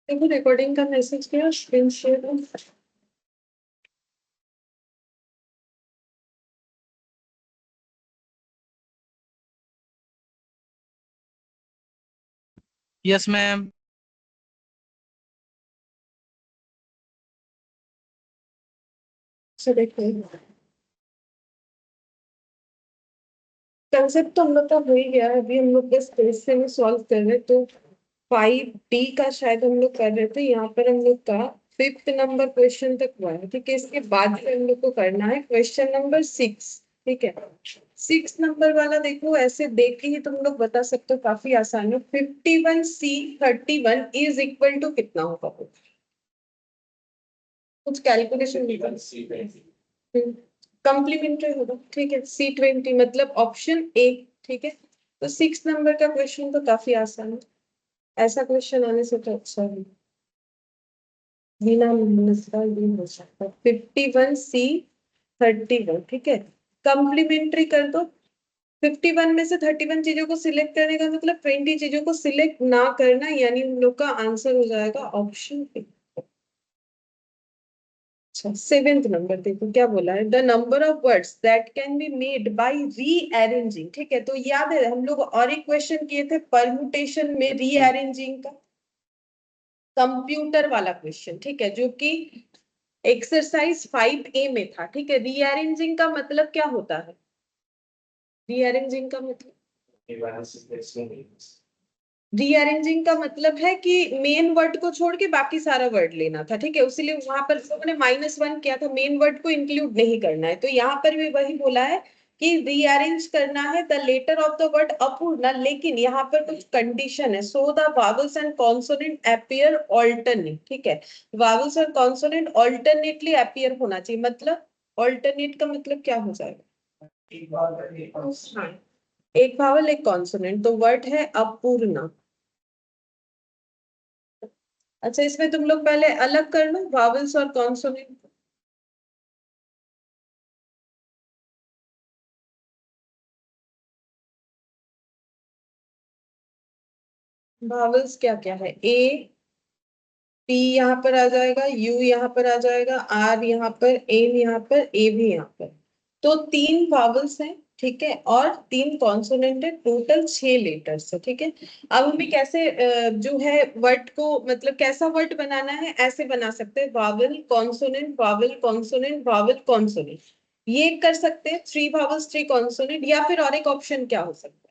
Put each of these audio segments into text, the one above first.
देखो रिकॉर्डिंग का मैसेज किया, स्क्रीन शेयर। Yes ma'am. देखो कंसेप्ट तो हम लोग का हो ही गया है। अभी हम लोग बस पेज से में सॉल्व कर रहे, तो 5D का शायद हम लोग कर रहे थे। यहाँ पर हम लोग का 5th नंबर क्वेश्चन तक हुआ है, ठीक है। इसके बाद फिर हम लोग को करना है क्वेश्चन नंबर 6, ठीक है। 6 नंबर वाला देखो, ऐसे देख के ही तुम लोग बता सकते हो, काफी आसान है। 51C31 इज इक्वल टू कितना होगा? कुछ कैलकुलेशन कॉम्प्लीमेंट्री होगा, ठीक है। C20 मतलब ऑप्शन ए, ठीक है। तो 6 नंबर का क्वेश्चन तो काफी आसान है। ऐसा क्वेश्चन आने से तो अच्छा है, बिना मेहनत का ये हो सकता है। 51C31, ठीक है। कॉम्प्लीमेंट्री कर दो। 51 में से 31 चीजों को सिलेक्ट करने का मतलब 20 चीजों को सिलेक्ट ना करना, यानी हम लोग का आंसर हो जाएगा ऑप्शन ए। अच्छा, 7th नंबर देखो क्या बोला है। The number of words that can be made by rearranging, ठीक है। तो याद है हम लोग और एक क्वेश्चन किए थे परमुटेशन में रीअरेंजिंग का, कंप्यूटर वाला क्वेश्चन, ठीक है, जो कि एक्सरसाइज 5A में था, ठीक है। रीअरेंजिंग का मतलब क्या होता है? रीअरेंजिंग का मतलब, रीअरेंजिंग का मतलब है कि मेन वर्ड को छोड़ के बाकी सारा वर्ड लेना था, ठीक है। इसीलिए वहां पर लोगों ने -1 किया था, मेन वर्ड को इंक्लूड नहीं करना है। तो यहाँ पर भी वही बोला है कि रीअरेंज करना है the letter of the word अपूर्ण, लेकिन यहाँ पर कुछ कंडीशन है। So the vowels and consonant appear alternate, ठीक है। वावल्स और कॉन्सोनेंट ऑल्टरनेटली अपीयर होना चाहिए। मतलब ऑल्टरनेट का मतलब क्या हो जाएगा? हाँ, एक वावल एक कॉन्सोनेंट, तो वर्ड है अपूर्ण। अच्छा, इसमें तुम लोग पहले अलग कर लो वावल्स और कॉन्सोनेंट। वावल्स क्या क्या है? ए, पी यहाँ पर आ जाएगा, यू यहाँ पर आ जाएगा, आर यहाँ पर, एन यहाँ पर, ए भी यहाँ पर। तो 3 वावल्स हैं, ठीक है, और 3 कॉन्सोनेंट है। टोटल 6 लेटर्स है, ठीक है। अब हमें कैसे जो है वर्ड को, मतलब कैसा वर्ड बनाना है, ऐसे बना सकते हैं vowel consonant vowel consonant vowel consonant. ये कर सकते हैं 3 वावल्स 3 कॉन्सोनेंट, या फिर और एक ऑप्शन क्या हो सकता है?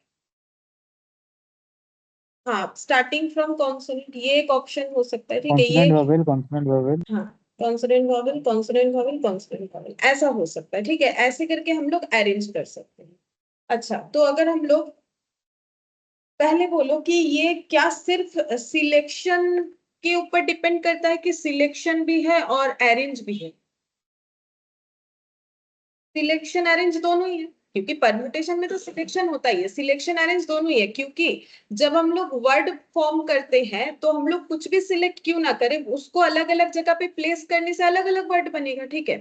हाँ, स्टार्टिंग फ्रॉम कॉन्सोनेंट, ये एक ऑप्शन हो सकता है, ठीक है। ये कॉन्सोनेंट वोवेल कॉन्सोनेंट वोवेल। हाँ, consonant vowel consonant vowel consonant vowel, ऐसा हो सकता है, ठीक है। ऐसे करके हम लोग अरेंज कर सकते हैं। अच्छा, तो अगर हम लोग पहले बोलो कि ये क्या सिर्फ सिलेक्शन के ऊपर डिपेंड करता है, कि सिलेक्शन भी है और अरेंज भी है? सिलेक्शन अरेंज दोनों ही है, क्योंकि परम्यूटेशन में तो सिलेक्शन होता ही है। सिलेक्शन अरेंज दोनों ही है, क्योंकि जब हम लोग वर्ड फॉर्म करते हैं तो हम लोग कुछ भी सिलेक्ट क्यों ना करें, उसको अलग अलग जगह पे प्लेस करने से अलग अलग वर्ड बनेगा, ठीक है।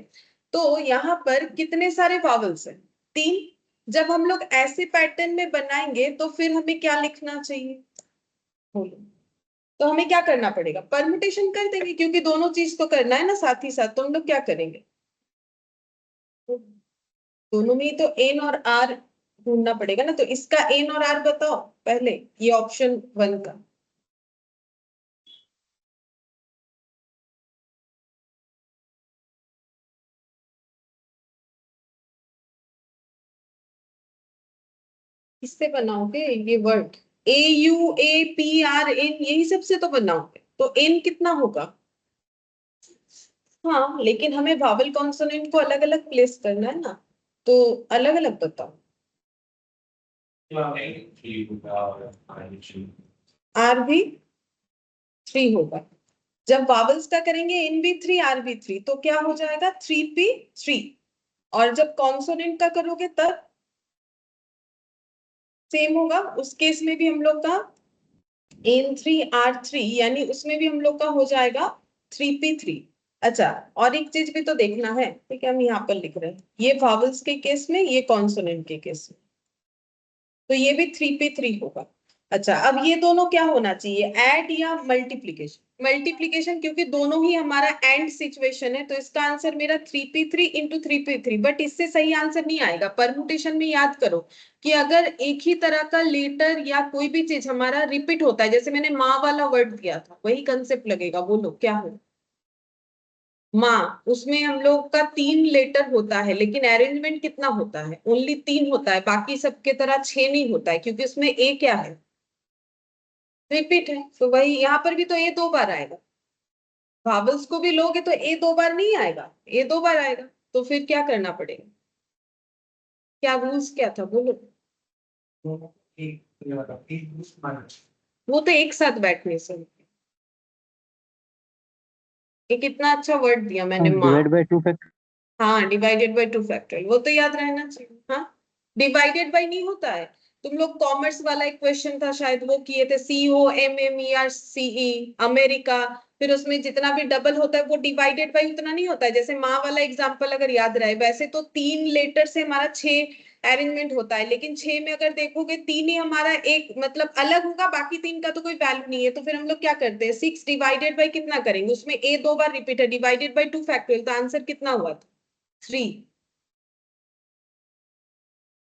तो यहाँ पर कितने सारे वावल्स हैं? 3। जब हम लोग ऐसे पैटर्न में बनाएंगे तो फिर हमें क्या लिखना चाहिए? बोलो। तो हमें क्या करना पड़ेगा? परम्यूटेशन कर देंगे, क्योंकि दोनों चीज तो करना है ना साथ ही साथ। तो हम लोग क्या करेंगे? दोनों में ही तो एन और आर ढूंढना पड़ेगा ना। तो इसका एन और आर बताओ पहले, ये ऑप्शन 1 का। किससे बनाओगे ये वर्ड? AUAPRN, यही सबसे तो बनाओगे। तो एन कितना होगा? हाँ, लेकिन हमें वावल कॉन्सोनेंट को अलग अलग प्लेस करना है ना, तो अलग अलग बताओ। आर भी 3 होगा। जब वावल्स का करेंगे इन भी 3 आर भी 3, तो क्या हो जाएगा? 3P3। और जब कॉन्सोनेंट का करोगे तब सेम होगा। उस केस में भी हम लोग का N3R3, यानी उसमें भी हम लोग का हो जाएगा 3P3। अच्छा, और एक चीज भी तो देखना है, ठीक है, हम यहाँ पर लिख रहे हैं, ये वावल्स के केस में, ये कॉन्सोनेंट के केस में, तो ये भी 3P3 होगा। अच्छा, अब ये दोनों क्या होना चाहिए, ऐड या मल्टीप्लीकेशन? मल्टीप्लीकेशन, क्योंकि दोनों ही हमारा एंड सिचुएशन है, तो इसका आंसर मेरा 3p3 इंटू 3p3। बट इससे सही आंसर नहीं आएगा। परमुटेशन में याद करो कि अगर एक ही तरह का लेटर या कोई भी चीज हमारा रिपीट होता है, जैसे मैंने माँ वाला वर्ड दिया था, वही कंसेप्ट लगेगा। बोलो क्या हो? माँ, उसमें हम लोग का 3 लेटर होता है, लेकिन अरेंजमेंट कितना होता है? ओनली 3 होता है। बाकी सबके तरह 6 नहीं होता है, क्योंकि उसमें ए क्या है? रिपीट है। तो वही यहाँ पर भी तो ए 2 बार आएगा। वावल्स को भी लोगे तो ए 2 बार नहीं आएगा, ए 2 बार आएगा। तो फिर क्या करना पड़ेगा? क्या रूल्स क्या था बोलो? वो तो एक साथ बैठने से। ये कितना अच्छा वर्ड दिया मैंने, माँ। Divide by 2 factor. हाँ, डिवाइडेड बाय 2 फैक्टोरियल, वो तो याद रहना चाहिए। हाँ, डिवाइडेड बाय नहीं होता है। तुम लोग कॉमर्स वाला एक क्वेश्चन था शायद, वो किए थे, COMMERCE, अमेरिका। फिर उसमें जितना भी डबल होता है वो डिवाइडेड बाय उतना नहीं होता है। जैसे माँ वाला एग्जांपल अगर याद रहे, वैसे तो 3 लेटर से हमारा 6 अरेंजमेंट होता है, लेकिन 6 में अगर देखोगे 3 ही हमारा एक मतलब अलग होगा, बाकी 3 का तो कोई वैल्यू नहीं है। तो फिर हम लोग क्या करते हैं, 6 डिवाइडेड बाय कितना करेंगे? उसमें ए 2 बार रिपीट है, डिवाइडेड बाय 2 फैक्टोरियल, तो आंसर कितना हुआ था? 3।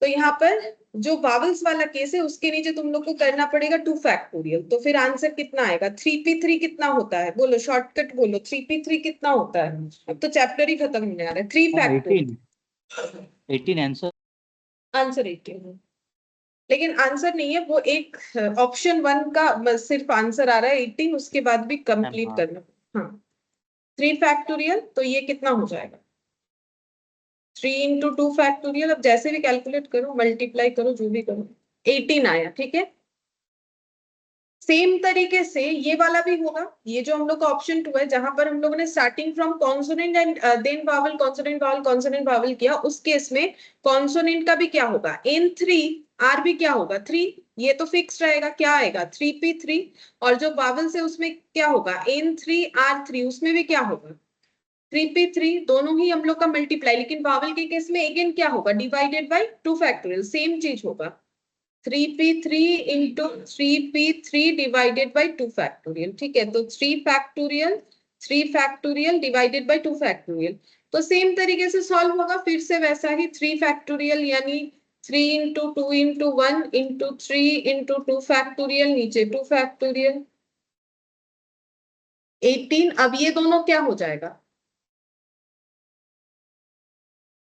तो यहाँ पर जो वावल्स वाला केस है, उसके नीचे तुम लोग को करना पड़ेगा 2 फैक्टोरियल। तो फिर आंसर कितना आएगा? 3p3 कितना होता है? बोलो, शॉर्टकट बोलो, 3p3 कितना होता है? अब तो चैप्टर ही खत्म होने आ रहा है। 3 फैक्टोरियल। 18 आंसर। आंसर 18 है, लेकिन आंसर नहीं है वो। एक ऑप्शन 1 का सिर्फ आंसर आ रहा है 18, उसके बाद भी कंप्लीट हाँ, करना। हाँ, 3 फैक्टोरियल, तो ये कितना हो जाएगा? 3 इंटू 2 फैक्टोरियल। अब जैसे भी कैलकुलेट करो, मल्टीप्लाई करो, जो भी करो, 18 आया। ठीक है, सेम तरीके से ये वाला भी होगा। ये जो हम लोग का ऑप्शन 2 है, जहां पर हम लोगों ने starting from consonant and then vowel, consonant vowel, consonant vowel किया, उस केस में कॉन्सोनेंट का भी क्या होगा? N3, R भी क्या होगा? 3। ये तो फिक्स रहेगा, क्या आएगा? 3p3। और जो वावल से उसमें क्या होगा? N3 R3, उसमें भी क्या होगा? 3p3। दोनों ही हम लोग का मल्टीप्लाई, लेकिन वावल के केस में अगेन क्या होगा? डिवाइडेड बाई 2 फैक्टोरियल, सेम चीज होगा। 3p3 into 3p3 divided by 2 factorial. ठीक है, तो 3 factorial, 3 factorial divided by 2 factorial. तो सेम तरीके से सॉल्व होगा फिर से वैसा ही। 3 फैक्टोरियल यानी 3 into 2 into 1 into 3 into 2 factorial, नीचे 2 फैक्टोरियल, 18। अब ये दोनों क्या हो जाएगा?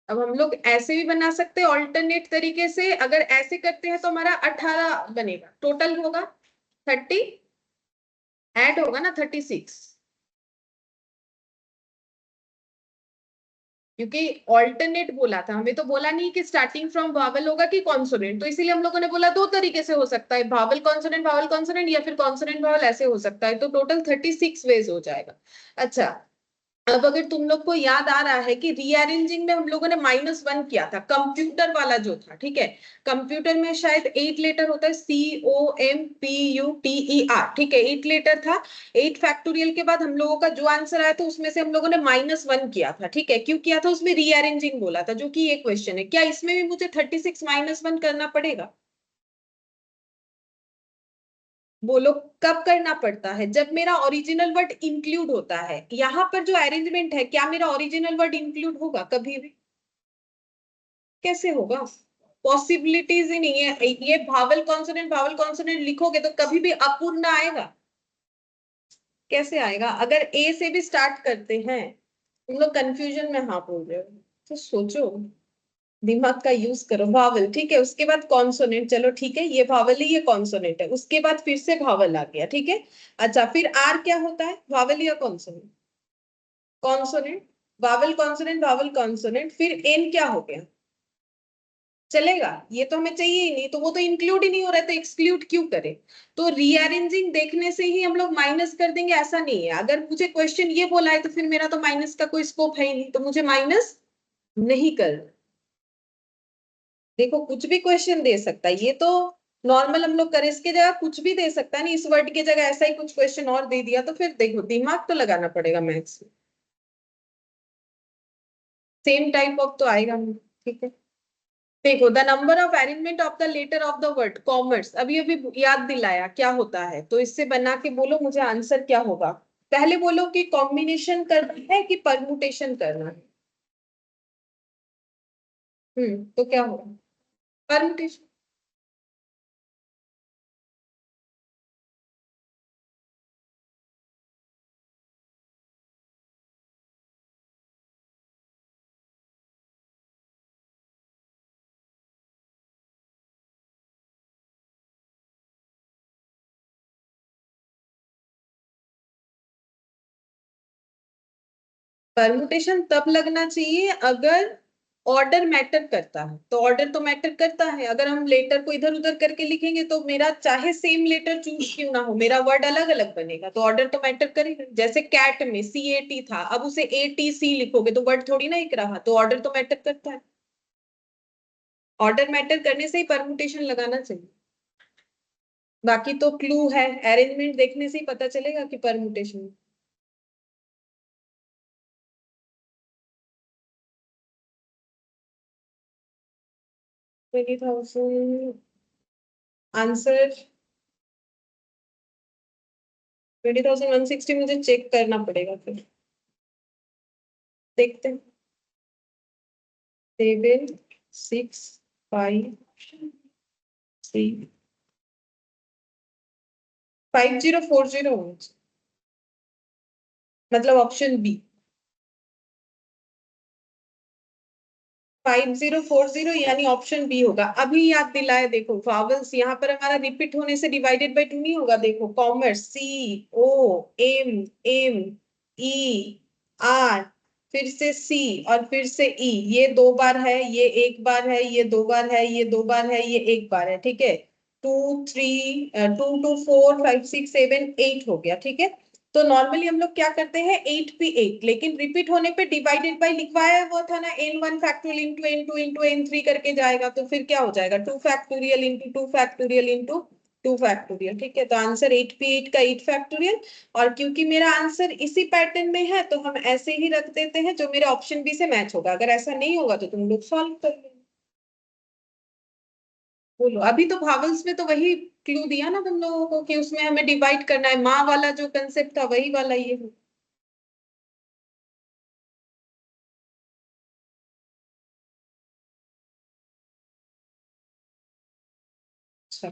अब हम लोग ऐसे भी बना सकते हैं ऑल्टरनेट तरीके से। अगर ऐसे करते हैं तो हमारा 18 बनेगा, टोटल होगा 30, ऐड होगा ना 36, क्योंकि ऑल्टरनेट बोला था हमें, तो बोला नहीं कि स्टार्टिंग फ्रॉम वावल होगा कि कॉन्सोनेंट। तो इसीलिए हम लोगों ने बोला 2 तरीके से हो सकता है, वावल कॉन्सोनेंट, या फिर कॉन्सोनेंट वावल, ऐसे हो सकता है। तो टोटल 36 वेज हो जाएगा। अच्छा, अब अगर तुम लोग को याद आ रहा है कि रीअरेंजिंग में हम लोगों ने -1 किया था, कंप्यूटर वाला जो था। ठीक है, कंप्यूटर में शायद 8 लेटर होता है, COMPUTER। ठीक है, 8 लेटर था। 8 फैक्टोरियल के बाद हम लोगों का जो आंसर आया था, उसमें से हम लोगों ने -1 किया था। ठीक है, क्यों किया था? उसमें रीअरेंजिंग बोला था, जो कि ये क्वेश्चन है। क्या इसमें भी मुझे 36 -1 करना पड़ेगा? बोलो, कब करना पड़ता है? जब मेरा ओरिजिनल वर्ड इंक्लूड होता है। यहाँ पर जो अरेंजमेंट है, क्या मेरा ओरिजिनल वर्ड इंक्लूड होगा कभी भी? कैसे होगा? पॉसिबिलिटीज ही नहीं है। ये भावल कॉन्सोनेंट लिखोगे तो कभी भी अपूर्ण आएगा। कैसे आएगा? अगर ए से भी स्टार्ट करते हैं, तुम लोग कंफ्यूजन में हाँ बोल रहे हो, तो सोचो, दिमाग का यूज करो। भावल, ठीक है, उसके बाद कॉन्सोनेंट, चलो ठीक है, ये भावल ही, ये कॉन्सोनेंट है, उसके बाद फिर से भावल आ गया। ठीक है, अच्छा, फिर आर क्या होता है? भावल या कॉन्सोनेंट? कॉन्सोनेंट। भावल कॉन्सोनेंट, फिर एन क्या हो गया? चलेगा? ये तो हमें चाहिए ही नहीं, तो वो तो इंक्लूड ही नहीं हो रहा है, तो एक्सक्लूड क्यों करें? तो रीअरेंजिंग देखने से ही हम लोग माइनस कर देंगे, ऐसा नहीं है। अगर मुझे क्वेश्चन ये बोला है, तो फिर मेरा तो माइनस का कोई स्कोप है ही नहीं, तो मुझे माइनस नहीं करना। देखो, कुछ भी क्वेश्चन दे सकता है, ये तो नॉर्मल हम लोग करें, इसके जगह कुछ भी दे सकता है। नहीं, इस वर्ड की जगह ऐसा ही कुछ क्वेश्चन और दे दिया, तो फिर देखो, दिमाग तो लगाना पड़ेगा मैथ्स में। सेम टाइप ऑफ तो आएगा नहीं। ठीक है, देखो, the number of arrangement of the letter of the word commerce, अभी अभी याद दिलाया क्या होता है, तो इससे बना के बोलो मुझे आंसर क्या होगा। पहले बोलो कि कॉम्बिनेशन करना है कि परमुटेशन करना है। तो क्या होगा? परमुटेशन। परमुटेशन तब लगना चाहिए अगर ऑर्डर मैटर करता है, तो ऑर्डर तो मैटर करता है। अगर हम लेटर को इधर उधर करके लिखेंगे तो मेरा चाहे सेम लेटर चूज क्यों ना हो, मेरा वर्ड अलग अलग बनेगा, तो ऑर्डर तो मैटर करेगा। जैसे कैट में CAT था, अब उसे ATC लिखोगे तो वर्ड थोड़ी ना एक रहा, तो ऑर्डर तो मैटर करता है। ऑर्डर मैटर करने से ही परमुटेशन लगाना चाहिए। बाकी तो क्लू है, अरेंजमेंट देखने से ही पता चलेगा कि परमुटेशन। 20,000 आंसर 20,160 मुझे चेक करना पड़ेगा फिर। देखते हैं। 7 6 5 3 5040 मतलब ऑप्शन बी। 5040 यानी ऑप्शन बी होगा। अभी याद दिलाए, देखो वावल्स यहाँ पर हमारा रिपीट होने से डिवाइडेड बाय 2 नहीं होगा। देखो कॉमर्स COM M ER फिर से C और फिर से E, ये 2 बार है, ये 1 बार है, ये 2 बार है, ये 2 बार है, ये 1 बार है। ठीक है, 2 2 4 5 6 7 8 हो गया। ठीक है, तो नॉर्मली हम लोग क्या करते हैं 8p8, लेकिन रिपीट होने पे डिवाइडेड बाय लिखवाया हुआ था ना, n1 factorial into n2 into n3 करके जाएगा, तो फिर क्या हो जाएगा 2 factorial into 2 factorial into 2 factorial. ठीक है, तो आंसर 8p8 का 8 फैक्टोरियल। और क्योंकि मेरा आंसर इसी पैटर्न में है तो हम ऐसे ही रख देते हैं जो मेरे ऑप्शन बी से मैच होगा। अगर ऐसा नहीं होगा तो तुम लोग सॉल्व कर लेना। बोलो, अभी तो भावल्स में तो वही क्लू दिया ना तुम लोगों को कि उसमें हमें डिवाइड करना है, माँ वाला जो कंसेप्ट था वही वाला ये है। अच्छा,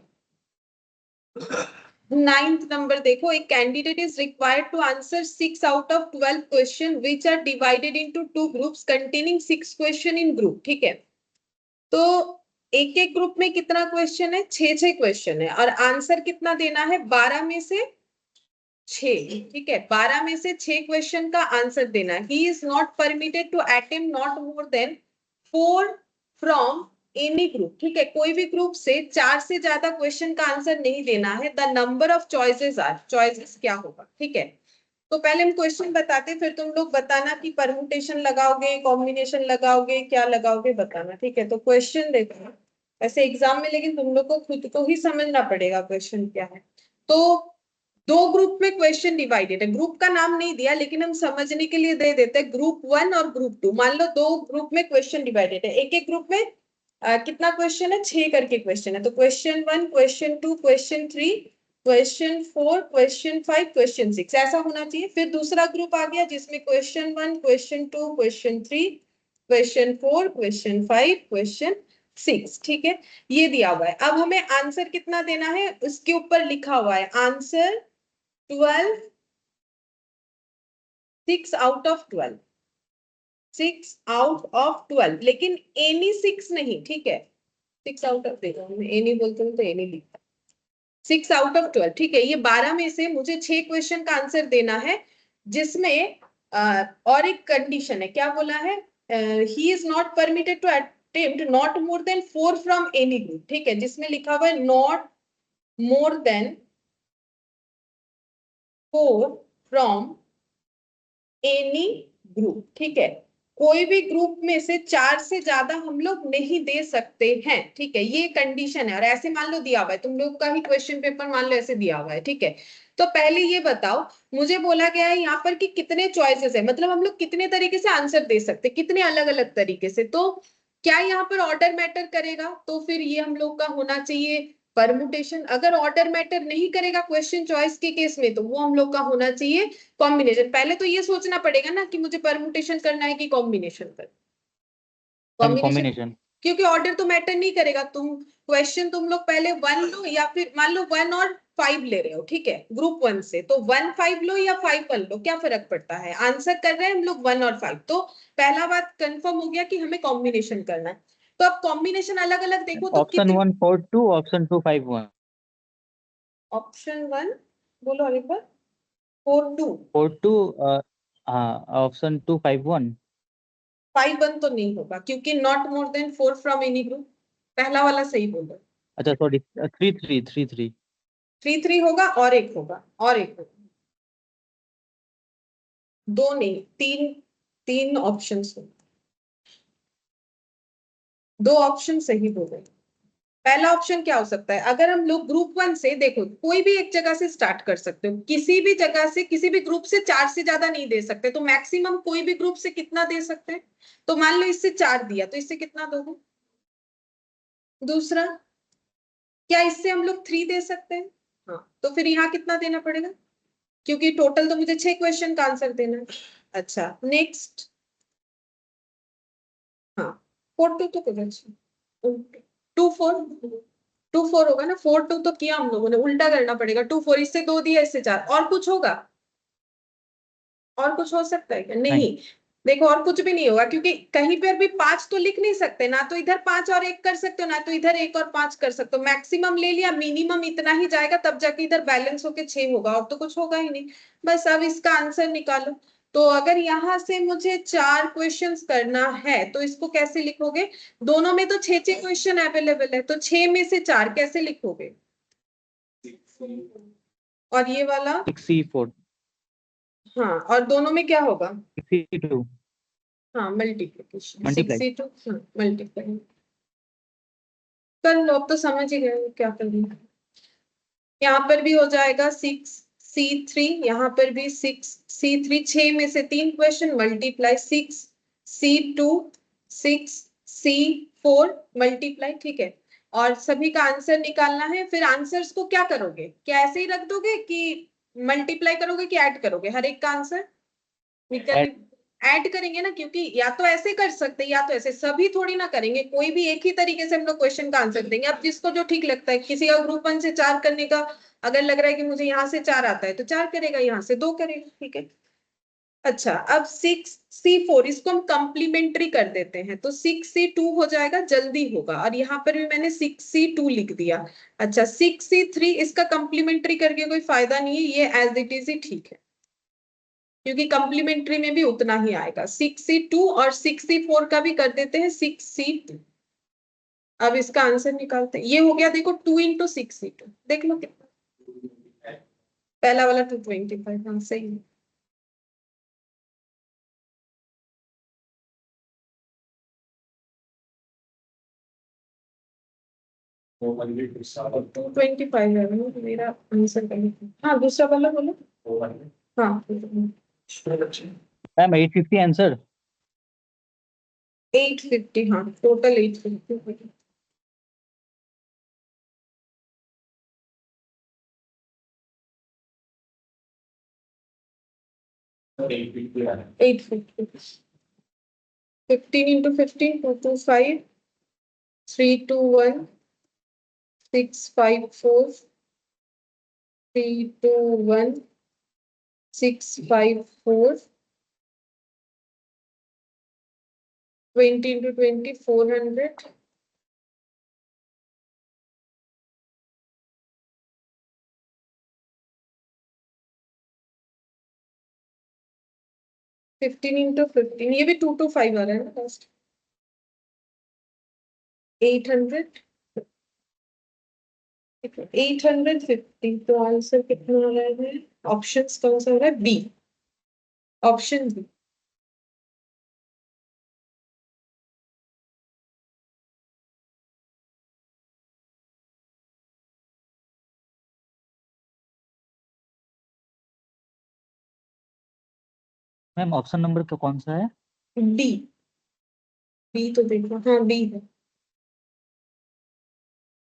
9th नंबर देखो, एक candidate is required to answer 6 out of 12 question which are divided into 2 groups containing 6 question in group. ठीक है, तो एक एक ग्रुप में कितना क्वेश्चन है? 6 क्वेश्चन है, और आंसर कितना देना है? 12 में से 6। ठीक है, 12 में से 6 क्वेश्चन का आंसर देना है। He is not permitted to attempt not more than 4 from any group. ठीक है, कोई भी ग्रुप से 4 से ज्यादा क्वेश्चन का आंसर नहीं देना है। The number of choices are, choices क्या होगा? ठीक है, तो पहले हम क्वेश्चन बताते, फिर तुम लोग बताना कि परमुटेशन लगाओगे, कॉम्बिनेशन लगाओगे, क्या लगाओगे बताना। ठीक है, तो क्वेश्चन देखो ऐसे एग्जाम में, लेकिन तुम लोग को खुद को ही समझना पड़ेगा क्वेश्चन क्या है। तो 2 ग्रुप में क्वेश्चन डिवाइडेड है, ग्रुप का नाम नहीं दिया लेकिन हम समझने के लिए दे देते हैं ग्रुप 1 और ग्रुप 2। मान लो 2 ग्रुप में क्वेश्चन डिवाइडेड है, एक एक ग्रुप में कितना क्वेश्चन है? 6 करके क्वेश्चन है। तो question 1 question 2 question 3 question 4 question 5 question 6 ऐसा होना चाहिए। फिर दूसरा ग्रुप आ गया जिसमें question 1 question 2 question 3 question 4 question 5 question 6। ठीक है, ये दिया हुआ है। अब हमें आंसर कितना देना है उसके ऊपर लिखा हुआ है answer 12 6 out of 12, 6 out of 12, लेकिन एनी 6 नहीं। ठीक है, 6 आउट ऑफ, देखो मैं एनी बोलती हूँ तो एनी लिखता, 6 आउट ऑफ 12। ठीक है, ये 12 में से मुझे 6 क्वेश्चन का आंसर देना है, जिसमें और एक कंडीशन है। क्या बोला है? He is not permitted to attempt not more than 4 from any group. ठीक है, जिसमें लिखा हुआ है not more than 4 from any group. ठीक है, कोई भी ग्रुप में से 4 से ज्यादा हम लोग नहीं दे सकते हैं। ठीक है, ये कंडीशन है। और ऐसे मान लो दिया हुआ है, तुम लोग का ही क्वेश्चन पेपर मान लो ऐसे दिया हुआ है। ठीक है, तो पहले ये बताओ, मुझे बोला गया है यहाँ पर कि कितने चॉइसेस है, मतलब हम लोग कितने तरीके से आंसर दे सकते, कितने अलग अलग तरीके से। तो क्या यहाँ पर ऑर्डर मैटर करेगा? तो फिर ये हम लोग का होना चाहिए परमुटेशन, अगर ऑर्डर मैटर नहीं करेगा क्वेश्चन चॉइस के केस में तो वो हम लोग का होना चाहिए कॉम्बिनेशन। पहले तो ये सोचना पड़ेगा ना कि मुझे परमुटेशन करना है कि कॉम्बिनेशन करना, मैम कॉम्बिनेशन, कॉम्बिनेशन। क्योंकि ऑर्डर तो मैटर नहीं करेगा। क्वेश्चन तुम लोग पहले 1 लो या फिर मान लो 1 और 5 ले रहे हो, ठीक है, ग्रुप 1 से, तो 1 5 लो या 5 1 लो, क्या फर्क पड़ता है, आंसर कर रहे हैं हम लोग 1 और 5। तो पहला बात कंफर्म हो गया कि हमें कॉम्बिनेशन करना है। तो अब कॉम्बिनेशन अलग अलग देखो तो ऑप्शन कितने, 1 4 2, ऑप्शन 2 5 1। ऑप्शन 1 बोलो और एक बार, 4 2 4 2, हाँ, ऑप्शन 2 5 1। 5 1 तो नहीं होगा क्योंकि not more than 4 from any group, पहला वाला सही बोलो। अच्छा सॉरी, 3 3 3 3। 3 3 होगा और एक होगा, और एक होगा, दो नहीं, तीन, तीन ऑप्शंस होंगे, दो ऑप्शन सही बोले। पहला ऑप्शन क्या हो सकता है, अगर हम लोग ग्रुप 1 से, देखो कोई भी एक जगह से स्टार्ट कर सकते हो, किसी भी जगह से, किसी भी ग्रुप से 4 से ज्यादा नहीं दे सकते, तो मैक्सिमम कोई भी ग्रुप से कितना दे सकते हैं, तो मान लो इससे 4 दिया तो इससे कितना दोगे। दूसरा, क्या इससे हम लोग 3 दे सकते हैं, हाँ, तो फिर यहाँ कितना देना पड़ेगा, क्योंकि टोटल तो मुझे 6 क्वेश्चन का आंसर देना है। अच्छा नेक्स्ट, हाँ 4 2 तो कुछ 2 4, 2 4 होगा ना, 4 2 तो किया हम लोगों ने, उल्टा करना पड़ेगा, 2 4, इससे 2 दिया इससे 4, और कुछ होगा, और कुछ हो सकता है क्या, नहीं। नहीं। देखो और कुछ भी नहीं होगा क्योंकि कहीं पर भी 5 तो लिख नहीं सकते ना, तो इधर 5 और 1 कर सकते हो ना, तो इधर 1 और 5 कर सकते हो, मैक्सिमम ले लिया, मिनिमम इतना ही जाएगा, तब जाके इधर बैलेंस होके 6 होगा, और तो कुछ होगा ही नहीं। बस अब इसका आंसर निकालो। तो अगर यहां से मुझे 4 क्वेश्चंस करना है तो इसको कैसे लिखोगे, दोनों में तो 6 क्वेश्चन अवेलेबल है, तो 6 में से 4 कैसे लिखोगे, और ये वाला, 6 C 4, हाँ, और दोनों में क्या होगा, 6 C 2 हाँ मल्टीप्लीकेशन, 6 मल्टीप्लाई। इंटू, हाँ मल्टीप्लाई कर लो, अब तो समझ ही गए हो क्या करना है। यहाँ पर भी हो जाएगा 6 C 3, यहाँ पर भी 6 C 3, 6 में से 3 question multiply 6 C 2, 6 C 4 multiply, ठीक है, और सभी का आंसर निकालना है। फिर आंसर्स को क्या करोगे, क्या ऐसे ही रख दोगे कि मल्टीप्लाई करोगे कि ऐड करोगे हर एक का आंसर, ऐड करेंगे ना, क्योंकि या तो ऐसे कर सकते हैं या तो ऐसे, सभी थोड़ी ना करेंगे, कोई भी एक ही तरीके से हम लोग क्वेश्चन का आंसर देंगे। अब जिसको जो ठीक लगता है, किसी का ग्रुप 1 से 4 करने का अगर लग रहा है कि मुझे यहाँ से 4 आता है तो 4 करेगा, यहाँ से 2 करेगा, ठीक है। अच्छा अब 6 C 4, इसको हम कंप्लीमेंट्री कर देते हैं, तो 6 C 2 हो जाएगा, जल्दी होगा, और यहाँ पर भी मैंने 6 C 2 लिख दिया। अच्छा 6 C 3, इसका कंप्लीमेंट्री करके कोई फायदा नहीं है, ये एज इट इज ही ठीक है, क्योंकि कंप्लीमेंट्री में भी उतना ही आएगा। 6 C 2 और 6 C 4 का भी कर देते हैं 6 C 2। अब इसका आंसर निकालते हैं, ये हो गया देखो 2 इंटू 6 C 2, देख लो कितना, पहला वाला 225, हाँ सही है। तो मंदिर के साथ 225 है ना मेरा आंसर का, हाँ दूसरा वाला बोलो, तो मंदिर हाँ बच्चे मैम 850 आंसर। 850, हाँ टोटल 850। एक भी किया है 850, 15 इंटू 15, 225, 321, 654, 321, 654, 20 into 20, 400, 15 into 15, ये भी 225 आ रहा है ना लास्ट, 800, 850, तो आंसर कितना आ रहा है, ऑप्शन कौन सा हो रहा है, B, option B. Ma'am option number का कौन सा है? डी, बी तो देखो, हाँ बी है।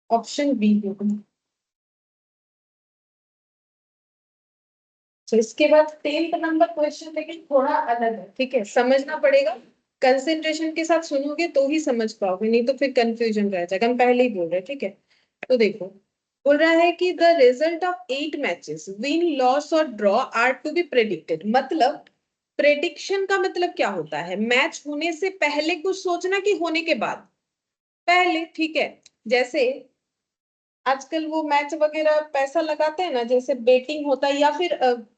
ऑप्शन बी होगा। तो इसके बाद 10th नंबर क्वेश्चन लेकिन थोड़ा अलग है, ठीक है, समझना पड़ेगा, कंसंट्रेशन के साथ सुनोगे तो ही समझ पाओगे, नहीं तो फिर कंफ्यूजन रह जाएगा, हम पहले ही बोल रहे हैं, ठीक है। तो देखो, बोल रहा है कि the result of 8 matches win loss और draw are to be predicted. मतलब प्रेडिक्शन का मतलब क्या होता है, मैच होने से पहले कुछ सोचना कि होने के बाद, पहले, ठीक है। जैसे आजकल वो मैच वगैरह पैसा लगाते हैं ना, जैसे बेटिंग होता है, या फिर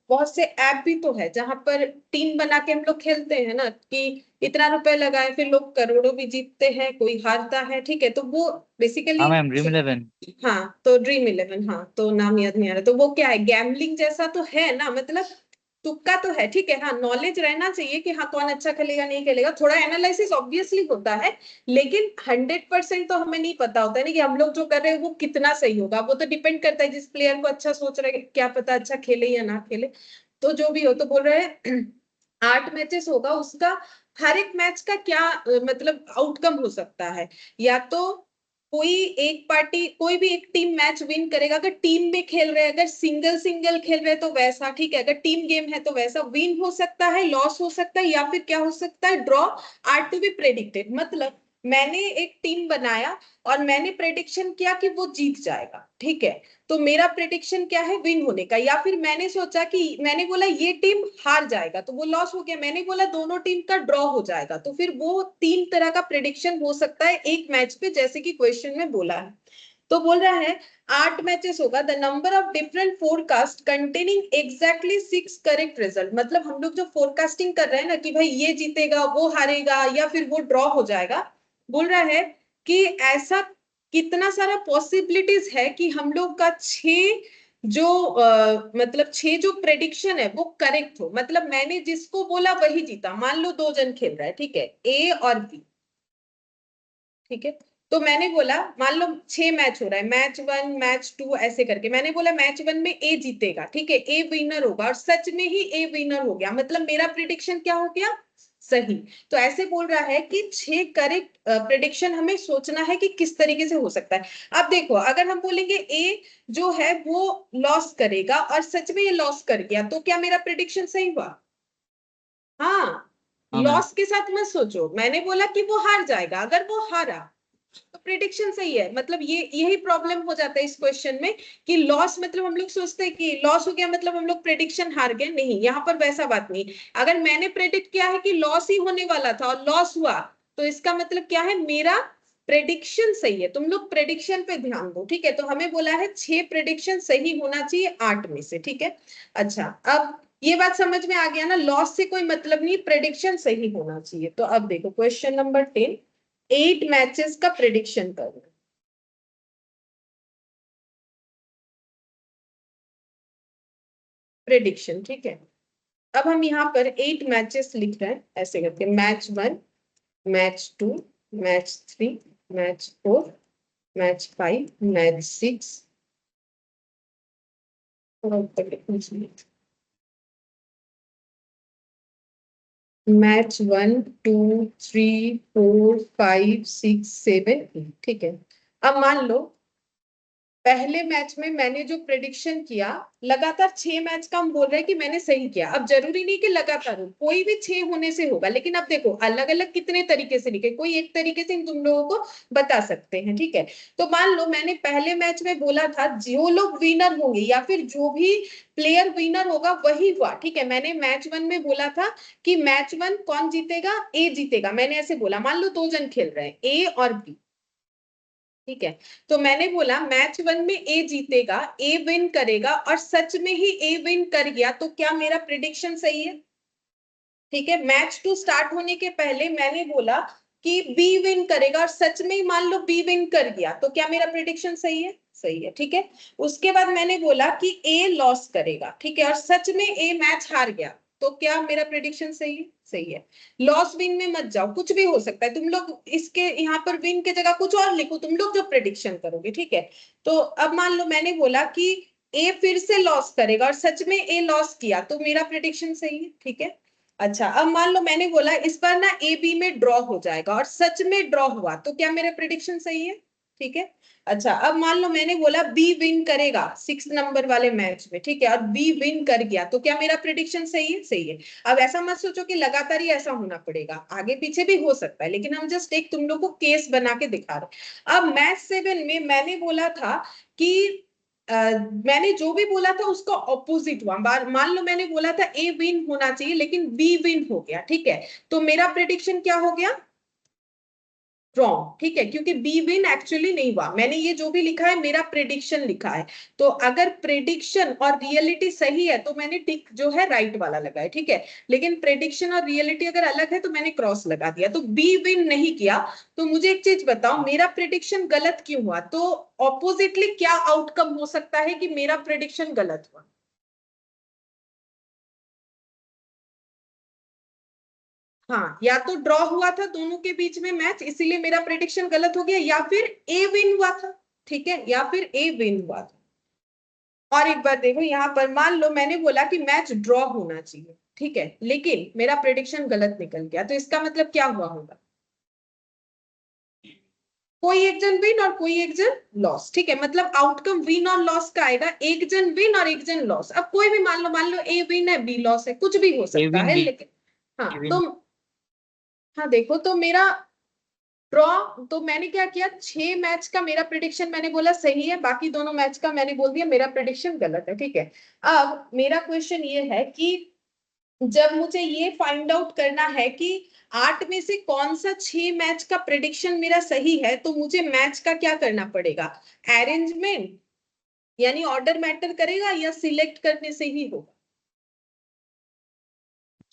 बहुत से ऐप भी तो है जहां पर टीम बना के हम लोग खेलते हैं ना, कि इतना रुपए लगाए, फिर लोग करोड़ों भी जीतते हैं, कोई हारता है, ठीक है। तो वो हाँ बेसिकली, मैम, ड्रीम 11। हाँ तो ड्रीम इलेवन, हाँ तो नाम याद नहीं आ रहा, तो वो क्या है, गैम्बलिंग जैसा तो है ना, मतलब तुक्का तो है, ठीक है। हाँ, नॉलेज रहना चाहिए कि हाँ कौन अच्छा खेलेगा नहीं खेलेगा, थोड़ा एनालिसिस ऑब्वियसली होता है, लेकिन 100% तो हमें नहीं पता होता है ना कि हम लोग जो कर रहे हैं वो कितना सही होगा। वो तो डिपेंड करता है, जिस प्लेयर को अच्छा सोच रहे हैं, क्या पता अच्छा खेले या ना खेले। तो जो भी हो, तो बोल रहे हैं 8 मैचेस होगा, उसका हर एक मैच का क्या मतलब आउटकम हो सकता है। या तो कोई एक पार्टी, कोई भी एक टीम मैच विन करेगा, अगर टीम में खेल रहे हैं, अगर सिंगल सिंगल खेल रहे हैं तो वैसा, ठीक है। अगर टीम गेम है तो वैसा विन हो सकता है, लॉस हो सकता है, या फिर क्या हो सकता है, draw are to be predicted. मतलब मैंने एक टीम बनाया और मैंने प्रेडिक्शन किया कि वो जीत जाएगा, ठीक है, तो मेरा प्रेडिक्शन क्या है, विन होने का। या फिर मैंने सोचा कि मैंने बोला ये टीम हार जाएगा, तो वो लॉस हो गया। मैंने बोला दोनों टीम का ड्रॉ हो जाएगा, तो फिर वो 3 तरह का प्रेडिक्शन हो सकता है एक मैच पे, जैसे कि क्वेश्चन में बोला है। तो बोल रहा है 8 मैचेस होगा, the number of different forecast containing exactly 6 correct result. मतलब हम लोग जो फोरकास्टिंग कर रहे हैं ना कि भाई ये जीतेगा, वो हारेगा, या फिर वो ड्रॉ हो जाएगा, बोल रहा है कि ऐसा कितना सारा पॉसिबिलिटीज है कि हम लोग का 6 जो मतलब 6 जो प्रेडिक्शन है वो करेक्ट हो। मतलब मैंने जिसको बोला वही जीता। मान लो 2 जन खेल रहा है, ठीक है, ए और बी, ठीक है। तो मैंने बोला, मान लो 6 मैच हो रहा है, मैच 1 मैच 2 ऐसे करके, मैंने बोला मैच 1 में ए जीतेगा, ठीक है, ए विनर होगा, और सच में ही ए विनर हो गया। मतलब मेरा प्रिडिक्शन क्या हो गया, सही। तो ऐसे बोल रहा है कि 6 करेक्ट प्रिडिक्शन हमें सोचना है कि किस तरीके से हो सकता है। अब देखो, अगर हम बोलेंगे ए जो है वो लॉस करेगा और सच में ये लॉस कर गया, तो क्या मेरा प्रिडिक्शन सही हुआ? हाँ, हाँ मैम। लॉस के साथ मत सोचो, मैंने बोला कि वो हार जाएगा, अगर वो हारा तो प्रिडिक्शन सही है। मतलब ये यही प्रॉब्लम हो जाता है इस क्वेश्चन में, कि लॉस मतलब हम लोग सोचते हैं कि लॉस हो गया मतलब हम लोग प्रेडिक्शन हार गए, नहीं, यहाँ पर वैसा बात नहीं। अगर मैंने प्रेडिक्ट किया है कि लॉस ही होने वाला था और लॉस हुआ, तो इसका मतलब क्या है, मेरा प्रेडिक्शन सही है। तुम लोग प्रेडिक्शन पे ध्यान दो, ठीक है। तो हमें बोला है 6 प्रेडिक्शन सही होना चाहिए 8 में से, ठीक है। अच्छा, अब ये बात समझ में आ गया ना, लॉस से कोई मतलब नहीं, प्रेडिक्शन सही होना चाहिए। तो अब देखो क्वेश्चन नंबर 10, 8 मैचेस का प्रेडिक्शन करना। प्रेडिक्शन, ठीक है। अब हम यहाँ पर 8 मैचेस लिख रहे हैं ऐसे करके, match 1, match 2, match 3, match 4, match 5, match 6, match 1 2 3 4 5 6 7 8, ठीक है। अब मान लो पहले मैच में मैंने जो प्रेडिक्शन किया, लगातार 6 मैच का हम बोल रहे हैं कि मैंने सही किया। अब जरूरी नहीं कि लगातार हो, कोई भी 6 होने से होगा, लेकिन अब देखो अलग अलग कितने तरीके से लिखे, कोई एक तरीके से तुम लोगों को बता सकते हैं, ठीक है। तो मान लो मैंने पहले मैच में बोला था जो लोग विनर होंगे या फिर जो भी प्लेयर विनर होगा वही हुआ, ठीक है। मैंने मैच 1 में बोला था कि मैच 1 कौन जीतेगा, ए जीतेगा, मैंने ऐसे बोला। मान लो 2 जन खेल रहे हैं, ए और बी, ठीक है। तो मैंने बोला मैच 1 में ए जीतेगा, ए विन करेगा, और सच में ही ए विन कर गया, तो क्या मेरा प्रिडिक्शन सही है? ठीक है। मैच 2 स्टार्ट होने के पहले मैंने बोला कि बी विन करेगा, और सच में ही मान लो बी विन कर गया, तो क्या मेरा प्रिडिक्शन सही है? सही है, ठीक है। उसके बाद मैंने बोला कि ए लॉस करेगा, ठीक है, और सच में ए मैच हार गया, तो क्या मेरा प्रिडिक्शन सही है? सही है। लॉस विन में मत जाओ, कुछ भी हो सकता है, तुम लोग इसके यहाँ पर विन के जगह कुछ और लिखो, तुम लोग जो प्रिडिक्शन करोगे, ठीक है। तो अब मान लो मैंने बोला कि ए फिर से लॉस करेगा और सच में ए लॉस किया, तो मेरा प्रिडिक्शन सही है, ठीक है। अच्छा, अब मान लो मैंने बोला इस बार ना ए बी में ड्रॉ हो जाएगा और सच में ड्रॉ हुआ, तो क्या मेरा प्रिडिक्शन सही है? ठीक है। अच्छा, अब मान लो मैंने बोला बी विन करेगा 6 नंबर वाले मैच में, ठीक है, और बी विन कर गया, तो क्या मेरा प्रिडिक्शन सही है? सही है। अब ऐसा मत सोचो कि लगातार ही ऐसा होना पड़ेगा, आगे पीछे भी हो सकता है, लेकिन हम जस्ट एक तुम लोग को केस बना के दिखा रहे। अब मैच 7 में मैंने बोला था कि मैंने जो भी बोला था उसका ऑपोजिट हुआ। मान लो मैंने बोला था ए विन होना चाहिए, लेकिन बी विन हो गया, ठीक है, तो मेरा प्रिडिक्शन क्या हो गया? रॉन्ग, ठीक है, क्योंकि बी विन एक्चुअली नहीं हुआ। मैंने ये जो भी लिखा है मेरा प्रेडिक्शन लिखा है, तो अगर प्रेडिक्शन और रियलिटी सही है तो मैंने टिक जो है राइट वाला लगाया, ठीक है, लेकिन प्रेडिक्शन और रियलिटी अगर अलग है तो मैंने क्रॉस लगा दिया, तो बी विन नहीं किया। तो मुझे एक चीज बताओ, मेरा प्रेडिक्शन गलत क्यों हुआ? तो ऑपोजिटली क्या आउटकम हो सकता है कि मेरा प्रेडिक्शन गलत हुआ? हाँ, या तो ड्रॉ हुआ था दोनों के बीच में मैच, इसीलिए मेरा प्रेडिक्शन गलत हो गया, या फिर ए विन हुआ था, ठीक है, या फिर ए विन हुआ था। और एक बार देखो यहाँ पर, मान लो मैंने बोला कि मैच ड्रॉ होना चाहिए, ठीक है, लेकिन मेरा प्रेडिक्शन गलत निकल गया, तो इसका मतलब क्या हुआ होगा? कोई एक जन विन और कोई एक जन लॉस, ठीक है, मतलब आउटकम विन और लॉस का आएगा, एक जन विन और एक जन लॉस। अब कोई भी मान लो ए विन है बी लॉस है, कुछ भी हो ए सकता विन है, बी, लेकिन ए हाँ, तो विन। हाँ देखो, तो मेरा ड्रॉ, तो मैंने क्या किया, 6 मैच का मेरा प्रिडिक्शन मैंने बोला सही है, बाकी दोनों मैच का मैंने बोल दिया मेरा प्रिडिक्शन गलत है, ठीक है। अब मेरा क्वेश्चन ये है कि जब मुझे ये फाइंड आउट करना है कि 8 में से कौन सा 6 मैच का प्रिडिक्शन मेरा सही है, तो मुझे मैच का क्या करना पड़ेगा? अरेंजमेंट, यानी ऑर्डर मैटर करेगा, या सिलेक्ट करने से ही होगा?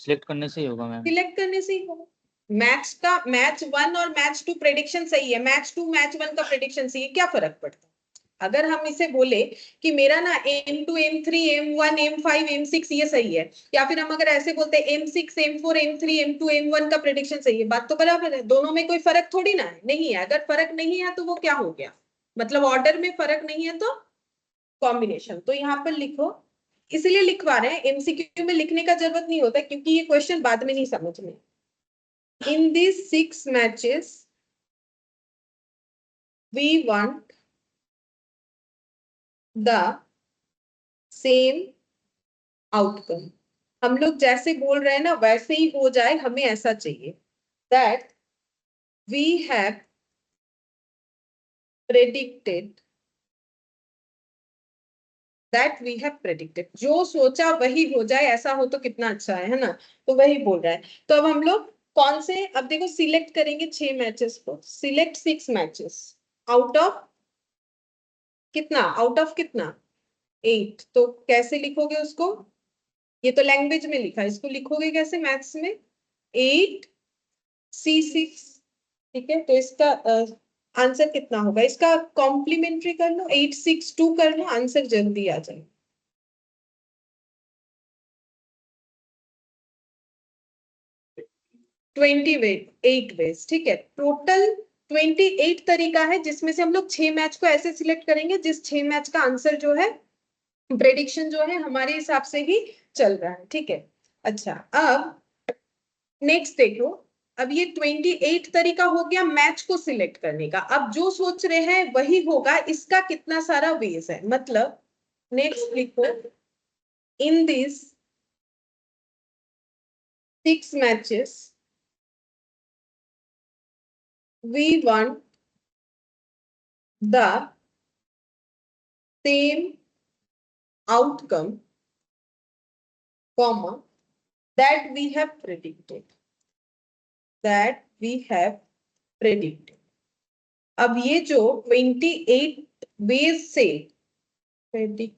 सिलेक्ट करने से ही होगा मैम। सिलेक्ट करने से ही होगा। मैच का, मैच 1 और मैच 2 प्रेडिक्शन सही है, मैच 2 मैच 1 का प्रेडिक्शन सही है, क्या फर्क पड़ता है? अगर हम इसे बोले कि मेरा ना M2 M3 M1 M5 M6 ये सही है, या फिर हम अगर ऐसे बोलते हैं M6 M4 M3 M2 M1 का प्रेडिक्शन सही है, बात तो बराबर है, दोनों में कोई फर्क थोड़ी ना है, नहीं है। अगर फर्क नहीं है तो वो क्या हो गया? मतलब ऑर्डर में फर्क नहीं है तो कॉम्बिनेशन। तो यहाँ पर लिखो, इसलिए लिखवा रहे हैं, एमसीक्यू में लिखने का जरूरत नहीं होता, क्योंकि ये क्वेश्चन बाद में नहीं समझ में। In these 6 matches, we want the same outcome. हम लोग जैसे बोल रहे हैं ना वैसे ही हो जाए, हमें ऐसा चाहिए। That we have predicted, that we have predicted, जो सोचा वही हो जाए, ऐसा हो तो कितना अच्छा है ना? तो वही बोल रहा है। तो अब हम लोग कौन से, अब देखो सिलेक्ट करेंगे 6 मैचेस को, सिलेक्ट 6 मैचेस आउट ऑफ कितना, आउट ऑफ कितना 8, तो कैसे लिखोगे उसको? ये तो लैंग्वेज में लिखा है, इसको लिखोगे कैसे मैथ्स में? 8C6, ठीक है, तो इसका आंसर कितना होगा? इसका कॉम्प्लीमेंट्री कर लो, 862 कर लो, आंसर जल्दी आ जाए। 28 वेज, ठीक है, टोटल 28 तरीका है, जिसमें से हम लोग 6 मैच को ऐसे सिलेक्ट करेंगे जिस 6 मैच का आंसर जो है, प्रेडिक्शन जो है हमारे हिसाब से ही चल रहा है, ठीक है। अच्छा, अब नेक्स्ट देखो, अब ये 28 तरीका हो गया मैच को सिलेक्ट करने का, अब जो सोच रहे हैं वही होगा, इसका कितना सारा वेज है, मतलब नेक्स्ट लिखो, in this 6 matches we want the same outcome, comma, that we have predicted, that we have predicted। अब ये जो 28 वेज से predict,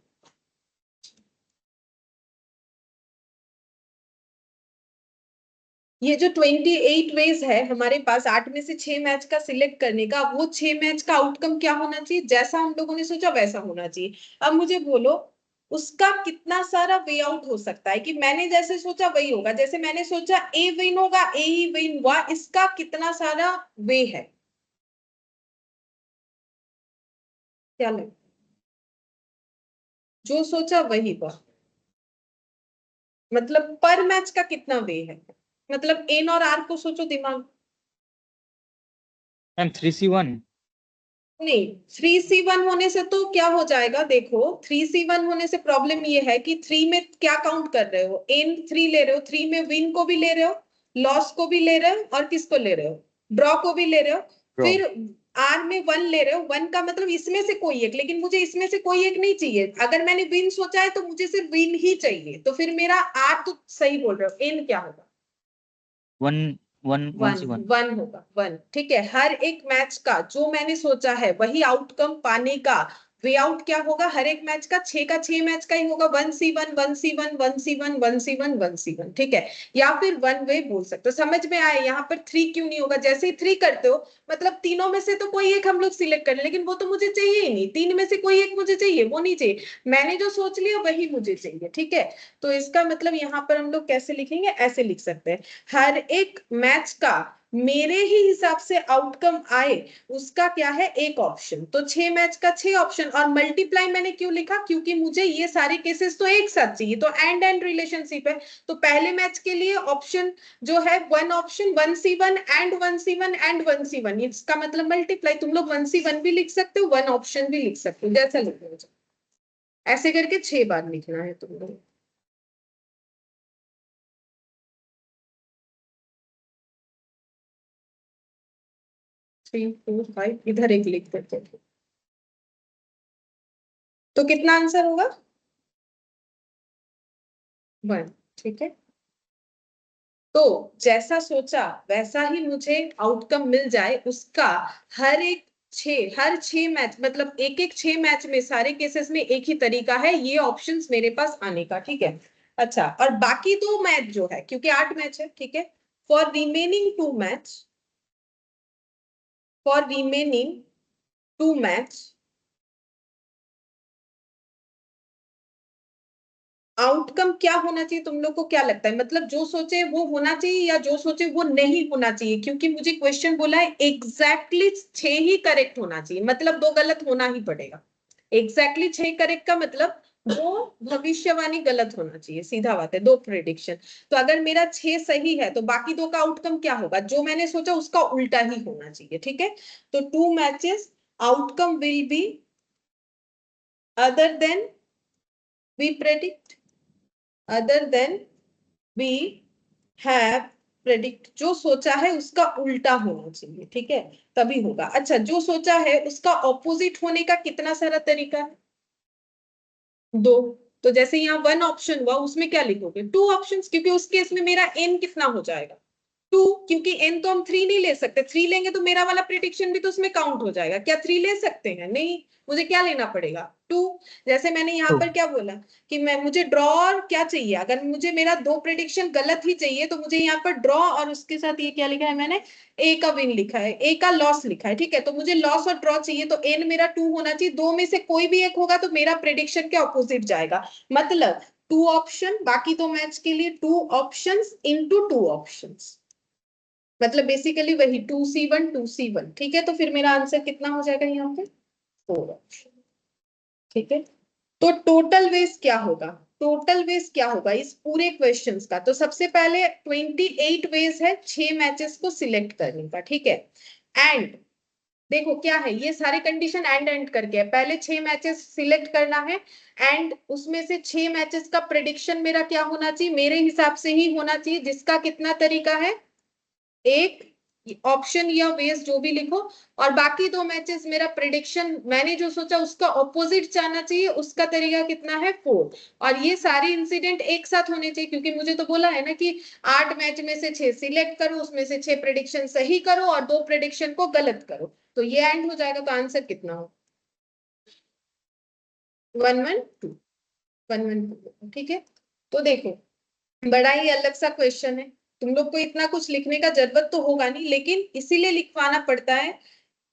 ये जो 28 वेज है हमारे पास 8 में से 6 मैच का सिलेक्ट करने का, वो 6 मैच का आउटकम क्या होना चाहिए? जैसा हम लोगों ने सोचा वैसा होना चाहिए। अब मुझे बोलो उसका कितना सारा वे आउट हो सकता है कि मैंने जैसे सोचा वही होगा, जैसे मैंने सोचा ए विन होगा, ए ही विन हुआ, इसका कितना सारा वे है? क्या लगता है? जो सोचा वही हुआ, मतलब पर मैच का कितना वे है, मतलब एन और आर को सोचो दिमाग। Ma'am 3C1। नहीं, 3C1 होने से तो क्या हो जाएगा, देखो 3C1 होने से प्रॉब्लम ये है कि 3 में क्या काउंट कर रहे हो, एन 3 ले रहे हो, 3 में विन को भी ले रहे हो, लॉस को भी ले रहे हो, और किसको ले रहे हो, ड्रॉ को भी ले रहे हो, ड्रॉ। फिर आर में 1 ले रहे हो, 1 का मतलब इसमें से कोई एक, लेकिन मुझे इसमें से कोई एक नहीं चाहिए, अगर मैंने विन सोचा है तो मुझे सिर्फ विन ही चाहिए, तो फिर मेरा आर तो सही बोल रहे हो, एन क्या होगा, 1 वन होगा, 1, ठीक है। हर एक मैच का जो मैंने सोचा है वही आउटकम पाने का वे आउट क्या होगा, हर एक मैच का 6 का 6 मैच का ही होगा, 1C1 1C1 1C1 1C1 1C1, ठीक है। या फिर वन वे बोल सकते हो, समझ में आए, यहाँ पर 3 क्यों नहीं होगा, जैसे ही 3 करते हो मतलब तीनों में से तो कोई एक हम लोग सिलेक्ट कर ले, लेकिन वो तो मुझे चाहिए ही नहीं, 3 में से कोई एक मुझे चाहिए, वो नहीं चाहिए, मैंने जो सोच लिया वही मुझे चाहिए, ठीक है। तो इसका मतलब यहाँ पर हम लोग कैसे लिखेंगे, ऐसे लिख सकते हैं, हर एक मैच का मेरे ही हिसाब से आउटकम आए उसका क्या है, एक ऑप्शन, तो 6 मैच का 6 ऑप्शन, और मल्टीप्लाई मैंने क्यों लिखा, क्योंकि मुझे ये सारे केसेस तो एक साथ चाहिए, तो एंड रिलेशनशिप है, तो पहले मैच के लिए ऑप्शन जो है 1 option 1C1 and 1C1 and 1C1, इसका मतलब मल्टीप्लाई, तुम लोग 1C1 भी लिख सकते हो, 1 ऑप्शन भी लिख सकते हो, जैसा लिखना है ऐसे करके 6 बार लिखना है तुम लोग। 3 4 5 इधर एक लिख देते हैं, तो कितना आंसर होगा, 1, ठीक है। तो जैसा सोचा वैसा ही मुझे आउटकम मिल जाए उसका, हर 6 मैच मतलब एक एक 6 मैच में सारे केसेस में एक ही तरीका है ये ऑप्शंस मेरे पास आने का, ठीक है। अच्छा, और बाकी 2 मैच जो है, क्योंकि 8 मैच है, ठीक है, for remaining 2 match, for remaining 2 match outcome क्या होना चाहिए, तुम लोग को क्या लगता है, मतलब जो सोचे वो होना चाहिए या जो सोचे वो नहीं होना चाहिए, क्योंकि मुझे क्वेश्चन बोला है एग्जैक्टली 6 ही करेक्ट होना चाहिए, मतलब 2 गलत होना ही पड़ेगा, एग्जैक्टली 6 करेक्ट का मतलब 2 भविष्यवाणी गलत होना चाहिए, सीधा बात है, 2 प्रेडिक्शन, तो अगर मेरा 6 सही है तो बाकी 2 का आउटकम क्या होगा, जो मैंने सोचा उसका उल्टा ही होना चाहिए, ठीक है। तो 2 matches outcome will be other than we predict, other than we have predict, जो सोचा है उसका उल्टा होना चाहिए, ठीक है, तभी होगा। अच्छा, जो सोचा है उसका ऑपोजिट होने का कितना सारा तरीका है, 2, तो जैसे यहाँ 1 ऑप्शन हुआ उसमें क्या लिखोगे, 2 ऑप्शंस, क्योंकि उस केस में मेरा एन कितना हो जाएगा, 2, क्योंकि एन तो हम 3 नहीं ले सकते, 3 लेंगे तो मेरा वाला प्रिडिक्शन भी तो उसमें काउंट हो जाएगा, क्या 3 ले सकते हैं, नहीं, मुझे क्या लेना पड़ेगा, 2। जैसे मैंने यहाँ 2। पर क्या बोला कि मैं मुझे ड्रॉ और क्या चाहिए, अगर मुझे मेरा 2 प्रिडिक्शन गलत ही चाहिए तो मुझे यहाँ पर ड्रॉ और उसके साथ ये क्या लिखा है मैंने, ए का विन लिखा है, ए का लॉस लिखा है, ठीक है, तो मुझे लॉस और ड्रॉ चाहिए, तो एन मेरा 2 होना चाहिए, 2 में से कोई भी एक होगा तो मेरा प्रिडिक्शन के ऑपोजिट जाएगा, मतलब 2 ऑप्शन, बाकी 2 मैच के लिए 2 ऑप्शंस इनटू 2 ऑप्शंस, मतलब बेसिकली वही 2C1 2C1, ठीक है, तो फिर मेरा आंसर कितना हो जाएगा यहाँ पे, 4 ऑप्शन, ठीक है। तो टोटल वेज क्या होगा, टोटल वेज क्या होगा इस पूरे क्वेश्चंस का, तो सबसे पहले 28 वेज है 6 मैचेस को सिलेक्ट करने का, ठीक है। एंड देखो क्या है, ये सारे कंडीशन एंड करके है, पहले 6 मैचेस सिलेक्ट करना है, एंड उसमें से 6 मैचेस का प्रेडिक्शन मेरा क्या होना चाहिए, मेरे हिसाब से ही होना चाहिए, जिसका कितना तरीका है, एक ऑप्शन या वेज जो भी लिखो, और बाकी 2 मैचेस मेरा प्रेडिक्शन मैंने जो सोचा उसका ऑपोजिट जाना चाहिए, उसका तरीका कितना है, 4, और ये सारे इंसिडेंट एक साथ होने चाहिए, क्योंकि मुझे तो बोला है ना कि 8 मैच में से 6 सिलेक्ट करो, उसमें से 6 प्रेडिक्शन सही करो और 2 प्रेडिक्शन को गलत करो, तो ये एंड हो जाएगा, तो आंसर कितना हो, 112, 112, ठीक है। तो देखो बड़ा ही अलग सा क्वेश्चन है, तुम लोग को इतना कुछ लिखने का जरूरत तो होगा नहीं, लेकिन इसीलिए लिखवाना पड़ता है,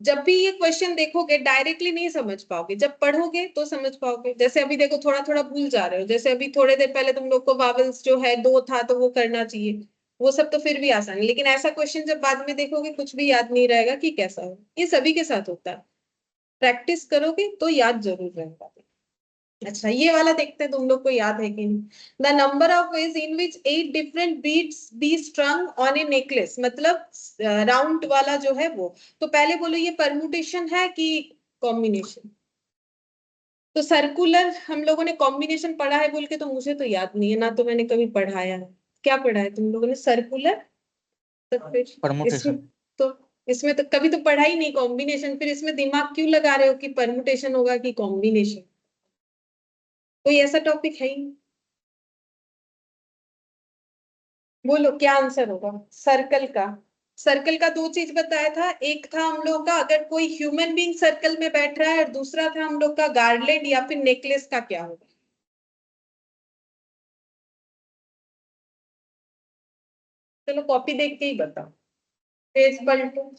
जब भी ये क्वेश्चन देखोगे डायरेक्टली नहीं समझ पाओगे, जब पढ़ोगे तो समझ पाओगे, जैसे अभी देखो थोड़ा थोड़ा भूल जा रहे हो, जैसे अभी थोड़े देर पहले तुम लोग को वावल्स जो है 2 था तो वो करना चाहिए, वो सब तो फिर भी आसान है, लेकिन ऐसा क्वेश्चन जब बाद में देखोगे कुछ भी याद नहीं रहेगा कि कैसा हो, ये सभी के साथ होता है, प्रैक्टिस करोगे तो याद जरूर रहेगा। अच्छा ये वाला देखते हैं तुम लोग को याद है कि नहीं। The number of ways in which 8 different beads be strung on a necklace, मतलब राउंड वाला जो है वो। तो पहले बोलो ये परमुटेशन है कि कॉम्बिनेशन। तो सर्कुलर हम लोगों ने कॉम्बिनेशन पढ़ा है बोल के तो मुझे तो याद नहीं है, ना तो मैंने कभी पढ़ाया है। क्या पढ़ा है तुम लोगों ने सर्कुलर? तो फिर इसमें परमुटेशन। तो इसमें तो कभी तो पढ़ा ही नहीं कॉम्बिनेशन, फिर इसमें दिमाग क्यों लगा रहे हो कि परमुटेशन होगा कि कॉम्बिनेशन? कोई ऐसा टॉपिक है ही नहीं। बोलो क्या आंसर होगा सर्कल का? सर्कल का दो चीज बताया था, एक था हम लोग का अगर कोई ह्यूमन बीइंग सर्कल में बैठ रहा है, और दूसरा था हम लोग का गार्लेट या फिर नेकलेस का क्या होगा। चलो कॉपी देख के ही बताओ, पेज पलटो।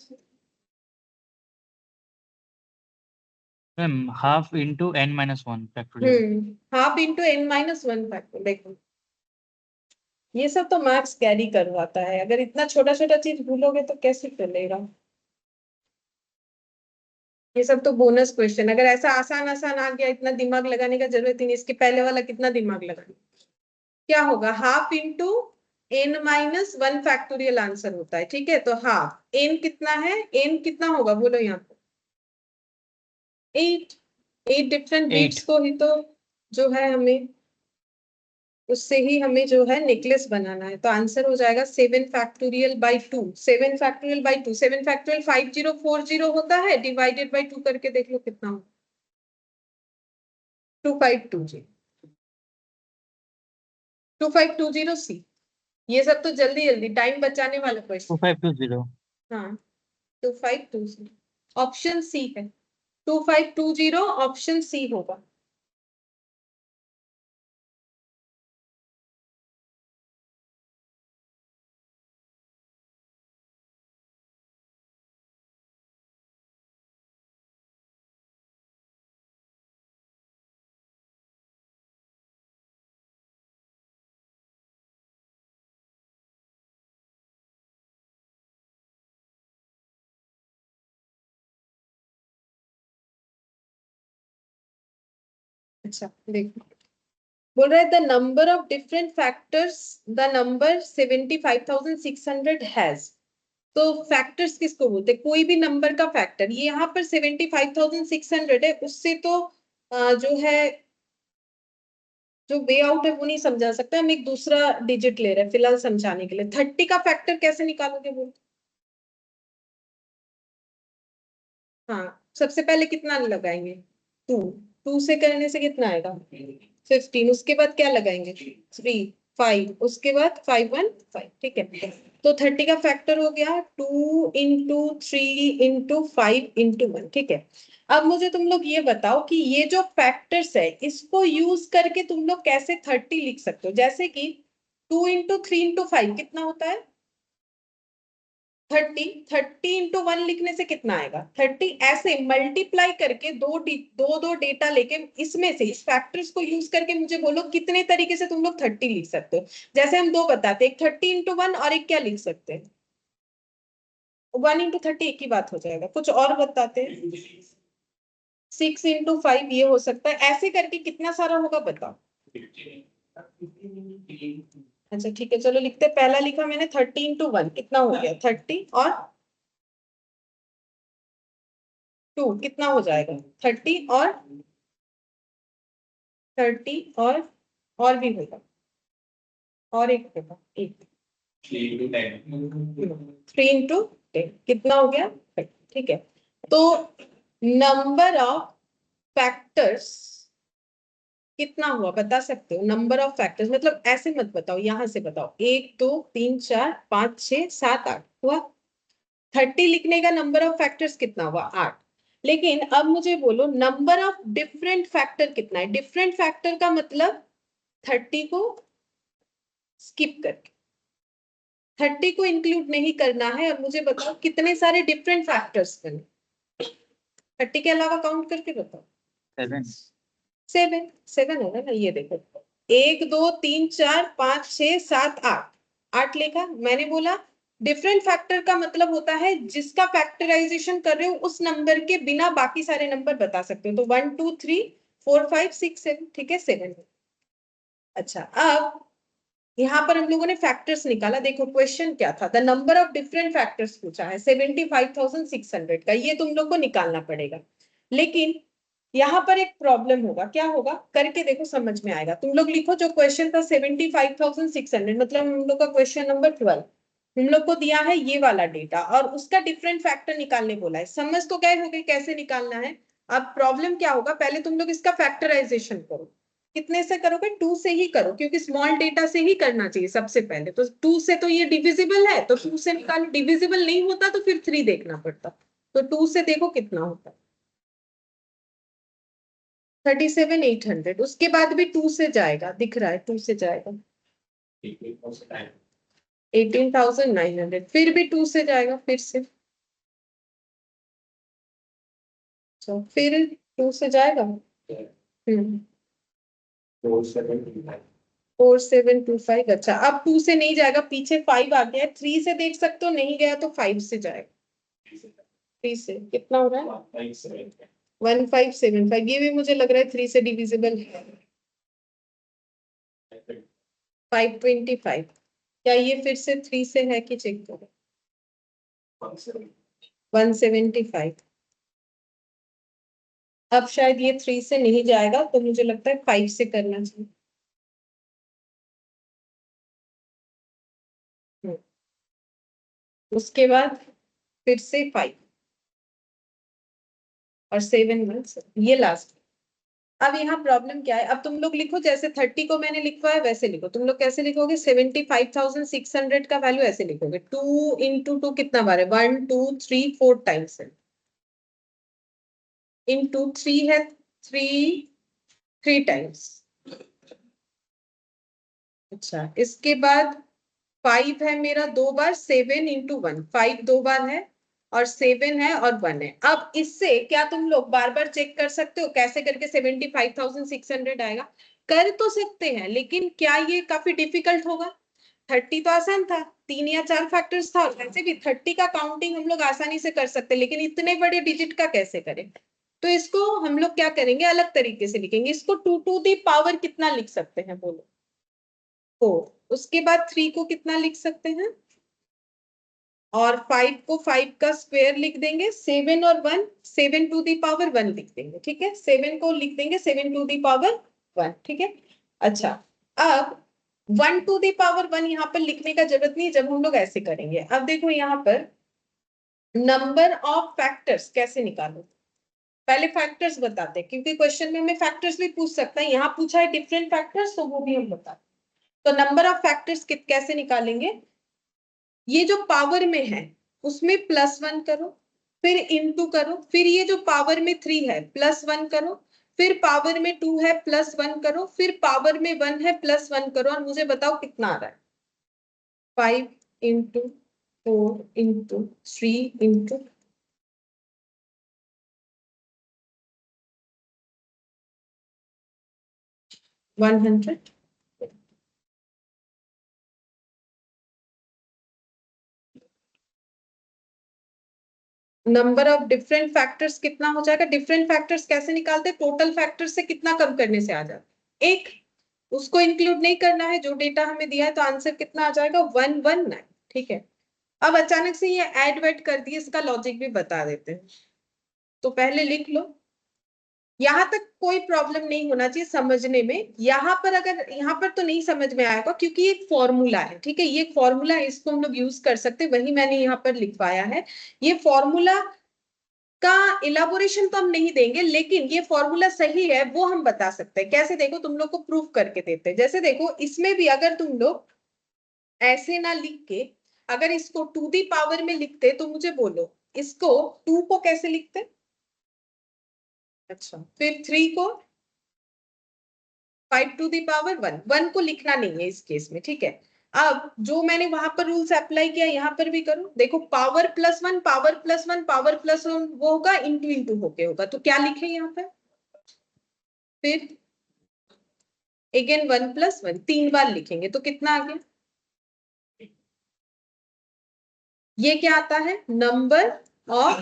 Ma'am half into n minus one factorial. Half into n-1 factor. देखो ये सब तो मैथ्स कैरी करवाता है, अगर इतना छोटा छोटा चीज भूलोगे तो कैसे चलेगा। ये सब तो बोनस क्वेश्चन, अगर ऐसा आसान आसान आ गया इतना दिमाग लगाने का जरूरत ही नहीं, इसके पहले वाला कितना दिमाग लगाना। क्या होगा half into n-1 factorial answer होता है, ठीक है। तो हाफ n कितना है, n कितना होगा बोलो यहाँ पे। 8। 8 डिफरेंट 8। बीट्स को ही तो जो है हमें, उससे ही हमें जो है नेकलेस बनाना है। तो आंसर हो जाएगा 7 factorial by 2। 7 factorial by 2, 7 factorial 5040 होता है, डिवाइडेड बाई 2 करके देख लो कितना हो। 2520। 2520 सी। ये सब तो जल्दी जल्दी टाइम बचाने वाला क्वेश्चन। 2520। हाँ 2520 ऑप्शन सी है। 2520 ऑप्शन सी होगा। अच्छा देखो, बोल रहा है the number of different factors, the number 75,600 has. तो फैक्टर्स किसको बोलते हैं, कोई भी नंबर का फैक्टर। ये यहाँ पर 75,600 है, उससे तो जो है जो वे आउट है वो नहीं समझा सकता, हम एक दूसरा डिजिट ले रहे हैं फिलहाल समझाने के लिए। 30 का फैक्टर कैसे निकालोगे बोल। हाँ सबसे पहले कितना लगाएंगे, 2। 2 से करने से कितना आएगा 15, उसके बाद क्या लगाएंगे 3, 5, उसके बाद 5 1 5, ठीक है। तो 30 का फैक्टर हो गया 2 × 3 × 5 × 1, ठीक है। अब मुझे तुम लोग ये बताओ कि ये जो फैक्टर्स है इसको यूज करके तुम लोग कैसे 30 लिख सकते हो। जैसे कि 2 × 3 × 5 कितना होता है 30। 30 × 1 लिखने से कितना आएगा 30। ऐसे मल्टीप्लाई करके दो डेटा लेके इसमें से इस फैक्टर्स को यूज करके मुझे बोलो कितने तरीके से तुम लोग 30 लिख सकते हो। जैसे हम दो बताते, एक 30 × 1 और एक क्या लिख सकते हैं 1 × 30, एक ही बात हो जाएगा। कुछ और बताते हैं 6 × 5 ये हो सकता है। ऐसे करके कितना सारा होगा बताओ। अच्छा ठीक है चलो लिखते, पहला लिखा मैंने 30 × 1 कितना हो गया 30, और 2 कितना हो जाएगा 30, और 30, और भी होगा, और एक होगा एक 3 × 10 कितना हो गया 30, ठीक है। तो नंबर ऑफ फैक्टर्स कितना हुआ बता सकते हो। नंबर ऑफ फैक्टर्स मतलब ऐसे मत बताओ, यहां से बताओ 1 2 3 4 5 6 7 8 हुआ। 30 लिखने का नंबर ऑफ फैक्टर्स कितना हुआ 8। लेकिन अब मुझे बोलो नंबर ऑफ डिफरेंट फैक्टर कितना है। डिफरेंट फैक्टर का मतलब 30 को स्किप करके 30 को इंक्लूड नहीं करना है। अब मुझे बताओ कितने सारे डिफरेंट फैक्टर्स बने 30 के अलावा काउंट करके बताओ। 7। 7। 7 होगा ना, ये देखो 1 2 3 4 5 6 7 8, 8 लिखा मैंने। बोला डिफरेंट फैक्टर का मतलब होता है जिसका फैक्टराइजेशन कर रहे हो उस नंबर के बिना बाकी सारे नंबर बता सकते हो। तो 1 2 3 4 5 6 7, ठीक है 7। अच्छा, अब यहाँ पर हम लोगों ने फैक्टर्स निकाला। देखो क्वेश्चन क्या था, the number of different factors पूछा है 75,600 का, ये तुम लोग को निकालना पड़ेगा। लेकिन यहाँ पर एक प्रॉब्लम होगा, क्या होगा करके देखो समझ में आएगा। तुम लोग लिखो जो क्वेश्चन था 75,600, मतलब हम लोग का क्वेश्चन नंबर 12, हम लोग को दिया है ये वाला डेटा और उसका डिफरेंट फैक्टर निकालने बोला है। समझ तो गए होगे कैसे निकालना है। अब प्रॉब्लम क्या होगा, पहले तुम लोग इसका फैक्टराइजेशन करो। कितने से करोगे, 2 से ही करो, क्योंकि स्मॉल डेटा से ही करना चाहिए सबसे पहले। तो 2 से तो ये डिविजिबल है, तो 2 से निकालो। डिविजिबल नहीं होता तो फिर 3 देखना पड़ता। तो 2 से देखो कितना होता है, 37,800। उसके बाद भी 2 से जाएगा, दिख रहा है 2 से जाएगा 18,900, फिर भी 2 से जाएगा, फिर से तो फिर 2 से जाएगा। 4725। अच्छा, अब 2 से नहीं जाएगा, पीछे 5 आ गया है। 3 से देख सकते हो, नहीं गया तो 5 से जाएगा। 3 से कितना हो रहा है, 1575। ये भी मुझे लग रहा है 3 से डिविजिबल है। 525, क्या ये फिर से 3 से है कि चेक करो। 175। अब शायद ये 3 से नहीं जाएगा, तो मुझे लगता है 5 से करना चाहिए। उसके बाद फिर से 5 और 7 1, ये लास्ट। अब यहाँ प्रॉब्लम क्या है, अब तुम लोग लिखो जैसे 30 को मैंने लिखवाया वैसे लिखो। तुम लोग कैसे लिखोगे, 75,600 का वैल्यू ऐसे लिखोगे। 2 इंटू 2 कितना बार है, 1 2 3 4 टाइम्स है। इंटू 3 है 3 टाइम्स। अच्छा, इसके बाद 5 है मेरा 2 बार, 7 इंटू 1, 5 2 बार है और 7 है और 1 है। अब इससे क्या तुम लोग बार बार चेक कर सकते हो कैसे करके 75,600 आएगा। कर तो सकते हैं, लेकिन क्या ये काफी डिफिकल्ट होगा। 30 तो आसान था, 3 या 4 फैक्टर्स था, और वैसे भी 30 का काउंटिंग हम लोग आसानी से कर सकते हैं, लेकिन इतने बड़े डिजिट का कैसे करें। तो इसको हम लोग क्या करेंगे, अलग तरीके से लिखेंगे इसको। 2 टू दी पावर कितना लिख सकते हैं बोलो, 4। उसके बाद 3 को कितना लिख सकते हैं, और 5 को 5 का स्क्वायर लिख देंगे। 7 और 1, 7 टू दी पावर 1 लिख देंगे, ठीक है। 7 को लिख देंगे 7 टू दी पावर 1, ठीक है। अच्छा, अब 1 टू दी पावर 1 यहाँ पर लिखने का जरूरत नहीं, जब हम लोग ऐसे करेंगे। अब देखो यहाँ पर नंबर ऑफ फैक्टर्स कैसे निकालो। पहले फैक्टर्स बताते हैं, क्योंकि क्वेश्चन में हमें फैक्टर्स भी पूछ सकता है। यहाँ पूछा है डिफरेंट फैक्टर्स, तो वो भी हम बताते हैं। तो नंबर ऑफ फैक्टर्स कैसे निकालेंगे, ये जो पावर में है उसमें +1 करो, फिर इंटू करो, फिर ये जो पावर में 3 है +1 करो, फिर पावर में 2 है +1 करो, फिर पावर में 1 है +1 करो, और मुझे बताओ कितना आ रहा है। 5 into 4 into 3 into 100। Number of different factors कितना हो जाएगा। डिफरेंट फैक्टर्स कैसे निकालते हैं, टोटल फैक्टर्स से कितना कम करने से आ जाता है, 1। उसको इंक्लूड नहीं करना है जो डेटा हमें दिया है, तो आंसर कितना आ जाएगा 119, ठीक है। अब अचानक से ये ऐड वेड कर दिए, इसका लॉजिक भी बता देते हैं। तो पहले लिख लो, यहां तक कोई प्रॉब्लम नहीं होना चाहिए समझने में। यहाँ पर अगर यहाँ पर तो नहीं समझ में आएगा, क्योंकि एक फॉर्मूला है, ठीक है। ये एक फॉर्मूला है, इसको हम लोग यूज कर सकते हैं, वही मैंने यहाँ पर लिखवाया है। ये फॉर्मूला का इलाबोरेशन तो हम नहीं देंगे, लेकिन ये फॉर्मूला सही है वो हम बता सकते हैं। कैसे, देखो तुम लोग को प्रूफ करके देते हैं। जैसे देखो इसमें भी अगर तुम लोग ऐसे ना लिख के अगर इसको 2 दी पावर में लिखते, तो मुझे बोलो इसको 2 को कैसे लिखते। अच्छा, फिर 3 को 5 टू दी पावर 1, 1 को लिखना नहीं है इस केस में, ठीक है। अब जो मैंने वहां पर रूल्स अप्लाई किया यहाँ पर भी करो। देखो पावर +1 पावर +1 पावर +1 वो होगा इंटू इंटू होके होगा, तो क्या लिखे यहाँ पर, फिर अगेन 1 + 1 3 बार लिखेंगे तो कितना आ गया। ये क्या आता है, नंबर ऑफ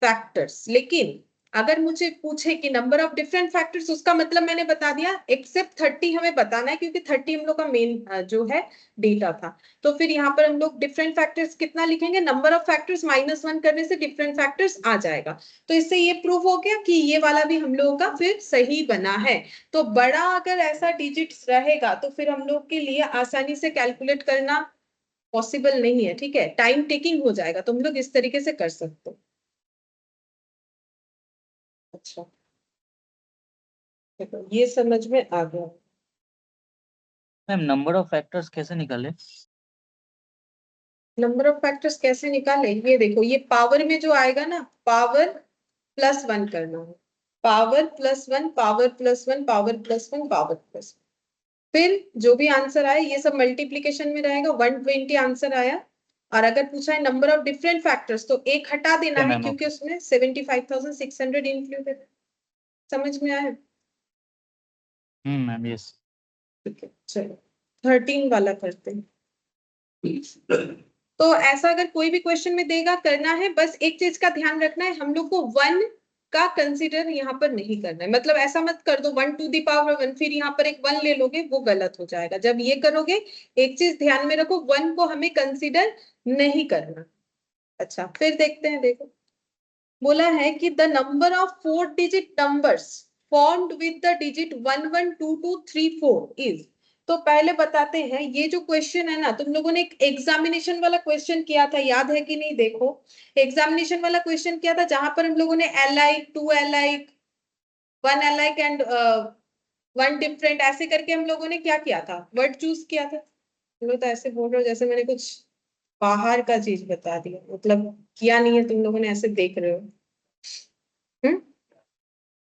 फैक्टर्स। लेकिन अगर मुझे पूछे कि नंबर ऑफ डिफरेंट फैक्टर्स, उसका मतलब मैंने बता दिया एक्सेप्ट 30 हमें बताना है, क्योंकि 30 हम लोग का मेन जो है डेटा था। तो फिर यहाँ पर हम लोग डिफरेंट फैक्टर्स कितना लिखेंगे, नंबर ऑफ फैक्टर्स -1 करने से डिफरेंट फैक्टर्स आ जाएगा। तो इससे ये प्रूव हो गया कि ये वाला भी हम लोगों का फिर सही बना है। तो बड़ा अगर ऐसा डिजिट्स रहेगा तो फिर हम लोग के लिए आसानी से कैलकुलेट करना पॉसिबल नहीं है, ठीक है, टाइम टेकिंग हो जाएगा। तो हम लोग इस तरीके से कर सकते हैं। अच्छा, देखो ये समझ में आ गया। मैम नंबर ऑफ फैक्टर्स कैसे निकाले? नंबर ऑफ फैक्टर्स कैसे निकाले, ये देखो, ये पावर में जो आएगा ना, पावर +1 करना है, पावर +1, पावर +1, पावर +1, पावर +1। फिर जो भी आंसर आए ये सब मल्टीप्लीकेशन में रहेगा। 120 आंसर आया। और अगर पूछा है नंबर ऑफ डिफरेंट फैक्टर्स, तो एक हटा देना है, मैम क्योंकि उसमें 75,600 इंक्लूड है। समझ में आया? Ma'am yes. ठीक है, चलो 13 वाला करते हैं। तो ऐसा अगर कोई भी क्वेश्चन में देगा, करना है, बस एक चीज का ध्यान रखना है, हम लोग को 1 का कंसीडर यहाँ पर नहीं करना है। मतलब ऐसा मत कर दो 1 टू द पावर 1, फिर यहाँ पर एक 1 ले लोगे, वो गलत हो जाएगा। जब ये करोगे, एक चीज ध्यान में रखो, 1 को हमें कंसीडर नहीं करना। अच्छा, फिर देखते हैं। देखो, बोला है कि the number of 4 digit numbers formed with the digit 1 1 2 2 3 4 is. तो पहले बताते हैं, ये जो क्वेश्चन है ना, तुम लोगों ने एक एग्जामिनेशन वाला क्वेश्चन किया था, याद है कि नहीं? देखो, एग्जामिनेशन वाला क्वेश्चन किया था, जहां पर हम लोगों ने iliac, 2 iliac, 1 iliac and 1 different, ऐसे करके हम लोगों ने क्या किया था, वर्ड चूज किया था। तुम लोग तो ऐसे बोल रहे हो जैसे मैंने कुछ बाहर का चीज बता दिया, मतलब किया नहीं है तुम लोगों ने, ऐसे देख रहे हो। हम्म,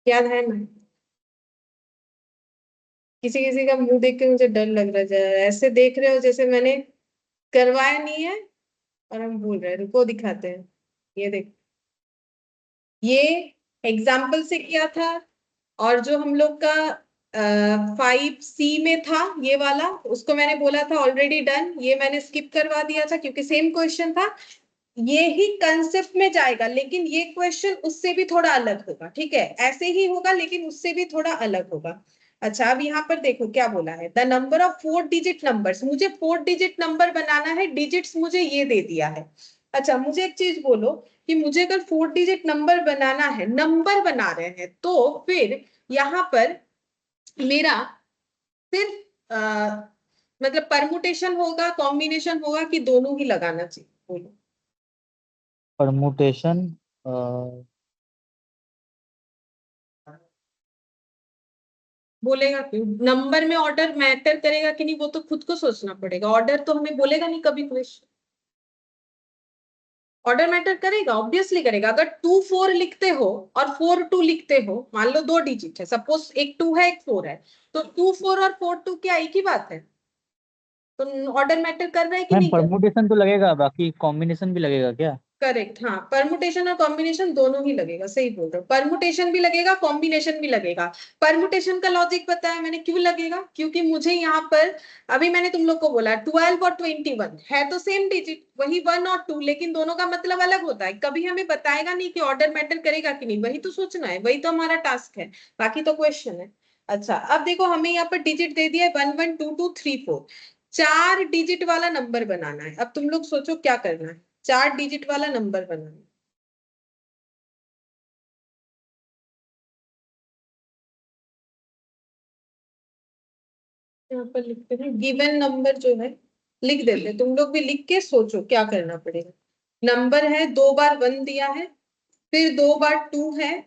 याद है ना? किसी किसी का मुंह देख के मुझे डर लग रहा है, ऐसे देख रहे हो जैसे मैंने करवाया नहीं है। और हम भूल रहे हैं, रुको दिखाते हैं। ये देख, ये एग्जाम्पल से किया था। और जो हम लोग का 5C में था, ये वाला, उसको मैंने बोला था ऑलरेडी डन, ये मैंने स्किप करवा दिया था क्योंकि सेम क्वेश्चन था। ये ही कंसेप्ट में जाएगा, लेकिन ये क्वेश्चन उससे भी थोड़ा अलग होगा, ठीक है, ऐसे ही होगा लेकिन उससे भी थोड़ा अलग होगा। अच्छा, अब यहाँ पर देखो क्या बोला है, the number of 4 digit numbers. मुझे 4 डिजिट नंबर बनाना है, डिजिट्स मुझे ये दे दिया है। अच्छा, मुझे एक चीज बोलो कि मुझे अगर 4 डिजिट नंबर बनाना है, नंबर बना रहे हैं, तो फिर यहाँ पर मेरा सिर्फ मतलब परमुटेशन होगा, कॉम्बिनेशन होगा, कि दोनों ही लगाना चाहिए? बोलो। परमुटेशन। बोलेगा क्यों? नंबर में ऑर्डर मैटर करेगा कि नहीं, वो तो खुद को सोचना पड़ेगा। ऑर्डर तो हमें बोलेगा नहीं कभी क्वेश्चन। ऑर्डर मैटर करेगा, ऑब्वियसली करेगा। अगर 2 4 लिखते हो और 4 2 लिखते हो, मान लो 2 डिजिट है, सपोज एक 2 है एक 4 है, तो 2 4 और 4 2 क्या एक ही बात है? तो ऑर्डर मैटर कर रहा है कि मैम नहीं कर? परमुटेशन तो लगेगा, बाकी कॉम्बिनेशन भी लगेगा क्या? करेक्ट, हाँ, परमुटेशन और कॉम्बिनेशन दोनों ही लगेगा, सही बोल रहे हो। परमुटेशन भी लगेगा, कॉम्बिनेशन भी लगेगा। परमुटेशन का लॉजिक बताया मैंने, क्यों लगेगा, क्योंकि मुझे यहाँ पर, अभी मैंने तुम लोग को बोला 12 और 21 है तो सेम डिजिट, वही 1 और 2, लेकिन दोनों का मतलब अलग होता है। कभी हमें बताएगा नहीं कि ऑर्डर मैटर करेगा कि नहीं, वही तो सोचना है, वही तो हमारा टास्क है, बाकी तो क्वेश्चन है। अच्छा, अब देखो, हमें यहाँ पर डिजिट दे दिया है 1 1 2 2 3 4, 4 डिजिट वाला नंबर बनाना है। अब तुम लोग सोचो क्या करना है, 4 डिजिट वाला नंबर बनाना। यहाँ पर लिखते हैं गिवन नंबर जो है, लिख देते हैं, तुम लोग भी लिख के सोचो क्या करना पड़ेगा। नंबर है, 2 बार 1 दिया है, फिर 2 बार 2 है,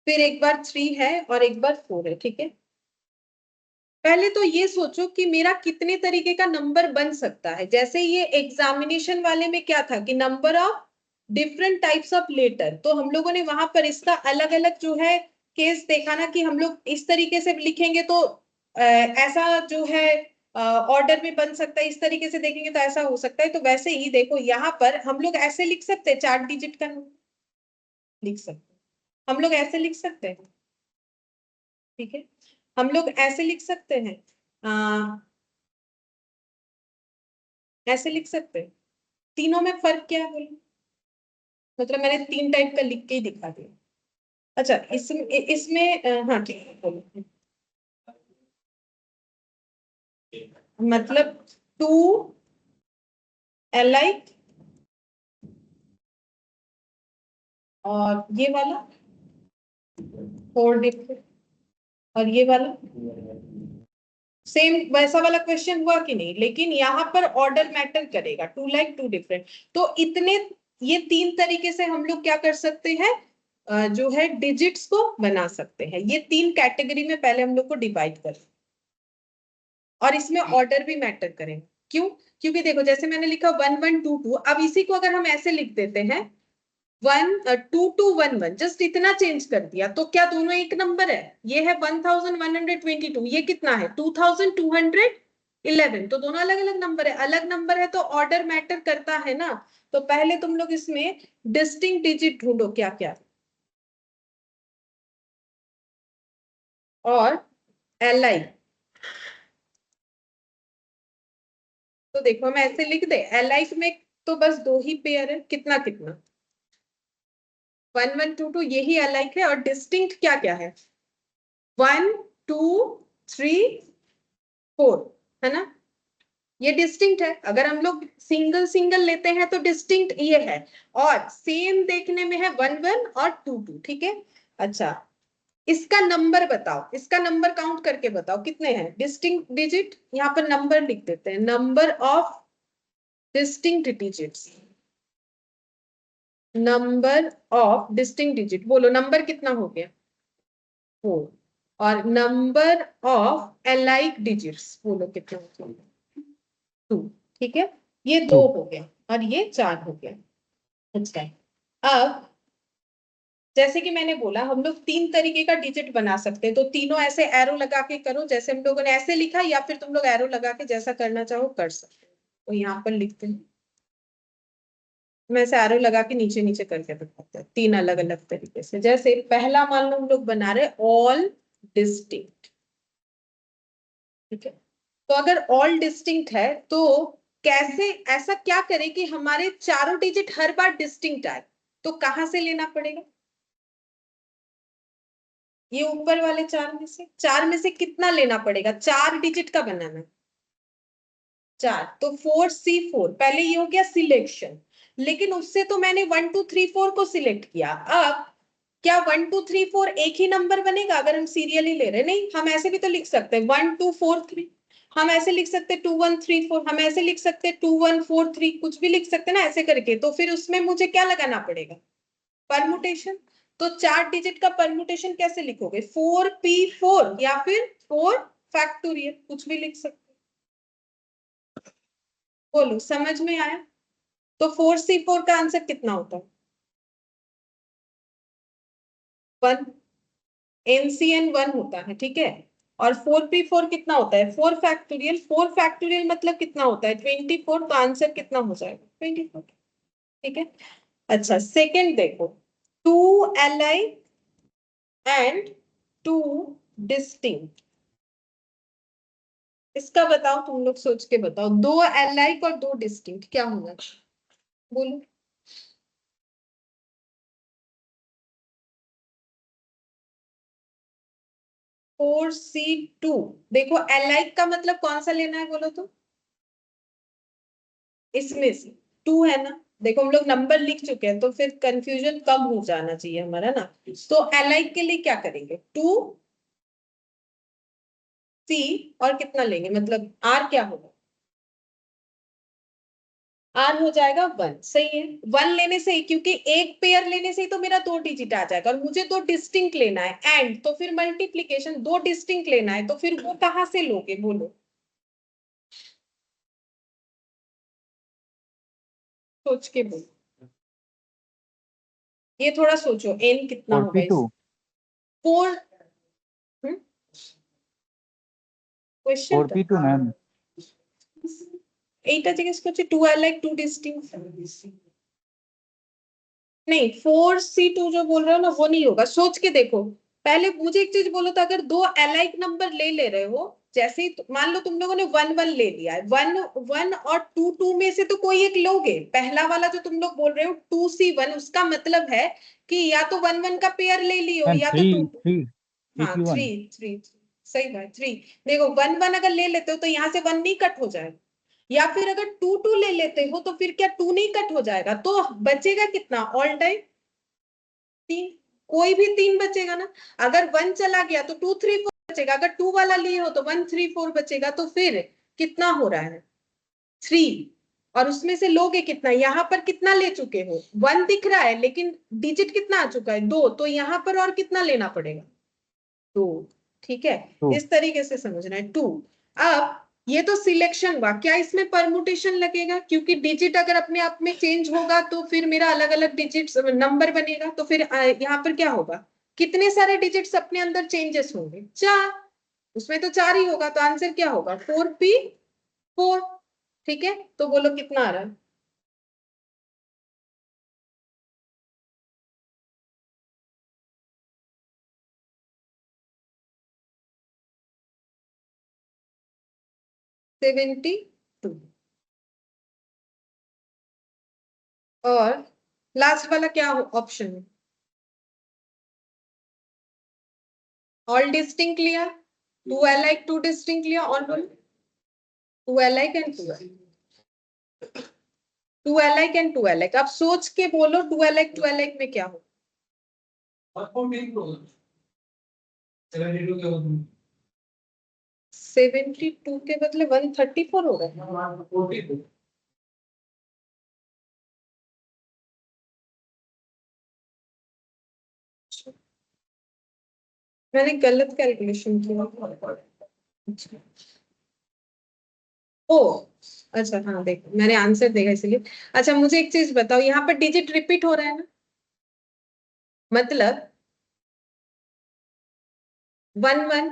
फिर एक बार 3 है, और एक बार 4 है, ठीक है। पहले तो ये सोचो कि मेरा कितने तरीके का नंबर बन सकता है। जैसे ये एग्जामिनेशन वाले में क्या था कि number of different types of letter, तो हम लोगों ने वहां पर इसका अलग अलग जो है केस देखा ना, कि हम लोग इस तरीके से लिखेंगे तो ऐसा जो है ऑर्डर में बन सकता है, इस तरीके से देखेंगे तो ऐसा हो सकता है। तो वैसे ही देखो, यहाँ पर हम लोग ऐसे लिख सकते हैं, 4 डिजिट का नंबर लिख सकते हैं, हम लोग ऐसे लिख सकते हैं, ठीक है, हम लोग ऐसे लिख सकते हैं, ऐसे लिख सकते हैं। तीनों में फर्क क्या है बोलो? मतलब मैंने 3 टाइप का लिख के ही दिखा दिया। अच्छा इसमें हाँ ठीक है बोलो। मतलब 2 alike और ये वाला 4 डिफरेंट और ये वाला सेम वैसा वाला क्वेश्चन हुआ कि नहीं, लेकिन यहाँ पर ऑर्डर मैटर करेगा, 2 like 2 डिफरेंट। तो इतने ये 3 तरीके से हम लोग क्या कर सकते हैं, जो है डिजिट्स को बना सकते हैं। ये 3 कैटेगरी में पहले हम लोग को डिवाइड कर, और इसमें ऑर्डर भी मैटर करेगा। क्यों? क्योंकि देखो जैसे मैंने लिखा 1 1 2 2, अब इसी को अगर हम ऐसे लिख देते हैं 1 2 2 1 1, जस्ट इतना चेंज कर दिया, तो क्या दोनों एक नंबर है? ये है 1122, ये कितना है 2211, तो दोनों अलग अलग नंबर है। अलग नंबर है तो ऑर्डर मैटर करता है ना। तो पहले तुम लोग इसमें डिस्टिंक्ट डिजिट ढूंढो क्या क्या, और एलआई। तो देखो हम ऐसे लिख दे, एलआई में तो बस 2 ही पेयर है, कितना कितना 1 1 2 2, यही अलाइक है। और डिस्टिंक्ट क्या क्या है 1 2 3 4, है ना। ये डिस्टिंक्ट है। अगर हम लोग सिंगल सिंगल लेते हैं तो डिस्टिंक्ट ये है, और सेम देखने में है 1 1 और 2 2, ठीक है। अच्छा इसका नंबर बताओ, इसका नंबर काउंट करके बताओ कितने हैं डिस्टिंक्ट डिजिट। यहाँ पर नंबर लिख देते हैं, number of distinct digits, number of distinct digit. बोलो नंबर कितना हो गया 4, और नंबर ऑफ एलाइक डिजिट्स बोलो कितना हो गया 2, ठीक है। ये 2 2। हो गया और ये 4 हो गया। अच्छा अब जैसे कि मैंने बोला हम लोग 3 तरीके का डिजिट बना सकते हैं, तो तीनों ऐसे एरो लगा के करो, जैसे हम लोगों ने ऐसे लिखा, या फिर तुम लोग एरो लगा के जैसा करना चाहो कर सकते हो। तो यहाँ पर लिखते हैं, मैं ऐसे एरो लगा के नीचे नीचे करके बताते हैं 3 अलग अलग तरीके से। जैसे पहला मान लो हम लोग बना रहे ऑल डिस्टिंक्ट, ठीक है। तो अगर ऑल डिस्टिंक्ट है तो कैसे, ऐसा क्या करें कि हमारे चारों डिजिट हर बार डिस्टिंक्ट आए, तो कहां से लेना पड़ेगा? ये ऊपर वाले 4 में से कितना लेना पड़ेगा? 4 डिजिट का बनाना, 4, तो 4C4 पहले ये हो गया सिलेक्शन। लेकिन उससे तो मैंने 1 2 3 4 को सिलेक्ट किया। अब क्या 1 2 3 4 एक ही नंबर बनेगा अगर हम सीरियली ले रहे हैं? नहीं, हम ऐसे भी तो लिख सकते हैं 1 2 4 3, हम ऐसे लिख सकते हैं 2 1 3 4, हम ऐसे लिख सकते हैं 2 1 4 3, कुछ भी लिख सकते हैं ना ऐसे करके। तो फिर उसमें मुझे क्या लगाना पड़ेगा? परमुटेशन। तो 4 डिजिट का परमुटेशन कैसे लिखोगे? 4P4 या फिर 4 फैक्टोरियल, कुछ भी लिख सकते हो। बोलो समझ में आया? तो 4C4 का आंसर कितना होता है? 1, NCN 1 होता है, ठीक है। और 4P4 कितना होता है? 4 फैक्टोरियल, 4 फैक्टोरियल मतलब कितना होता है? 24। तो आंसर कितना हो जाएगा? 24, ठीक है। अच्छा सेकंड देखो, 2 alike एंड 2 डिस्टिंक्ट, इसका बताओ, तुम लोग सोच के बताओ। 2 alike और 2 डिस्टिंक्ट क्या होगा? बोलो। 4C2, देखो alike का मतलब कौन सा लेना है बोलो तो? इसमें से 2 है ना। देखो हम लोग नंबर लिख चुके हैं तो फिर कंफ्यूजन कम हो जाना चाहिए हमारा ना। तो alike के लिए क्या करेंगे? 2C और कितना लेंगे, मतलब R क्या होगा? R हो जाएगा 1, सही है। 1 लेने से ही, क्योंकि एक पेयर लेने से ही तो मेरा 2 डिजिट आ जाएगा, और मुझे 2 डिस्टिंक्ट लेना है। एंड तो फिर मल्टीप्लीकेशन, 2 डिस्टिंक्ट लेना है, तो फिर वो कहां से लोगे बोलो? सोच के बोलो, ये थोड़ा सोचो n कितना होगा 42। इस 4। क्वेश्चन था 42 मैम। এইটা জিজ্ঞেস করছি 2 alike 2 distinct, नहीं 4C2 जो बोल रहे हो ना वो नहीं होगा। सोच के देखो, पहले मुझे एक चीज बोलो, तो अगर 2 alike नंबर ले रहे हो जैसे ही मान लो तुम लोगों ने 1 1 ले लिया है, 1 1 और 2 2 में से तो कोई एक लोगे। पहला वाला जो तुम लोग बोल रहे हो 2C1, उसका मतलब है कि या तो 1 1 का पेयर ले लियो मैम या तो थ्री 2 थ्री हाँ 3 3 3 सही बात 3। देखो 1 1 अगर ले लेते हो तो यहाँ से 1 नहीं कट हो जाए, या फिर अगर 2 2 ले लेते हो तो फिर क्या 2 नहीं कट हो जाएगा, तो बचेगा कितना ऑल टाइम 3, कोई भी 3 बचेगा ना। अगर 1 चला गया तो 2 3 4 बचेगा, अगर 2 वाला लिए हो तो 1 3 4 बचेगा, तो फिर कितना हो रहा है 3। और उसमें से लोगे कितना, यहाँ पर कितना ले चुके हो 1 दिख रहा है लेकिन डिजिट कितना आ चुका है 2, तो यहाँ पर और कितना लेना पड़ेगा 2। ठीक है, 2। इस तरीके से समझना है 2। अब ये तो सिलेक्शन हुआ, क्या इसमें परमुटेशन लगेगा, क्योंकि डिजिट अगर अपने आप में चेंज होगा तो फिर मेरा अलग अलग डिजिट नंबर बनेगा, तो फिर यहाँ पर क्या होगा, कितने सारे डिजिट्स अपने अंदर चेंजेस होंगे 4, उसमें तो 4 ही होगा, तो आंसर क्या होगा 4P4। ठीक है, तो बोलो कितना आ रहा है, सेवेंटी टू। और लास्ट वाला क्या ऑप्शन है, ऑल डिस्टिंक्ट लिया, 2 alike 2 डिस्टिंक्ट लिया, और 2 alike and 2 alike and 2 alike। अब सोच के बोलो 2 alike 2 alike में क्या हो, 72 के बदले 134 हो गया। मैंने गलत कैलकुलेशन किया। ओ अच्छा, हाँ देखो मैंने आंसर देखा इसलिए। अच्छा मुझे एक चीज बताओ, यहाँ पर डिजिट रिपीट हो रहा है ना, मतलब 1 1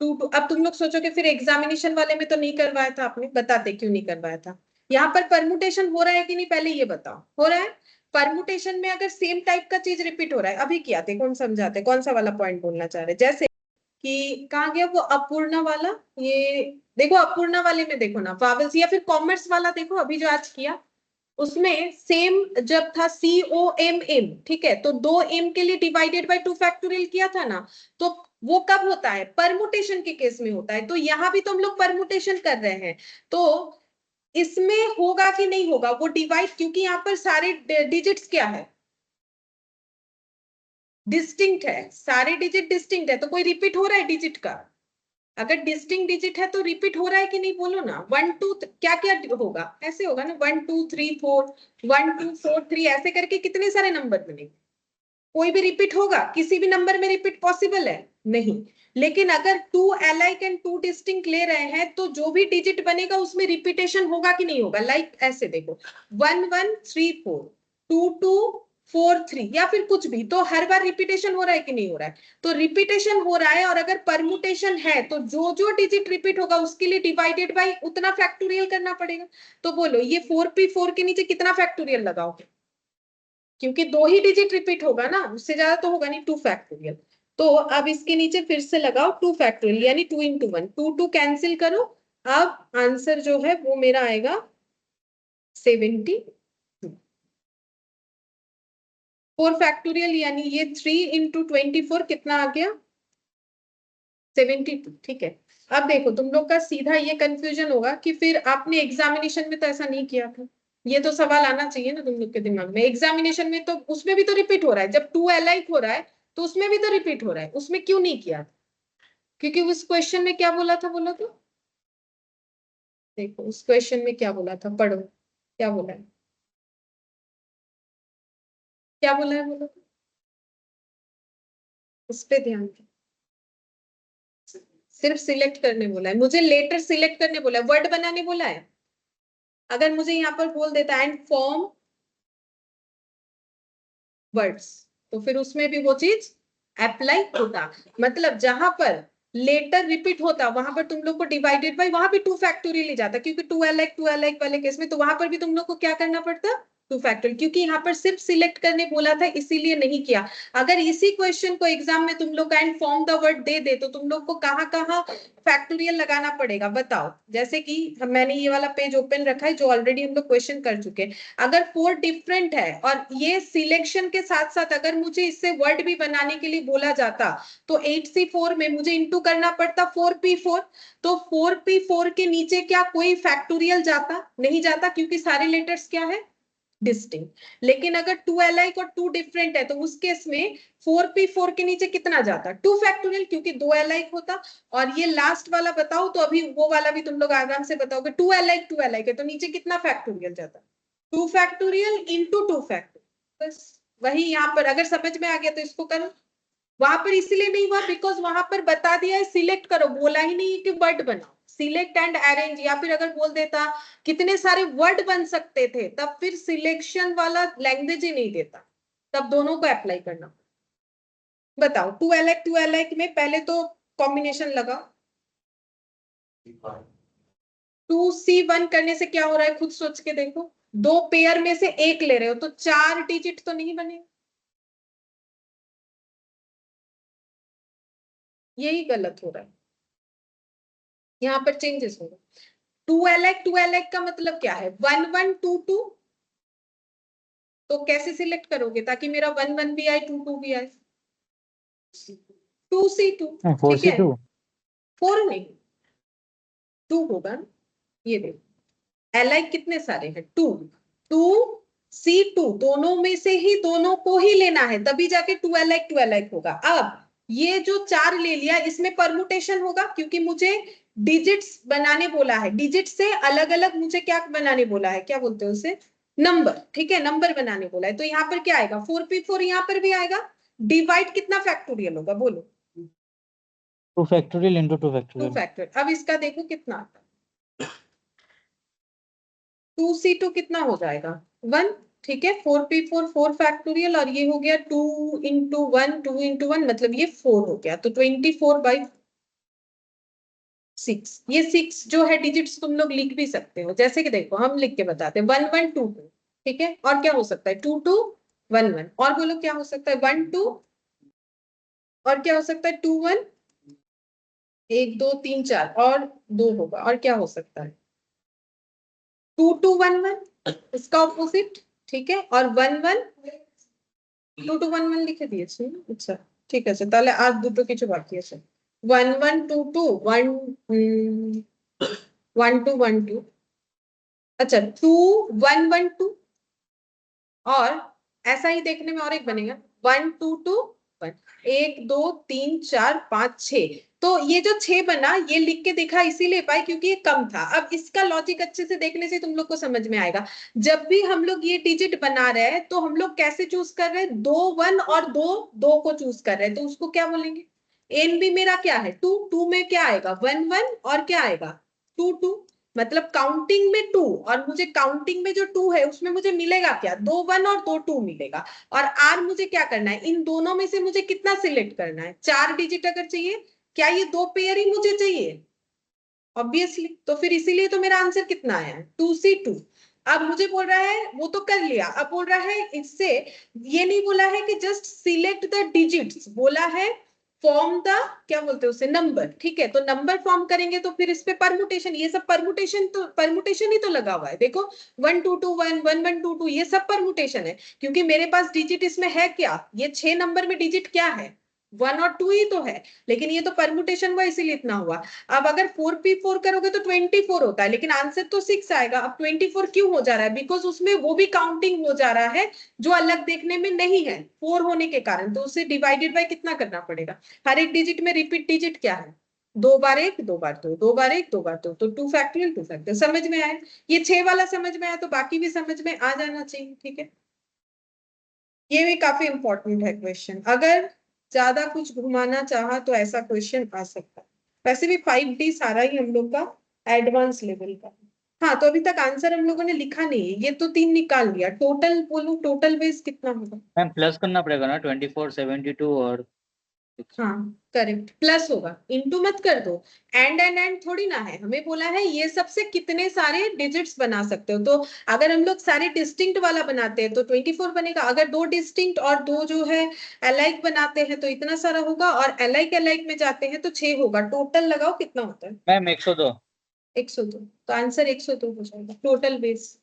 2 2। अब तुम लोग सोचो कि फिर एग्जामिनेशन वाले में तो नहीं करवाया था आपने, बताते क्यों नहीं करवाया था। यहाँ पर परमुटेशन हो रहा है कि नहीं, पहले ये बताओ हो रहा है। परमुटेशन में अगर सेम टाइप का चीज रिपीट हो रहा है, अभी क्या थे कौन समझाते, कौन सा वाला पॉइंट बोलना चाह रहे, जैसे कि कहाँ गया वो अपूर्णा वाला, ये देखो अपूर्णा वाले में देखो ना वावल्स, या फिर कॉमर्स वाला देखो अभी जो आज किया उसमें सेम जब था COMM, ठीक है, तो 2m के लिए डिवाइडेड बाय 2 फैक्टोरियल किया था ना, तो वो कब होता है, परमुटेशन के केस में होता है। तो यहां भी तो हम लोग परमुटेशन कर रहे हैं, तो इसमें होगा कि नहीं होगा वो डिवाइड, क्योंकि यहाँ पर सारे डिजिट्स क्या है, डिस्टिंक्ट है, सारे डिजिट डिस्टिंक्ट है, तो कोई रिपीट हो रहा है डिजिट का, अगर डिस्टिंक्ट डिजिट है तो रिपीट हो रहा है कि नहीं बोलो ना। 1 2 क्या क्या होगा, ऐसे होगा ना 1 2 3 4 1 2 4 3 ऐसे करके कितने सारे नंबर बनेंगे, कोई भी रिपीट होगा, किसी भी नंबर में रिपीट पॉसिबल है नहीं। लेकिन अगर 2 alike एंड 2 डिस्टिंक्ट ले रहे हैं तो जो भी डिजिट बनेगा उसमें रिपीटेशन होगा कि नहीं होगा, लाइक ऐसे देखो 1 1 3 4 2 2 4 3 या फिर कुछ भी, तो हर बार रिपीटेशन हो रहा है कि नहीं हो रहा है, तो रिपीटेशन हो रहा है। और अगर परमुटेशन है तो जो जो डिजिट रिपीट होगा उसके लिए डिवाइडेड बाई उतना फैक्टोरियल करना पड़ेगा। तो बोलो ये 4P4 के नीचे कितना फैक्टोरियल लगाओगे, क्योंकि 2 ही डिजिट रिपीट होगा ना, उससे ज्यादा तो होगा नहीं, 2 फैक्टोरियल। तो अब इसके नीचे फिर से लगाओ 2 फैक्टोरियल, यानी 2 into 1, 2 2 कैंसिल करो। अब आंसर जो है वो मेरा आएगा 72। 4 फैक्टोरियल यानी ये 3 into 24 कितना आ गया 72। ठीक है, अब देखो तुम लोग का सीधा ये कंफ्यूजन होगा कि फिर आपने एग्जामिनेशन में तो ऐसा नहीं किया था, ये तो सवाल आना चाहिए ना तुम लोग के दिमाग में, एग्जामिनेशन में तो उसमें भी तो रिपीट हो रहा है, जब 2 alike हो रहा है तो उसमें भी तो रिपीट हो रहा है, उसमें क्यों नहीं किया, क्योंकि उस क्वेश्चन में क्या बोला था बोलो तो, देखो उस क्वेश्चन में क्या बोला था, पढ़ो क्या बोला है, क्या बोला है बोलो तो? उस पे ध्यान दो, सिर्फ सिलेक्ट करने बोला है, मुझे लेटर सिलेक्ट करने बोला है, वर्ड बनाने बोला है। अगर मुझे यहाँ पर बोल देता एंड फॉर्म वर्ड्स, तो फिर उसमें भी वो चीज अप्लाई होता, मतलब जहां पर लेटर रिपीट होता वहां पर तुम लोग को डिवाइडेड बाय वहां भी 2 फैक्टोरियल ले जाता, क्योंकि 2 alike 2 alike वाले केस में तो वहां पर भी तुम लोग को क्या करना पड़ता टू फैक्टोरियल, क्योंकि यहाँ पर सिर्फ सिलेक्ट करने बोला था इसीलिए नहीं किया। अगर इसी क्वेश्चन को एग्जाम में तुम लोग का एंड फॉर्म द वर्ड दे दे तो तुम लोग को कहाँ कहाँ फैक्टोरियल लगाना पड़ेगा बताओ। जैसे कि मैंने ये वाला पेज ओपन रखा है जो ऑलरेडी हम लोग क्वेश्चन कर चुके हैं। अगर 4 डिफरेंट है और ये सिलेक्शन के साथ साथ अगर मुझे इससे वर्ड भी बनाने के लिए बोला जाता तो 8C4 में मुझे इंटू करना पड़ता 4P4। तो 4P4 के नीचे क्या कोई फैक्टोरियल जाता? नहीं जाता, क्योंकि सारे लेटर्स क्या है? डिस्टिंक्ट। लेकिन अगर 2 अलाइक और 2 डिफरेंट है तो उस केस में 4P4 के नीचे कितना जाता? 2 फैक्टोरियल, क्योंकि 2 अलाइक होता। और ये लास्ट वाला बताओ तो अभी वो वाला भी तुम लोग आराम से बताओगे। 2 अलाइक है तो नीचे कितना फैक्टोरियल जाता? 2 फैक्टोरियल इंटू 2 फैक्टोरियल। बस वही यहाँ पर अगर समझ में आ गया तो इसको करो। वहां पर इसलिए नहीं हुआ बिकॉज वहां पर बता दिया है सिलेक्ट करो, बोला ही नहीं कि वर्ड बनाओ। सिलेक्ट एंड अरेंज, या फिर अगर बोल देता कितने सारे वर्ड बन सकते थे तब फिर सिलेक्शन वाला लैंग्वेज ही नहीं देता, तब दोनों को अप्लाई करना। बताओ 2 अलाइक में पहले तो कॉम्बिनेशन लगाओ। 2C1 करने से क्या हो रहा है खुद सोच के देखो। 2 पेयर में से एक ले रहे हो तो 4 डिजिट तो नहीं बनेगा, यही गलत हो रहा है। यहाँ पर चेंजेस होगा। 2 अलाइक का मतलब क्या है? 1 1 2 2। तो कैसे सिलेक्ट करोगे ताकि मेरा 1 1 भी आए 2 2 भी आए? 2C2, ठीक है। 4C2 4 नहीं 2 होगा ना। ये देखो अलाइक कितने सारे हैं? 2 2C2, दोनों में से ही दोनों को ही लेना है तभी जाके 2 अलाइक होगा। अब ये जो 4 ले लिया इसमें परमुटेशन होगा क्योंकि मुझे डिजिट्स बनाने बोला है। डिजिट से अलग अलग मुझे क्या बनाने बोला है? क्या बोलते हैं उसे? नंबर, ठीक है, नंबर बनाने बोला है। तो यहाँ पर क्या आएगा? 4P4 यहाँ पर भी आएगा। डिवाइड कितना फैक्टोरियल होगा बोलो? 2 फैक्टोरियल इंटू 2 2 फैक्टोरियल। फैक्टोरियल। अब इसका देखो कितना आता है। 2C2 कितना हो जाएगा? 1, ठीक है। 4P4 4 फैक्टोरियल और ये हो गया 2 इंटू 1 2 इंटू 1 मतलब ये 4 हो गया। तो 24/6। ये 6 जो है डिजिट्स तुम लोग लिख भी सकते हो, जैसे कि देखो हम लिख के बताते हैं 1 1 2 2, ठीक है। और क्या हो सकता है? 2 2 1 1। और बोलो क्या हो सकता है? 1 2। और क्या हो सकता है? 2 1 1 2 3 4 और 2 होगा। और क्या हो सकता है? 2 2 1 1, इसका ऑपोजिट, ठीक है। और 1 1 2 2 1 1 লিখে দিয়েছি। আচ্ছা ঠিক আছে, তাহলে আর দুটো কিছু বাকি আছে। 1 1 2 2 1 1 2 1 2। अच्छा 2 1 1 2। और ऐसा ही देखने में और एक बनेगा 1 2 2 1 1 2 3 4 5 6। तो ये जो 6 बना ये लिख के दिखा इसीलिए पाए क्योंकि ये कम था। अब इसका लॉजिक अच्छे से देखने से तुम लोग को समझ में आएगा। जब भी हम लोग ये डिजिट बना रहे हैं तो हम लोग कैसे चूज कर रहे हैं? 2 1 और 2 2 को चूज कर रहे हैं तो उसको क्या बोलेंगे? एन भी मेरा क्या है? 2 2 में क्या आएगा? 1 1 और क्या आएगा? 2 2। मतलब काउंटिंग में 2 और मुझे काउंटिंग में जो 2 है उसमें मुझे मिलेगा क्या? 2 1 और 2 2 मिलेगा। और आर मुझे क्या करना है? इन दोनों में से मुझे कितना सिलेक्ट करना है? 4 डिजिट अगर चाहिए, क्या ये 2 पेयर ही मुझे चाहिए? ऑब्वियसली। तो फिर इसीलिए तो मेरा आंसर कितना आया है? 2C2। अब मुझे बोल रहा है वो तो कर लिया, अब बोल रहा है इससे ये नहीं बोला है कि जस्ट सिलेक्ट द डिजिट्स, बोला है फॉर्म द क्या बोलते हैं उसे? नंबर, ठीक है। तो नंबर फॉर्म करेंगे तो फिर इस पे परमुटेशन, ये सब परमुटेशन ही तो लगा हुआ है। देखो 1 2 2 1 1 1 2 2 ये सब परमुटेशन है क्योंकि मेरे पास डिजिट इसमें है क्या? ये 6 नंबर में डिजिट क्या है? 1 और 2 ही तो है, लेकिन ये तो परमुटेशन हुआ इसीलिए इतना हुआ। अब अगर 4P4 करोगे तो 24 होता है लेकिन आंसर तो 6 आएगा। अब 24 क्यों हो जा रहा है? बिकॉज उसमें वो भी काउंटिंग हो जा रहा है जो अलग देखने में नहीं है 4 होने के कारण। तो उसे डिवाइडेड बाय कितना करना पड़ेगा? हर एक डिजिट में रिपीट डिजिट क्या है? 2 बार 1 2 बार 2 2 बार 1 2 बार 2 तो 2 फैक्टोरियल 2 फैक्टोरियल। समझ में आया? ये 6 वाला समझ में आया तो बाकी भी समझ में आ जाना चाहिए, ठीक है। ये भी काफी इंपॉर्टेंट है क्वेश्चन। अगर ज्यादा कुछ घुमाना चाहा तो ऐसा क्वेश्चन आ सकता है। वैसे भी 5D सारा ही हम लोग का एडवांस लेवल का। हाँ तो अभी तक आंसर हम लोगों ने लिखा नहीं है, ये तो 3 निकाल लिया। टोटल बोलो, टोटल बेस कितना होगा? मैम प्लस करना पड़ेगा ना 24 72 और हाँ करेक्ट, प्लस होगा, इनटू मत कर दो। एंड थोड़ी ना है, हमें बोला है ये सबसे कितने सारे डिजिट्स बना सकते हो। तो अगर हम लोग सारे डिस्टिंक्ट वाला बनाते हैं तो 24 बनेगा, अगर दो डिस्टिंक्ट और दो जो है अलाइक बनाते हैं तो इतना सारा होगा, और अलाइक अलाइक में जाते हैं तो 6 होगा। टोटल लगाओ कितना होता है? मैम 102। 102। तो आंसर 102 हो जाएगा टोटल बेस।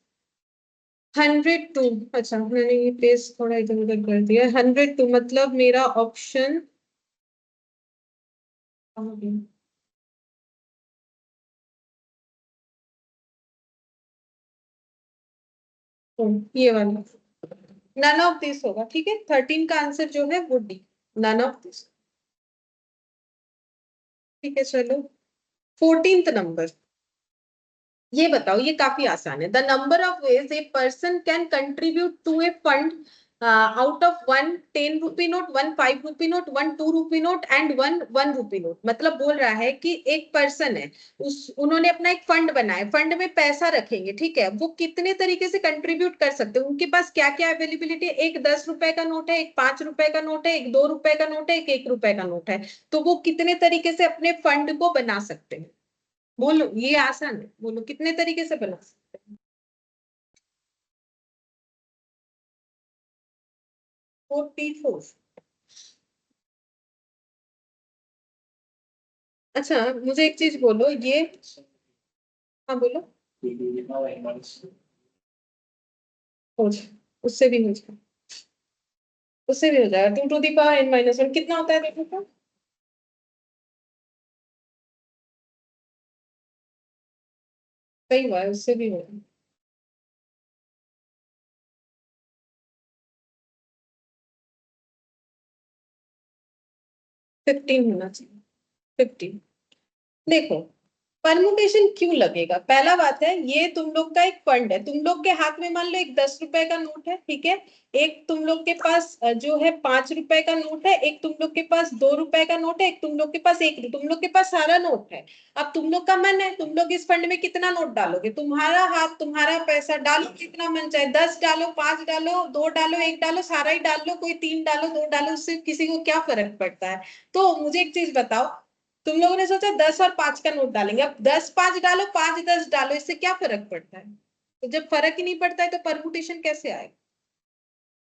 102, अच्छा मैंने ये बेस थोड़ा इधर उधर कर दिया। 102 मतलब मेरा ऑप्शन ये वाला नन ऑफ दिस होगा। ठीक है, 13 का आंसर जो है वो डी, नन ऑफ दिस। ठीक है चलो, 14th नंबर, ये बताओ, ये काफी आसान है। The number of ways a person can contribute to a fund out of 1 10 rupee note, 1 5 rupee note, 1 2 rupee note and 1 1 rupee note. मतलब बोल रहा है कि एक पर्सन है, उन्होंने अपना एक फंड बनाया, फंड में पैसा रखेंगे, ठीक है, वो कितने तरीके से कंट्रीब्यूट कर सकते हैं, उनके पास क्या क्या अवेलेबिलिटी है। एक 10 रुपए का नोट है, एक 5 रुपए का नोट है, एक 2 रुपए का नोट है, एक 1 रुपए का नोट है। तो वो कितने तरीके से अपने फंड को बना सकते हैं? बोलो, ये आसान है, बोलो कितने तरीके से बना सकते हैं? 44। अच्छा मुझे एक चीज बोलो, ये, हाँ बोलो। हो जाए, उससे भी हो जाए, उससे भी हो जाएगा। 2 to the power n - 1 कितना होता है देखो तो। सही हुआ है, उससे भी हो जाए। 15 होना चाहिए, 15। देखो, परमुटेशन क्यों लगेगा? पहला बात है, ये तुम लोग का एक फंड है, तुम लोग के हाथ में मान लो एक 10 रुपए का नोट है, ठीक है, एक तुम लोग के पास जो है 5 रुपए का नोट है, एक तुम लोग के पास 2 रुपए का नोट है, एक तुम लोग के पास तुम लोग के पास सारा नोट है। अब तुम लोग का मन है, तुम लोग इस फंड में कितना नोट डालोगे, तुम्हारा हाथ, तुम्हारा पैसा, डालो कितना मन चाहे, 10 डालो, 5 डालो, 2 डालो, 1 डालो, सारा ही डाल लो, कोई 3 डालो, 2 डालो, उससे किसी को क्या फर्क पड़ता है? तो मुझे एक चीज बताओ, तुम लोगों ने सोचा 10 और 5 का नोट डालेंगे, अब 10 5 डालो, 5 10 डालो, इससे क्या फर्क पड़ता है? तो जब फर्क ही नहीं पड़ता है तो परमुटेशन कैसे आएगा?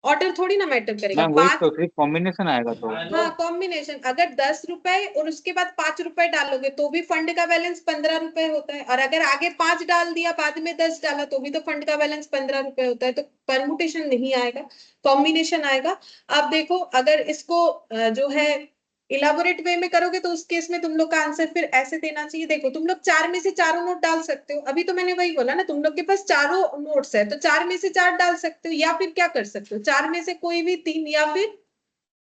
ऑर्डर थोड़ी ना मैटर करेगा। मैम वही पांच, तो, सिर्फ कॉम्बिनेशन आएगा तो। हाँ कॉम्बिनेशन, अगर 10 रुपए और उसके बाद 5 रुपए डालोगे तो भी फंड का बैलेंस 15 रुपए होता है, और अगर आगे 5 डाल दिया, बाद में 10 डाला, तो भी तो फंड का बैलेंस 15 रुपए होता है। तो परमुटेशन नहीं आएगा, कॉम्बिनेशन आएगा। अब देखो, अगर इसको जो है इलाबोरेट वे में करोगे तो उस केस में तुम लोग का आंसर फिर ऐसे देना चाहिए। देखो, तुम लोग 4 में से चारों नोट डाल सकते हो, अभी तो मैंने वही बोला ना, तुम लोग के पास चारों नोट्स है तो 4 में से 4 डाल सकते हो, या फिर क्या कर सकते हो, 4 में से कोई भी 3, या फिर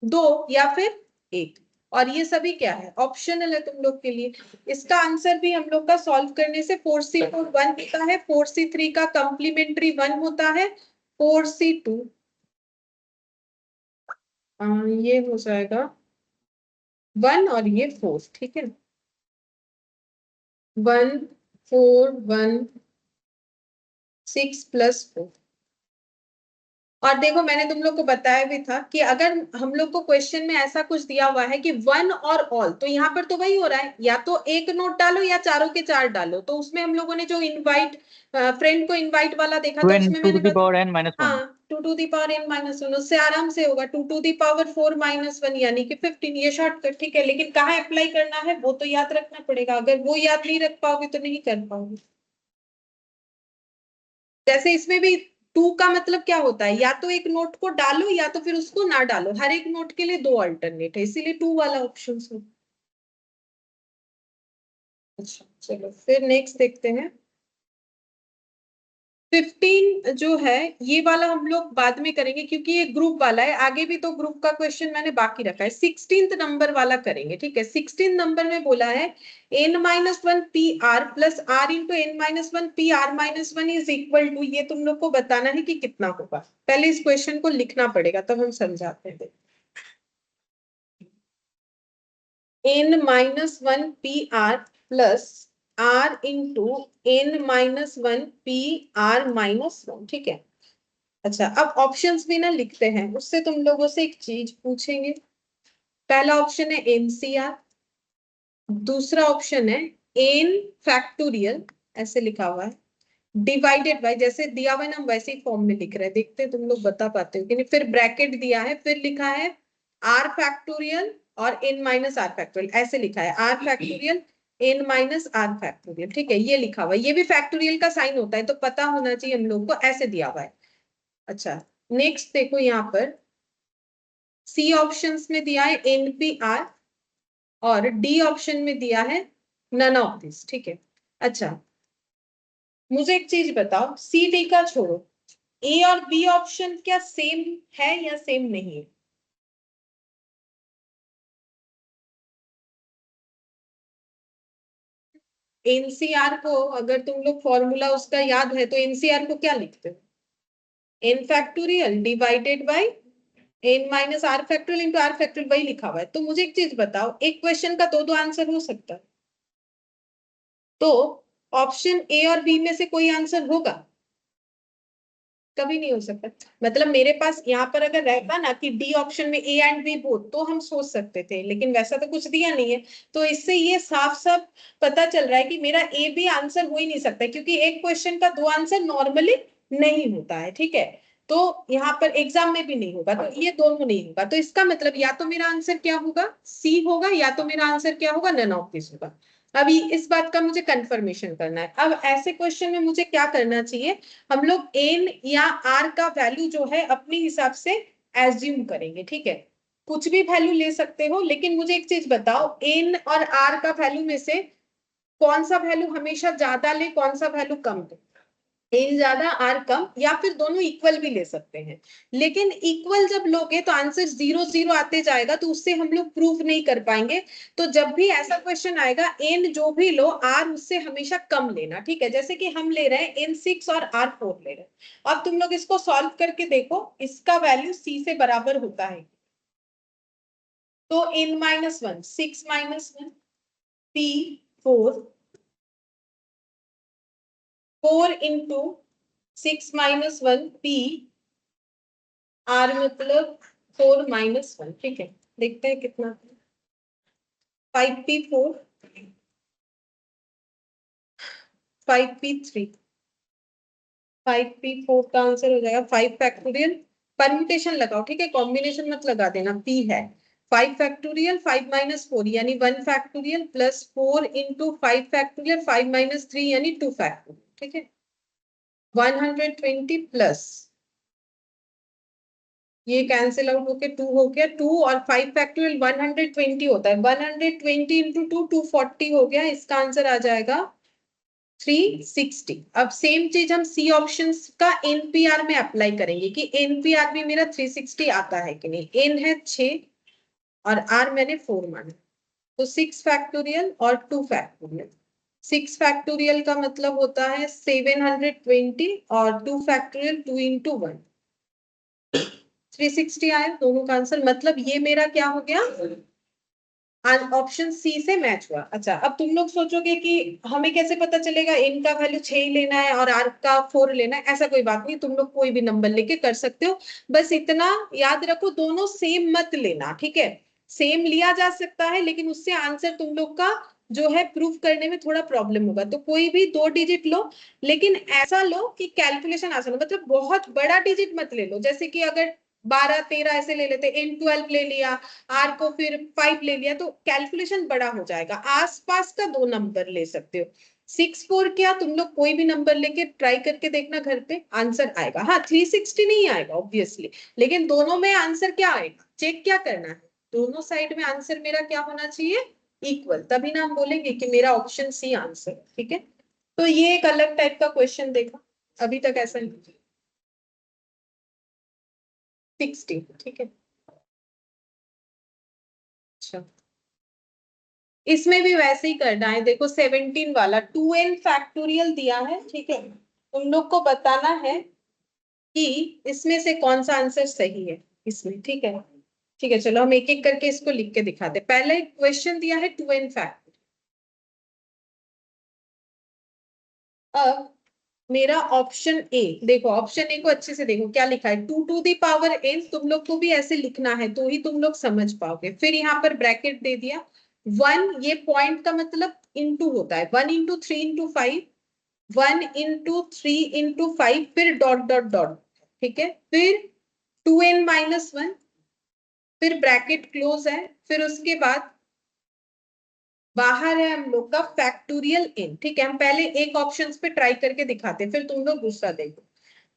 2, या फिर 1। और ये सभी क्या है, ऑप्शनल है तुम लोग के लिए। इसका आंसर भी हम लोग का सॉल्व करने से 4C4 1 होता है, 4C3 का कंप्लीमेंट्री 1 होता है, 4C2 ये हो जाएगा 1, और ये 4, ठीक है, 1 4 1 6 + 4। और देखो, मैंने तुम लोग को बताया भी था कि अगर हम लोग को क्वेश्चन में ऐसा कुछ दिया हुआ है कि 1 और ऑल, तो यहाँ पर तो वही हो रहा है, या तो एक नोट डालो या चारों के चार डालो। तो उसमें हम लोगों ने जो इनवाइट, फ्रेंड को इनवाइट वाला देखा था, उसमें 2 मैंने to the power n - 1। हाँ 2 to the power n - 1, उससे आराम से होगा 2 to the power 4 - 1 यानी कि 15। ये शॉर्टकट, ठीक है, लेकिन कहाँ अप्लाई करना है वो तो याद रखना पड़ेगा, अगर वो याद नहीं रख पाओगे तो नहीं कर पाओगे। जैसे इसमें भी 2 का मतलब क्या होता है, या तो एक नोट को डालो या तो फिर उसको ना डालो, हर एक नोट के लिए 2 अल्टरनेट है, इसीलिए 2 वाला ऑप्शन है। अच्छा चलो, फिर नेक्स्ट देखते हैं। 15 जो है, ये वाला हम लोग बाद में करेंगे क्योंकि ये ग्रुप वाला है, आगे भी तो ग्रुप का क्वेश्चन मैंने बाकी रखा है। 16th नंबर वाला करेंगे, ठीक है। 16 नंबर में बोला है n-1 PR plus r into n-1 PR-1 is equal to, ये तुम लोग को बताना है कि कितना होगा। पहले इस क्वेश्चन को लिखना पड़ेगा तब हम समझाते हैं। n-1 PR plus r into n-1 PR-1, ठीक है। अच्छा, अब ऑप्शंस भी ना लिखते हैं, उससे तुम लोगों से एक चीज पूछेंगे, पहला ऑप्शन है एनसीआर, दूसरा ऑप्शन है एन फैक्टोरियल, ऐसे लिखा हुआ है, डिवाइडेड बाय, जैसे दिया हुआ है ना हम वैसे ही फॉर्म में लिख रहे हैं, देखते हैं तुम लोग बता पाते हो कि नहीं। फिर ब्रैकेट दिया है, फिर लिखा है आर फैक्टोरियल और एन माइनस आर फैक्टोरियल, ऐसे लिखा है R factorial N minus R factorial, ठीक है, ये लिखा हुआ है। ये भी फैक्टोरियल का साइन होता है तो पता होना चाहिए हम लोग को, ऐसे दिया हुआ है। अच्छा, नेक्स्ट देखो यहाँ पर सी ऑप्शंस में दिया है एनपीआर और डी ऑप्शन में दिया है नन ऑफ दिस, ठीक है। अच्छा, मुझे एक चीज बताओ, सी डी का छोड़ो, ए और बी ऑप्शन क्या सेम है या सेम नहीं है? एनसीआर को अगर तुम लोग फॉर्मूला उसका याद है तो एनसीआर को क्या लिखते हो? N factorial divided by N minus R factorial into R factorial, वही लिखा हुआ है। तो मुझे एक चीज बताओ, एक क्वेश्चन का दो दो आंसर हो सकता है, तो ऑप्शन ए और बी में से कोई आंसर होगा? कभी नहीं हो सकता। मतलब मेरे पास यहाँ पर अगर रहता ना कि डी ऑप्शन में ए एंड बी बोथ, तो हम सोच सकते थे, लेकिन वैसा तो कुछ दिया नहीं है। तो इससे ये साफ साफ पता चल रहा है कि मेरा ए बी आंसर हो ही नहीं सकता, क्योंकि एक क्वेश्चन का दो आंसर नॉर्मली नहीं होता है, ठीक है। तो यहाँ पर एग्जाम में भी नहीं होगा, तो ये दोनों नहीं होगा। तो इसका मतलब या तो मेरा आंसर क्या होगा, सी होगा, या तो मेरा आंसर क्या होगा, नन ऑफ दिस होगा। अभी इस बात का मुझे कंफर्मेशन करना है। अब ऐसे क्वेश्चन में मुझे क्या करना चाहिए, हम लोग एन या आर का वैल्यू जो है अपने हिसाब से एज्यूम करेंगे, ठीक है। कुछ भी वैल्यू ले सकते हो, लेकिन मुझे एक चीज बताओ, एन और आर का वैल्यू में से कौन सा वैल्यू हमेशा ज्यादा ले, कौन सा वैल्यू कम ले? एन ज्यादा आर कम, या फिर दोनों इक्वल भी ले सकते हैं। लेकिन इक्वल जब लोगे तो आंसर 0 0 आते जाएगा, तो उससे हम लोग प्रूफ नहीं कर पाएंगे। तो जब भी ऐसा क्वेश्चन आएगा, एन जो भी लो, आर उससे हमेशा कम लेना, ठीक है। जैसे कि हम ले रहे हैं एन 6 और आर 4 ले रहे हैं। अब तुम लोग इसको सॉल्व करके देखो, इसका वैल्यू सी से बराबर होता है। तो N minus one, 6 minus one, P 4, 4 into 6 minus one, P R मतलब 4 माइनस वन, ठीक है। देखते हैं कितना, 5p4, 5p3, 5p4 का आंसर हो जाएगा 5 फैक्टोरियल। परम्यूटेशन लगाओ, ठीक है, कॉम्बिनेशन मत लगा देना। p है 5 फैक्टोरियल 5 माइनस 4 यानी 1 factorial plus 4 into 5 factorial 5 minus 3 यानी 2 फैक्टोरियल, ठीक है। 120 प्लस ये कैंसिल आउट होके 2 हो गया, 2 और 5 फैक्टोरियल 120 होता है, 120 इंटू 2 240 हो गया। इसका आंसर आ जाएगा 360। अब सेम चीज हम सी ऑप्शन का एनपीआर में अप्लाई करेंगे कि एनपीआर में मेरा 360 आता है कि नहीं। एन है 6 और आर मैंने 4 माना, तो 6 फैक्टोरियल और 2 फैक्टोरियल। 6 फैक्टोरियल का मतलब होता है 720 और 2 फैक्टोरियल 2 इंटू 1, 360 आया दोनों का आंसर। मतलब ये मेरा क्या हो गया, ऑप्शन सी से मैच हुआ। अच्छा, अब तुम लोग सोचोगे कि हमें कैसे पता चलेगा एन का वैल्यू 6 ही लेना है और आर का 4 लेना है? ऐसा कोई बात नहीं, तुम लोग कोई भी नंबर लेके कर सकते हो। बस इतना याद रखो, दोनों सेम मत लेना, ठीक है। सेम लिया जा सकता है, लेकिन उससे आंसर तुम लोग का जो है प्रूफ करने में थोड़ा प्रॉब्लम होगा। तो कोई भी 2 डिजिट लो, लेकिन ऐसा लो कि कैलकुलेशन आसान हो। मतलब बहुत बड़ा डिजिट मत ले लो, जैसे कि अगर 12 13 ऐसे ले लेते, एन 12 ले लिया, आर को फिर 5 ले लिया, तो कैलकुलेशन बड़ा हो जाएगा। आसपास का 2 नंबर ले सकते हो। 6 4 क्या, तुम लोग कोई भी नंबर लेके ट्राई करके देखना, घर पे आंसर आएगा। हाँ, 360 नहीं आएगा ऑब्वियसली, लेकिन दोनों में आंसर क्या आएगा, चेक क्या करना है, दोनों साइड में आंसर मेरा क्या होना चाहिए, इक्वल। तभी ना हम बोलेंगे कि मेरा ऑप्शन सी आंसर, ठीक है। तो ये एक अलग टाइप का क्वेश्चन देखा, अभी तक ऐसा नहीं। 60, ठीक है। अच्छा, इसमें भी वैसे ही करना है। देखो 17 वाला 2n फैक्टोरियल दिया है, ठीक है। तुम लोग को बताना है कि इसमें से कौन सा आंसर सही है इसमें, ठीक है। ठीक है, चलो हम एक एक करके इसको लिख के दिखाते। पहले क्वेश्चन दिया है 2n फैक्टोरियल। अब मेरा ऑप्शन ए, देखो ऑप्शन ए को अच्छे से देखो क्या लिखा है, 2 टू दी पावर n, तुम लोग को भी ऐसे लिखना है तो ही तुम लोग समझ पाओगे। फिर यहाँ पर ब्रैकेट दे दिया 1, ये पॉइंट का मतलब इंटू होता है, 1 इंटू 3 इंटू 5, 1 इंटू 3 इंटू 5, फिर डॉट डॉट डॉट, ठीक है, फिर 2n माइनस 1, फिर ब्रैकेट क्लोज है, फिर उसके बाद बाहर है हम लोग का फैक्टोरियल n, ठीक है। हम पहले एक ऑप्शन पे ट्राई करके दिखाते हैं, फिर तुम लोग दूसरा देखो।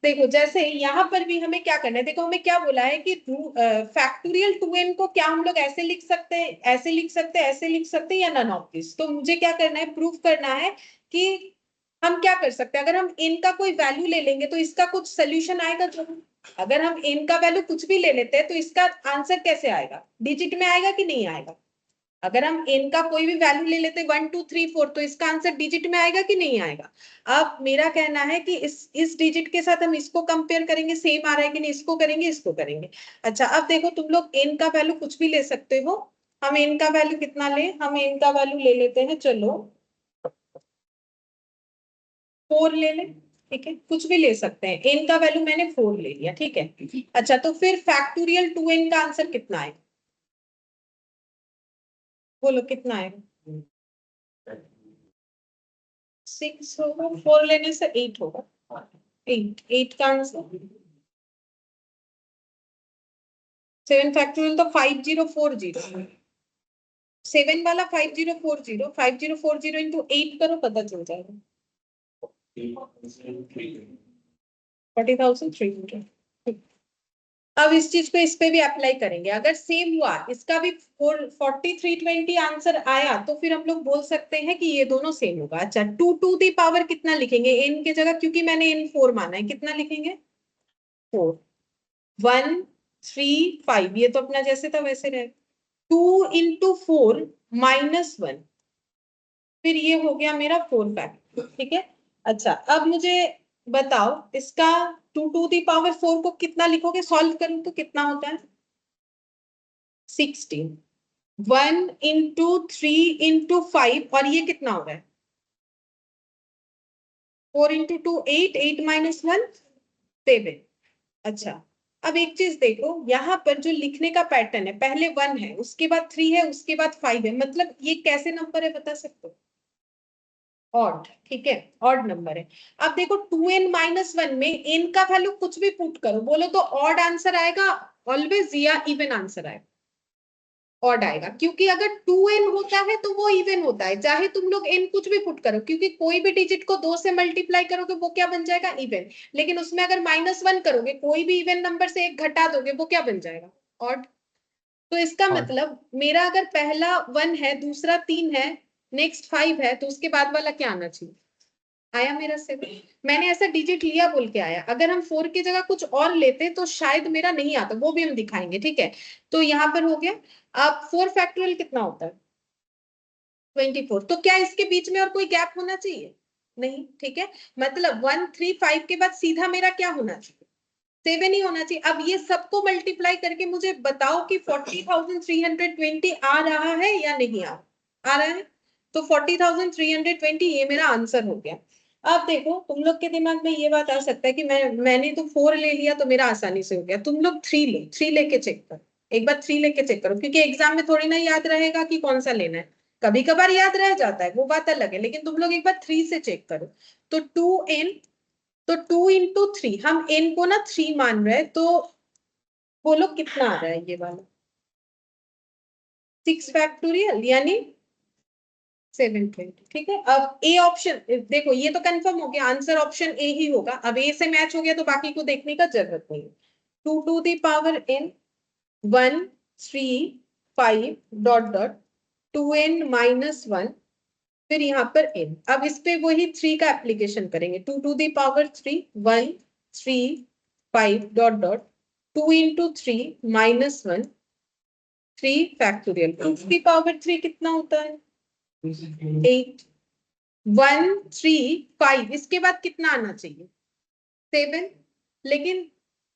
देखो जैसे यहाँ पर भी हमें क्या करना है, देखो हमें क्या बोला है कि फैक्टोरियल 2n को क्या हम लोग ऐसे लिख सकते हैं, ऐसे लिख सकते हैं, ऐसे लिख सकते हैं, या नन ऑफ दिस। तो मुझे क्या करना है, प्रूफ करना है कि हम क्या कर सकते हैं। अगर हम n का कोई वैल्यू ले लेंगे तो इसका कुछ सोल्यूशन आएगा जरूर। अगर हम n का वैल्यू कुछ भी ले लेते हैं तो इसका आंसर कैसे आएगा, डिजिट में आएगा कि नहीं आएगा। अगर हम n का कोई भी वैल्यू ले लेते 1 2 3 4, तो इसका आंसर डिजिट में आएगा कि नहीं आएगा। अब मेरा कहना है कि इस डिजिट के साथ हम इसको कंपेयर करेंगे, सेम आ रहा है कि नहीं, इसको करेंगे, इसको करेंगे। अच्छा अब देखो तुम लोग n का वैल्यू कुछ भी ले सकते हो। हम n का वैल्यू कितना ले, हम n का वैल्यू ले लेते हैं, चलो 4 ले ले, ठीक है, कुछ भी ले सकते हैं। n का वैल्यू मैंने 4 ले लिया, ठीक है। अच्छा तो फिर फैक्टोरियल 2n का आंसर कितना है, बोलो कितना है। 6 होगा, 4 लेने से 8 होगा, 8 का आंसर। 7 फैक्टोरियल तो 5040, 7 वाला 5040, 5040 इंटू 8 करो, पता चल जाएगा 40,300। अब इस चीज को इस पे भी अप्लाई करेंगे, अगर सेम हुआ, इसका भी 4320 आंसर आया, तो फिर हम लोग बोल सकते हैं कि ये दोनों सेम होगा। अच्छा 2 टू दी पावर कितना लिखेंगे n की जगह, क्योंकि मैंने n 4 माना है, कितना लिखेंगे 4, 1 3 5, ये तो अपना जैसे था वैसे रहे। 2 इंटू 4 माइनस 1, फिर ये हो गया मेरा 4 फैक्टर, ठीक है। अच्छा अब मुझे बताओ इसका 2 टू दी पावर 4 को कितना लिखोगे, सॉल्व करूं तो कितना होता है 16, 1 इंटू 3 इंटू 5, और ये कितना हो रहा है 4 इंटू 2 8, 8 माइनस 1 7। अच्छा अब एक चीज देखो, यहाँ पर जो लिखने का पैटर्न है, पहले 1 है, उसके बाद 3 है, उसके बाद 5 है, मतलब ये कैसे नंबर है बता सकते हो, ऑड, ठीक है, ऑड नंबर है। अब देखो 2n माइनस 1 में n का वैल्यू कुछ भी पुट करो, बोलो तो ऑड आंसर आएगा ऑलवेज, या इवन आंसर आएगा, ऑड आएगा, क्योंकि अगर 2n होता है तो वो इवन होता है, चाहे तुम लोग n कुछ भी पुट करो, क्योंकि कोई भी डिजिट को 2 से मल्टीप्लाई करोगे वो क्या बन जाएगा, इवन। लेकिन उसमें अगर -1 करोगे, कोई भी इवन नंबर से एक घटा दोगे, वो क्या बन जाएगा, ऑड। तो इसका और मतलब मेरा अगर पहला 1 है, दूसरा 3 है, नेक्स्ट 5 है, तो उसके बाद वाला क्या आना चाहिए, आया मेरा 7। मैंने ऐसा डिजिट लिया बोल के आया, अगर हम 4 की जगह कुछ और लेते तो शायद मेरा नहीं आता, वो भी हम दिखाएंगे, ठीक है। तो यहाँ पर हो गया। अब 4 फैक्टोरियल कितना होता है 24, तो क्या इसके बीच में और कोई गैप होना चाहिए, नहीं, ठीक है। मतलब 1 3 5 के बाद सीधा मेरा क्या होना चाहिए, 7 ही होना चाहिए। अब ये सबको मल्टीप्लाई करके मुझे बताओ कि 40,320 आ रहा है या नहीं आ रहा है। तो 40,320 ये मेरा आंसर हो गया। अब देखो तुम लोग के दिमाग में ये बात आ सकता है कि मैंने तो 4 ले लिया तो मेरा आसानी से हो गया, तुम लोग 3 लो, 3 लेके चेक करो, एक बार 3 लेके चेक करो, क्योंकि एग्जाम में थोड़ी ना याद रहेगा कि कौन सा लेना है, कभी कभार याद रह जाता है, वो बात अलग है, लेकिन तुम लोग एक बार 3 से चेक करो। तो 2n, तो 2 इंटू 3, हम n को ना 3 मान रहे हैं, तो बोलो कितना आ रहा है ये वाला 6 फैक्टोरियल यानी 720, ठीक है। अब ए ऑप्शन देखो, ये तो कंफर्म हो गया, आंसर ऑप्शन ए ही होगा। अब ए से मैच हो गया तो बाकी को देखने का जरूरत नहीं है। 2 to the power n 1 3 5 dot dot 2n minus 1, फिर यहाँ पर n। अब इस पे वही 3 का एप्लीकेशन करेंगे, 2 to the power 3 1 3 5 dot dot 2 into 3 minus 1 3 factorial, 2 की पावर 3 कितना होता है 8, 1 3 5, इसके बाद कितना आना चाहिए 7, लेकिन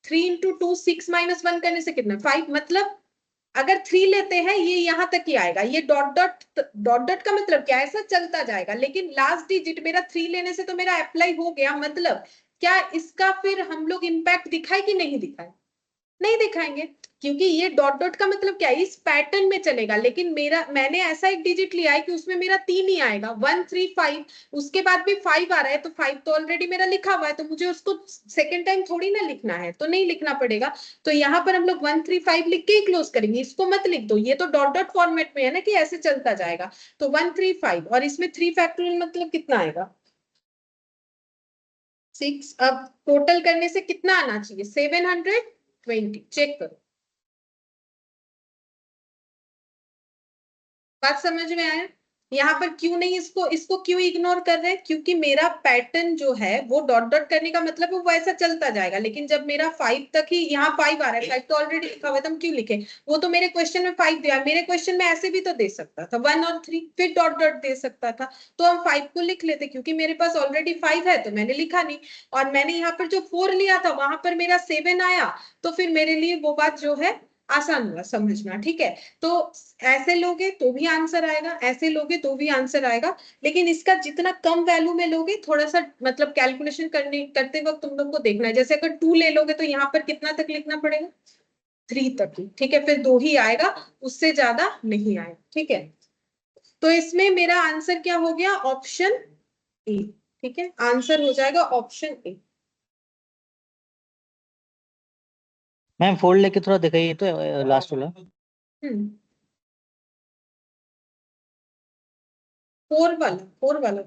3 इंटू 2 6 माइनस 1 करने से कितना 5, मतलब अगर 3 लेते हैं ये यहां तक ही आएगा, ये डॉट डॉट डॉट डॉट का मतलब क्या है, ऐसा चलता जाएगा, लेकिन लास्ट डिजिट मेरा 3 लेने से तो मेरा अप्लाई हो गया, मतलब क्या इसका फिर हम लोग इम्पैक्ट दिखाए कि नहीं दिखाए? नहीं दिखाएंगे, क्योंकि ये डॉट डॉट का मतलब क्या है, इस पैटर्न में चलेगा, लेकिन मेरा मैंने ऐसा एक डिजिट लिया है कि उसमें मेरा 3 ही आएगा, 1 3 5, उसके बाद भी 5 आ रहा है, तो 5 तो ऑलरेडी मेरा लिखा हुआ है, तो मुझे उसको सेकेंड टाइम थोड़ी ना लिखना है, तो नहीं लिखना पड़ेगा। तो यहाँ पर हम लोग 1 3 5 लिख के ही क्लोज करेंगे, इसको मत लिख दो, ये तो डॉट डॉट फॉर्मेट में है ना कि ऐसे चलता जाएगा। तो 1 3 5 और इसमें 3 फैक्टोरियल मतलब कितना आएगा, 6। अब टोटल करने से कितना आना चाहिए, 720। चेक करो, बात समझ में आया? यहाँ पर क्यों नहीं, इसको इसको क्यों इग्नोर कर रहे हैं, क्योंकि मेरा पैटर्न जो है वो डॉट डॉट करने का मतलब है वो ऐसा चलता जाएगा, लेकिन जब मेरा 5 तक ही, यहाँ 5 आ रहा है, 5 तो ऑलरेडी लिखा हुआ है, तो हम क्यों लिखे, वो तो मेरे क्वेश्चन में 5 दिया, मेरे क्वेश्चन में ऐसे भी तो दे सकता था 1 और 3 फिर डॉट डॉट दे सकता था, तो हम 5 को लिख लेते, क्योंकि मेरे पास ऑलरेडी 5 है तो मैंने लिखा नहीं, और मैंने यहाँ पर जो 4 लिया था वहां पर मेरा 7 आया, तो फिर मेरे लिए वो बात जो है आसान हुआ समझना, ठीक है। तो ऐसे लोगे तो भी आंसर आएगा, ऐसे लोगे तो भी आंसर आएगा, लेकिन इसका जितना कम वैल्यू में लोगे, थोड़ा सा मतलब कैलकुलेशन करते वक्त तुम लोग को देखना है, जैसे अगर 2 ले लोगे तो यहाँ पर कितना तक लिखना पड़ेगा, 3 तक ही, ठीक है, फिर 2 ही आएगा, उससे ज्यादा नहीं आएगा, ठीक है। तो इसमें मेरा आंसर क्या हो गया, ऑप्शन ए, ठीक है, आंसर हो जाएगा ऑप्शन ए। मैम फोल्ड लेके थोड़ा दिखाइए तो लास्ट वाला। हम्म, 4 वाला, 4 वाला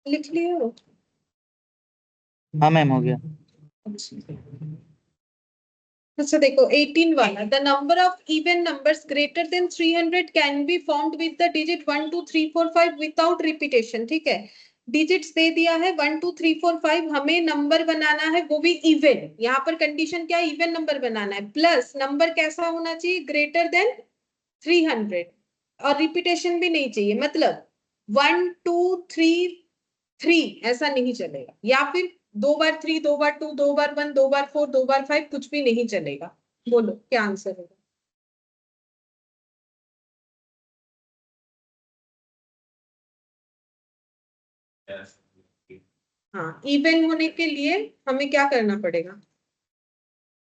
लिख लिए हो? हाँ मैम हो गया। अच्छा देखो 18 वाला, the number of even numbers greater than 300 can be formed with the digit 1 2 3 4 5 without repetition, ठीक है। डिजिट्स दे दिया है 1 2 3 4 5, हमें नंबर बनाना है वो भी इवन, यहाँ पर कंडीशन क्या है, इवन नंबर बनाना है, प्लस नंबर कैसा होना चाहिए, ग्रेटर देन 300, और रिपीटेशन भी नहीं चाहिए, मतलब 1 2 3 3 ऐसा नहीं चलेगा, या फिर 2 बार 3, 2 बार 2, 2 बार 1, 2 बार 4, 2 बार 5, कुछ भी नहीं चलेगा। बोलो क्या आंसर होगा? Yes. हाँ, इवन होने के लिए हमें क्या करना पड़ेगा,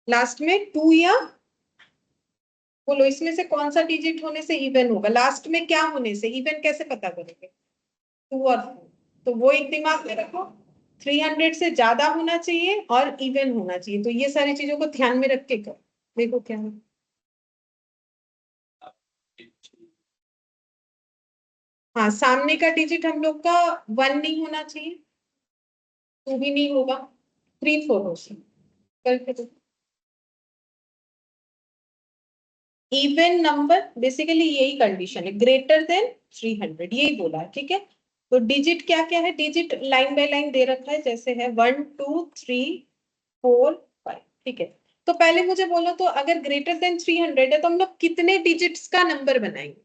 लास्ट में 2 या, बोलो इसमें से कौन सा डिजिट होने से इवन होगा, लास्ट में क्या होने से, इवन कैसे पता करोगे, 2 और 4, तो वो एक दिमाग में रखो, 300 से ज्यादा होना चाहिए और इवन होना चाहिए, तो ये सारी चीजों को ध्यान में रख के करो, देखो क्या है। हाँ, सामने का डिजिट हम लोग का 1 नहीं होना चाहिए, 2 भी नहीं होगा, 3 4 हो सकता, करके देखो। इवन नंबर बेसिकली यही कंडीशन है, ग्रेटर देन 300, यही बोला है, ठीक है। तो डिजिट क्या क्या है, डिजिट लाइन बाय लाइन दे रखा है, जैसे है 1 2 3 4 5, ठीक है। तो पहले मुझे बोलो, तो अगर ग्रेटर देन 300 है तो हम लोग कितने डिजिट्स का नंबर बनाएंगे,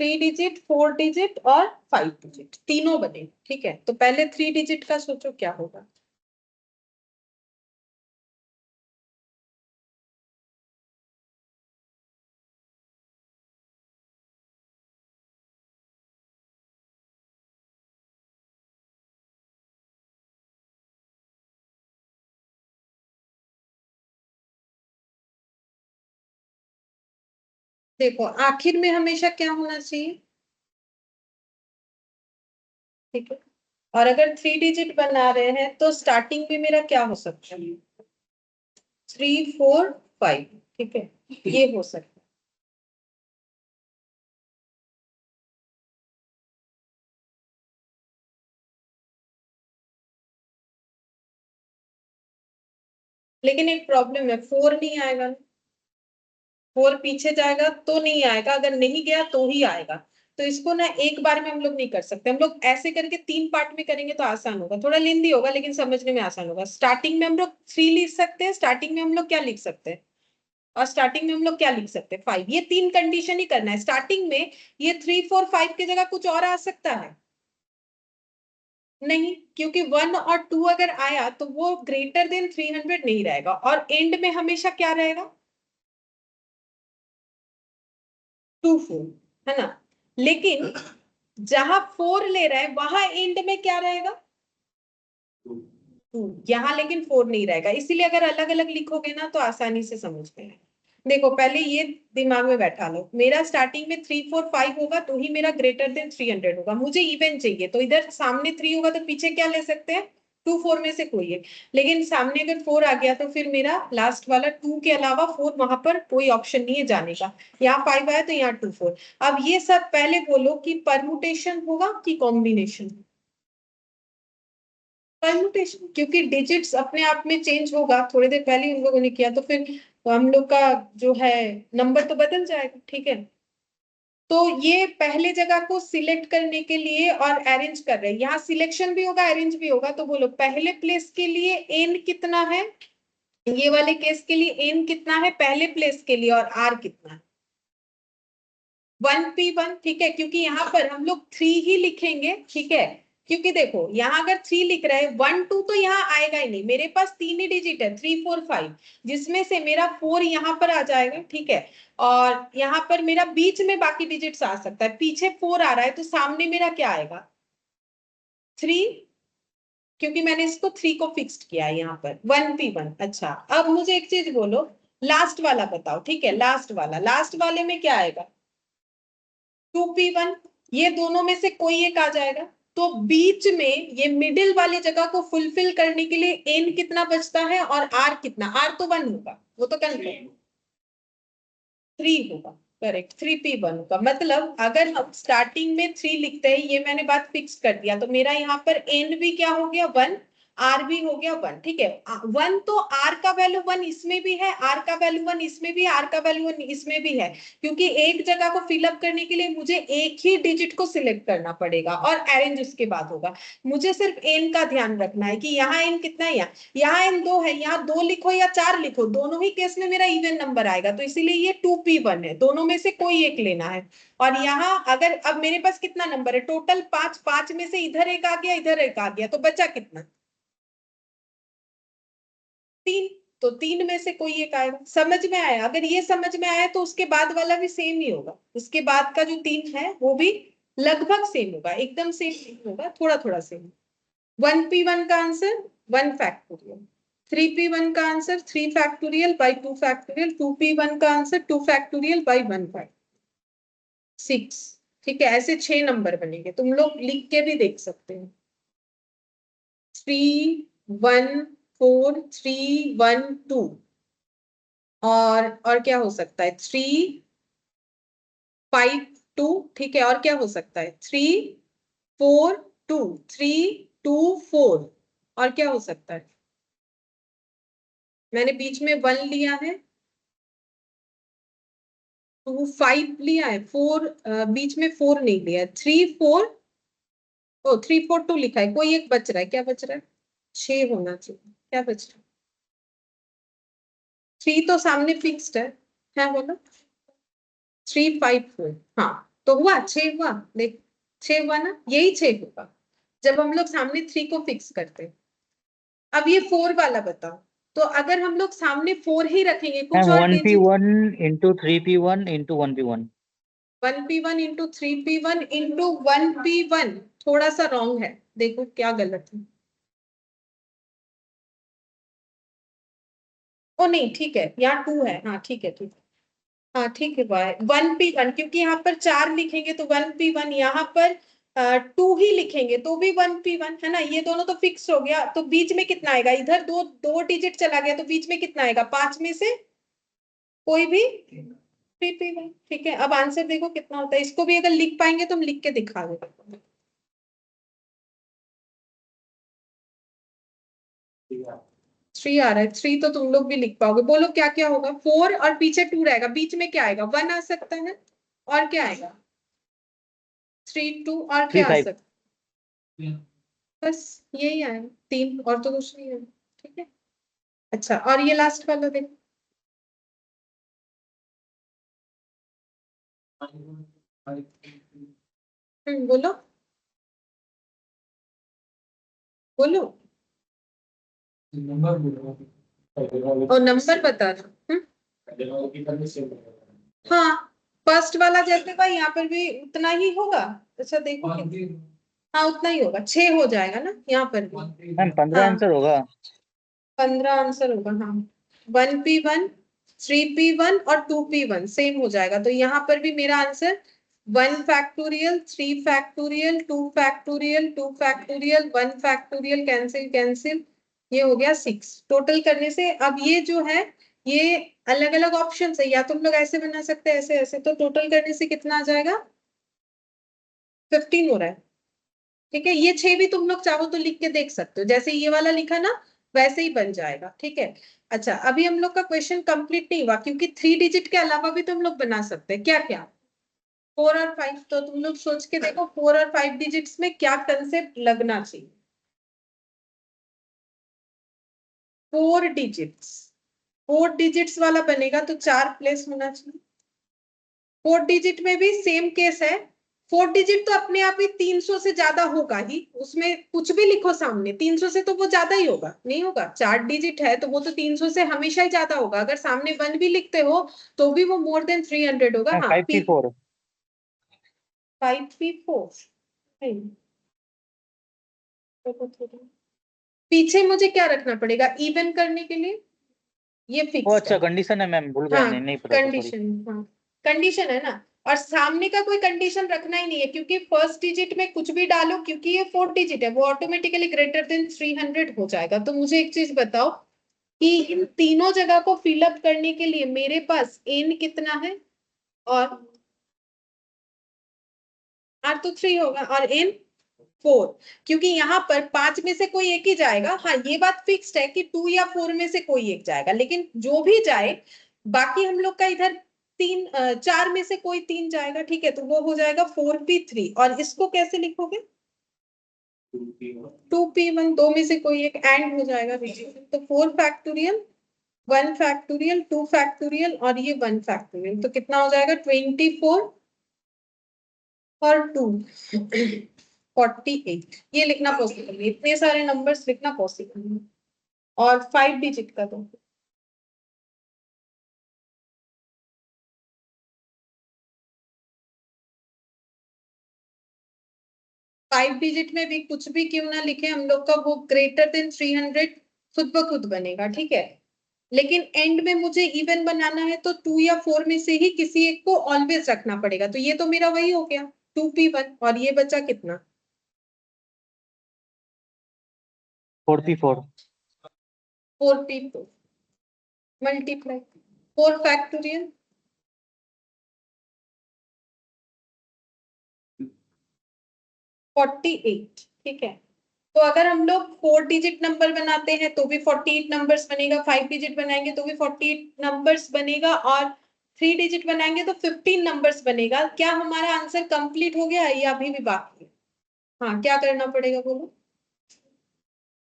3 डिजिट, 4 डिजिट और 5 डिजिट, तीनों बने, ठीक है। तो पहले 3 डिजिट का सोचो क्या होगा, देखो आखिर में हमेशा क्या होना चाहिए, ठीक है। और अगर 3 डिजिट बना रहे हैं तो स्टार्टिंग में मेरा क्या हो सकता है, 3 4 5, ठीक है, ये हो सकता है। लेकिन एक प्रॉब्लम है, 4 नहीं आएगा ना, 4 पीछे जाएगा तो नहीं आएगा, अगर नहीं गया तो ही आएगा। तो इसको ना एक बार में हम लोग नहीं कर सकते, हम लोग ऐसे करके 3 पार्ट में करेंगे तो आसान होगा, थोड़ा लेंदी होगा लेकिन समझने में आसान होगा। स्टार्टिंग में हम लोग 3 लिख सकते हैं, स्टार्टिंग में हम लोग क्या लिख सकते हैं, और स्टार्टिंग में हम लोग क्या लिख सकते हैं, 5। ये 3 कंडीशन ही करना है स्टार्टिंग में। ये 3 4 5 की जगह कुछ और आ सकता है नहीं, क्योंकि 1 और 2 अगर आया तो वो ग्रेटर देन 300 नहीं रहेगा, और एंड में हमेशा क्या रहेगा, 2 4, है ना। लेकिन जहां 4 ले रहा है वहां एंड में क्या रहेगा, 2। यहाँ लेकिन 4 नहीं रहेगा, इसीलिए अगर अलग अलग लिखोगे ना तो आसानी से समझ में आएगा। देखो पहले ये दिमाग में बैठा लो, मेरा स्टार्टिंग में 3 4 5 होगा तो ही मेरा ग्रेटर देन 300 होगा, मुझे इवन चाहिए तो इधर सामने 3 होगा तो पीछे क्या ले सकते हैं, 2 4 में से कोई एक। लेकिन सामने अगर 4 आ गया तो फिर मेरा लास्ट वाला 2 के अलावा 4 वहां पर कोई ऑप्शन नहीं है जाने का। यहाँ 5 आया तो यहाँ 2 4। अब ये सब पहले बोलो कि परमुटेशन होगा कि कॉम्बिनेशन, परमुटेशन, क्योंकि डिजिट्स अपने आप में चेंज होगा, थोड़ी देर पहले उन लोगों ने किया तो फिर हम लोग का जो है नंबर तो बदल जाएगा, ठीक है। तो ये पहले जगह को सिलेक्ट करने के लिए और अरेंज कर रहे हैं, यहाँ सिलेक्शन भी होगा अरेंज भी होगा, तो बोलो पहले प्लेस के लिए एन कितना है, ये वाले केस के लिए एन कितना है पहले प्लेस के लिए, और आर कितना है, 1p1, ठीक है, क्योंकि यहाँ पर हम लोग 3 ही लिखेंगे, ठीक है। क्योंकि देखो यहाँ अगर 3 लिख रहे हैं 1 2 तो यहाँ आएगा ही नहीं, मेरे पास 3 ही डिजिट है 3 4 5, जिसमें से मेरा 4 यहाँ पर आ जाएगा, ठीक है। और यहाँ पर मेरा बीच में बाकी डिजिट्स आ सकता है, पीछे 4 आ रहा है तो सामने मेरा क्या आएगा, 3, क्योंकि मैंने इसको 3 को फिक्स्ड किया है यहाँ पर 1p1। अच्छा अब मुझे एक चीज बोलो, लास्ट वाला बताओ, ठीक है, लास्ट वाला, लास्ट वाले में क्या आएगा, 2p1, ये दोनों में से कोई एक आ जाएगा। तो बीच में ये मिडिल वाली जगह को फुलफिल करने के लिए एन कितना बचता है और आर कितना, आर तो 1 होगा वो तो कन्फर्म, 3 होगा, करेक्ट, 3p1 होगा। मतलब अगर हम स्टार्टिंग में 3 लिखते हैं, ये मैंने बात फिक्स कर दिया, तो मेरा यहाँ पर एन भी क्या हो गया 1, आर भी हो गया 1, ठीक है। 1 तो आर का वैल्यू 1 इसमें भी है, आर का वैल्यू 1 इसमें भी, आर का वैल्यू 1 इसमें भी है, क्योंकि एक जगह को फिलअप करने के लिए मुझे एक ही डिजिट को सिलेक्ट करना पड़ेगा और अरेंज उसके बाद होगा। मुझे सिर्फ एन का ध्यान रखना है कि यहाँ एन कितना है, यहाँ एन 2 है, यहाँ 2 लिखो या 4 लिखो, दोनों ही केस में मेरा इवन नंबर आएगा, तो इसीलिए ये 2p1 है, दोनों में से कोई एक लेना है। और यहाँ अगर अब मेरे पास कितना नंबर है टोटल 5, 5 में से इधर एक आ गया इधर एक आ गया, तो बचा कितना, 3, तो 3 में से कोई एक आएगा। समझ में आया, अगर ये समझ में आया तो उसके बाद वाला भी सेम ही होगा, उसके बाद का जो 3 है वो भी लगभग सेम होगा, एकदम सेम नहीं होगा, थोड़ा थोड़ा सेम। 1p1 का आंसर 1 फैक्टोरियल, 3p1 का answer 3 factorial by 2 factorial, 2p1 का आंसर 2 फैक्टोरियल बाई 1 फैक्टोरियल, 6, ठीक है। ऐसे 6 नंबर बनेंगे, तुम लोग लिख के भी देख सकते हो, 3 1 4 3 1 2, और क्या हो सकता है 3 5 2, ठीक है, और क्या हो सकता है 3 4 2, 3 2 4, और क्या हो सकता है, मैंने बीच में 1 लिया है, 2 5 लिया है, 4 बीच में 4 नहीं लिया है, 3 4, ओ 3 4 2 लिखा है, कोई एक बच रहा है, क्या बच रहा है, 6 होना चाहिए, क्या बच रहा है, 3 तो सामने फिक्स्ड है बोलो, 3 5 4, हाँ तो हुआ 6 हुआ, देख 6 हुआ ना, यही 6 होगा जब हम लोग सामने 3 को फिक्स करते हैं। अब ये 4 वाला बताओ, तो अगर हम लोग सामने 4 ही रखेंगे, कुछ और digit, 1p1 into 3p1 into 1p1। 1p1 into 3p1 into 1p1, थोड़ा सा रॉन्ग है, देखो क्या गलत है, ओ नहीं ठीक है, यहाँ 2 है, हाँ ठीक है ठीक है, हाँ ठीक है, 1p1, क्योंकि यहाँ पर 4 लिखेंगे तो 1p1, यहाँ पर 2 ही लिखेंगे तो भी 1p1, है ना, ये दोनों तो फिक्स हो गया, तो बीच में कितना आएगा, इधर दो दो डिजिट चला गया तो बीच में कितना आएगा, 5 में से कोई भी 3p1, ठीक है। अब आंसर देखो कितना होता है, इसको भी अगर लिख पाएंगे तो हम लिख के दिखा देंगे। ठीक है 3 आ रहा है, 3 तो तुम लोग भी लिख पाओगे। बोलो क्या क्या होगा। 4 और पीछे 2 रहेगा, बीच में क्या आएगा, 1 आ सकता है, और क्या आएगा 3 2, और 3 क्या आ 5 सकता है, बस यही आया, 3 और तो कुछ नहीं है। ठीक है, अच्छा और ये लास्ट वाला देखो। बोलो बोलो, नंबर बोलो। और नंबर बता दो। हाँ, फर्स्ट वाला जैसे भाई यहाँ पर भी उतना ही होगा। अच्छा देखो हाँ उतना ही होगा, 6 हो जाएगा ना यहाँ पर भी। मैम 15 हाँ आंसर होगा। 15 आंसर होगा, हाँ 1p1 3p1 और 2p1 सेम हो जाएगा। तो यहाँ पर भी मेरा answer 1 factorial 3 factorial 2 factorial 2 factorial 1 factorial, cancel cancel, ये हो गया 6। टोटल करने से अब ये जो है ये अलग अलग ऑप्शन है, या तुम लोग ऐसे बना सकते हैं ऐसे ऐसे, तो टोटल करने से कितना आ जाएगा 15 हो रहा है। ठीक है, ये 6 भी तुम लोग चाहो तो लिख के देख सकते हो, जैसे ये वाला लिखा ना वैसे ही बन जाएगा। ठीक है, अच्छा अभी हम लोग का क्वेश्चन कंप्लीट नहीं हुआ, क्योंकि 3 डिजिट के अलावा भी तुम लोग बना सकते हैं। क्या क्या 4 और 5, तो तुम लोग सोच के देखो 4 और 5 डिजिट्स में क्या कंसेप्ट लगना चाहिए। 4 डिजिट्स वाला बनेगा तो 4 प्लेस होना चाहिए। 4 डिजिट में भी सेम केस है, 4 डिजिट तो अपने आप ही 300 से ज्यादा होगा ही, उसमें कुछ भी लिखो सामने 300 से तो वो ज्यादा ही होगा, नहीं होगा 4 डिजिट है तो वो तो 300 से हमेशा ही ज्यादा होगा। अगर सामने 1 भी लिखते हो तो भी वो मोर देन 300 होगा। मैम हाँ 5p4 5p4 पीछे मुझे क्या रखना पड़ेगा इवन करने के लिए, ये वो फिक्स्ड अच्छा है। कंडीशन है मैम, भूल गया, हाँ नहीं पता था, सॉरी। कंडीशन, हाँ कंडीशन है ना, और सामने का कोई कंडीशन रखना ही नहीं है, क्योंकि फर्स्ट डिजिट में कुछ भी डालो, क्योंकि ये 4 डिजिट है वो ऑटोमेटिकली ग्रेटर देन 300 हो जाएगा। तो मुझे एक चीज बताओ कि इन तीनों जगह को फिलअप करने के लिए मेरे पास n कितना है, और r तो 3 होगा, और n 4, क्योंकि यहाँ पर 5 में से कोई एक ही जाएगा। हाँ ये बात फिक्स्ड है कि 2 या 4 में से कोई एक जाएगा, लेकिन जो भी जाए बाकी हम लोग का इधर 4 में से कोई 3 जाएगा। ठीक है, तो वो हो जाएगा 4p3, और इसको कैसे लिखोगे 2p1, दो में से कोई एक एंड हो जाएगा, तो 4 फैक्टोरियल 1 फैक्टोरियल 2 फैक्टोरियल और ये 1 फैक्टोरियल, तो कितना हो जाएगा 24 और 2 48। ये लिखना पॉसिबल है, इतने सारे नंबर्स लिखना पॉसिबल है। और 5 डिजिट का तो 5 डिजिट में भी कुछ भी क्यों ना लिखे हम लोग का, वो ग्रेटर देन 300 खुद ब खुद बनेगा। ठीक है, लेकिन एंड में मुझे इवन बनाना है तो 2 या 4 में से ही किसी एक को ऑलवेज रखना पड़ेगा। तो ये तो मेरा वही हो गया 2p1, और ये बचा कितना 4p4 4p4 मल्टीप्लाई 4 फैक्टोरियल 48। ठीक है, तो अगर हम लोग 4 डिजिट नंबर बनाते हैं तो भी 48 नंबर्स बनेगा, 5 डिजिट बनाएंगे तो भी 48 नंबर्स बनेगा, और 3 डिजिट बनाएंगे तो 15 नंबर्स बनेगा। क्या हमारा आंसर कंप्लीट हो गया या अभी भी बाकी है। हाँ क्या करना पड़ेगा बोलो,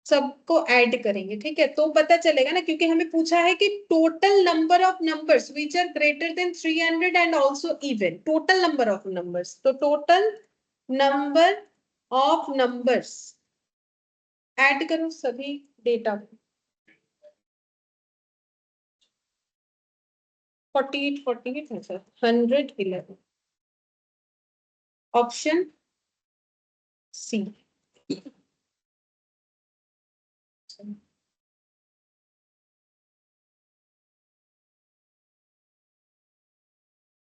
सबको ऐड करेंगे। ठीक है, तो पता चलेगा ना, क्योंकि हमें पूछा है कि total number of numbers which are greater than 300 and also even, total number of numbers, तो total number of numbers add करो सभी डेटा, 48 है sir, 111, option C.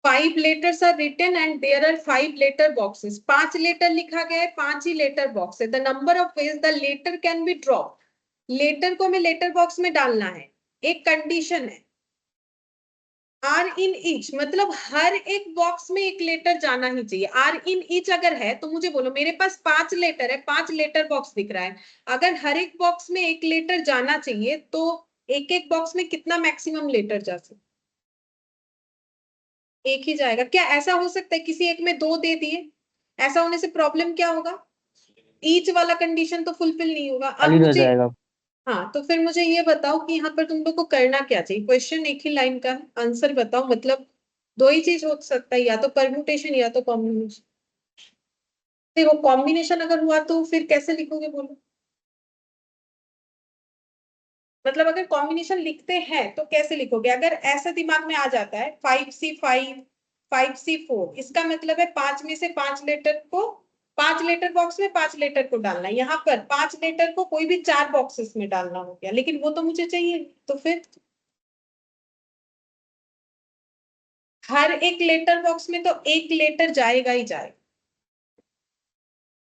5 letters are written and there are 5 letter boxes. 5 letter लिखा गया है, 5 ही letter box है। The number of ways the letter can be drop, letter को हमें लेटर बॉक्स में डालना है। एक कंडीशन है, आर इन ईच मतलब हर एक बॉक्स में एक लेटर जाना ही चाहिए। आर इन ईच अगर है तो मुझे बोलो, मेरे पास 5 लेटर है, 5 लेटर बॉक्स दिख रहा है, अगर हर एक बॉक्स में एक लेटर जाना चाहिए तो एक एक बॉक्स में कितना मैक्सिमम लेटर जा सकता? एक ही जाएगा क्या? ऐसा हो सकता है किसी एक में 2 दे दिए? ऐसा होने से प्रॉब्लम क्या होगा? ईच वाला कंडीशन तो फुलफिल नहीं होगा। अब खाली रह मुझे, जाएगा। हाँ तो फिर मुझे ये बताओ कि यहाँ पर तुम लोग को करना क्या चाहिए? क्वेश्चन एक ही लाइन का है, आंसर बताओ। मतलब दो ही चीज हो सकता है, या तो परम्यूटेशन या तो कॉम्बिनेशन। देखो कॉम्बिनेशन अगर हुआ तो फिर कैसे लिखोगे बोलो? मतलब अगर कॉम्बिनेशन लिखते हैं तो कैसे लिखोगे? अगर ऐसा दिमाग में आ जाता है 5C5 5C4, इसका मतलब है 5 में से 5 लेटर को, 5 लेटर बॉक्स में 5 लेटर को डालना है। यहाँ पर 5 लेटर को कोई भी 4 बॉक्सेस में डालना हो गया, लेकिन वो तो मुझे चाहिए, तो फिर हर एक लेटर बॉक्स में तो एक लेटर जाएगा ही जाएगा।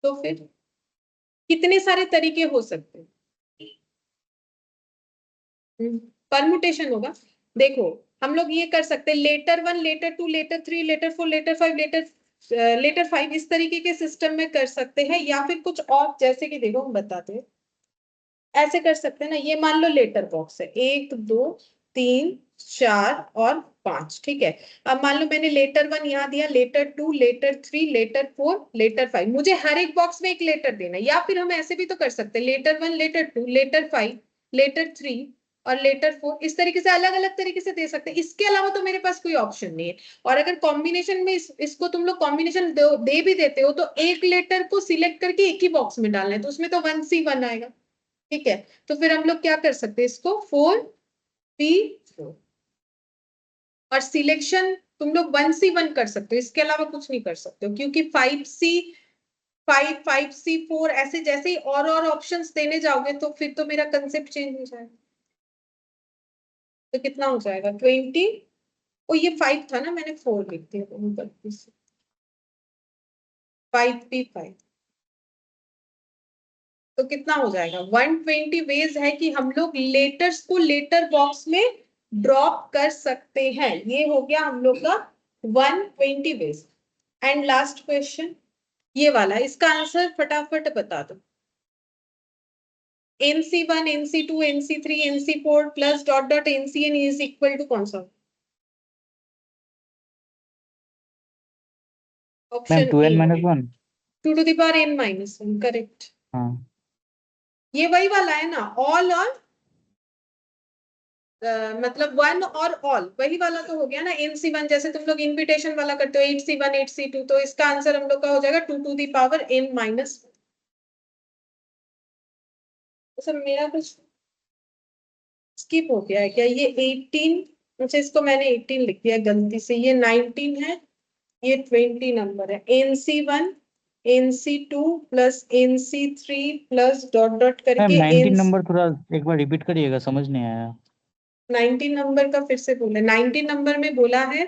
तो फिर कितने सारे तरीके हो सकते हैं? परमुटेशन होगा। देखो हम लोग ये कर सकते हैं, letter 1 letter 2 letter 3 letter 4 letter 5 letter 5, इस तरीके के सिस्टम में कर सकते हैं। या फिर कुछ और, जैसे कि देखो हम बताते हैं, ऐसे कर सकते हैं ना। ये मान लो लेटर बॉक्स है 1 2 3 4 और 5, ठीक है। अब मान लो मैंने लेटर 1 यहाँ दिया, लेटर 2 लेटर 3 लेटर 4 लेटर 5, मुझे हर एक बॉक्स में एक लेटर देना है। या फिर हम ऐसे भी तो कर सकते हैं, लेटर 1 लेटर 2 लेटर 5 लेटर 3 और लेटर 4, इस तरीके से अलग अलग तरीके से दे सकते हैं। इसके अलावा तो मेरे पास कोई ऑप्शन नहीं है। और अगर कॉम्बिनेशन में इसको तुम लोग कॉम्बिनेशन दे भी देते हो तो एक लेटर को सिलेक्ट करके एक ही बॉक्स में डालना है, तो उसमें तो 1C1 आएगा, ठीक है। तो फिर हम लोग क्या कर सकते हैं, इसको 4P4, और सिलेक्शन तुम लोग 1C1 कर सकते हो, इसके अलावा कुछ नहीं कर सकते हो, क्योंकि 5C5 5C4 ऐसे जैसे ही और ऑप्शंस देने जाओगे तो फिर तो मेरा कंसेप्ट चेंज हो जाएगा। तो कितना हो जाएगा 20, ओ ये 5 था ना, मैंने 4 लिख दिया, 5P5, तो कितना हो जाएगा 120 वेज है कि हम लोग लेटर्स को लेटर बॉक्स में ड्रॉप कर सकते हैं। ये हो गया हम लोग का 120 वेज। एंड लास्ट क्वेश्चन ये वाला, इसका आंसर फटाफट बता दो। NC1 NC2 NC3 NC4 plus dot dot NCN is equal to कौन सा? Ma'am option 2n A, minus 1। 2 to the power n-1, correct. हाँ ये वही वाला है ना, ऑल और मतलब 1 और ऑल, वही वाला तो हो गया ना। NC1 जैसे तुम लोग इनविटेशन वाला करते हो 8C1 8C2, तो इसका आंसर हम लोग का हो जाएगा 2 टू द पावर n-1। सब मेरा कुछ स्किप हो गया है क्या? ये 18, अच्छा इसको मैंने 18 लिख दिया गलती से, ये 19 है, ये 20 नंबर है। NC1 NC2 plus NC3 plus dot dot ma'am, करके 19 एन नंबर थोड़ा एक बार रिपीट करिएगा, समझ नहीं आया। 19 नंबर का फिर से बोले, 19 नंबर में बोला है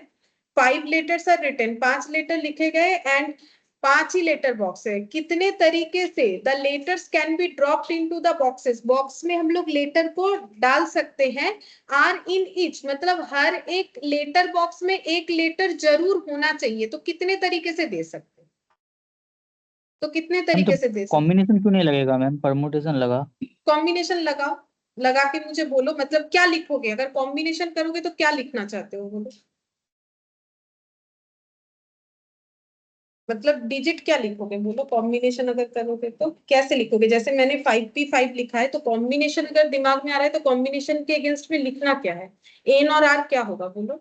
5 लेटर्स आर रिटन, 5 लेटर लिखे गए एंड 5 ही लेटर बॉक्स है। कितने तरीके से the letters can be dropped into the boxes, box में हम लोग लेटर को डाल सकते हैं। आर इन ईच मतलब हर एक लेटर बॉक्स में एक लेटर जरूर होना चाहिए। तो कितने तरीके से दे सकते हैं? तो कितने मैम तो तरीके से दे सकते? कॉम्बिनेशन क्यों नहीं लगेगा मैम, परमुटेशन लगा। कॉम्बिनेशन लगाओ, लगा के मुझे बोलो मतलब क्या लिखोगे? अगर कॉम्बिनेशन करोगे तो क्या लिखना चाहते हो बोलो? मतलब डिजिट क्या लिखोगे बोलो? कॉम्बिनेशन अगर करोगे तो कैसे लिखोगे? जैसे मैंने 5P5 लिखा है, तो कॉम्बिनेशन अगर दिमाग में आ रहा है तो कॉम्बिनेशन के अगेंस्ट में लिखना क्या है? एन और आर क्या होगा बोलो?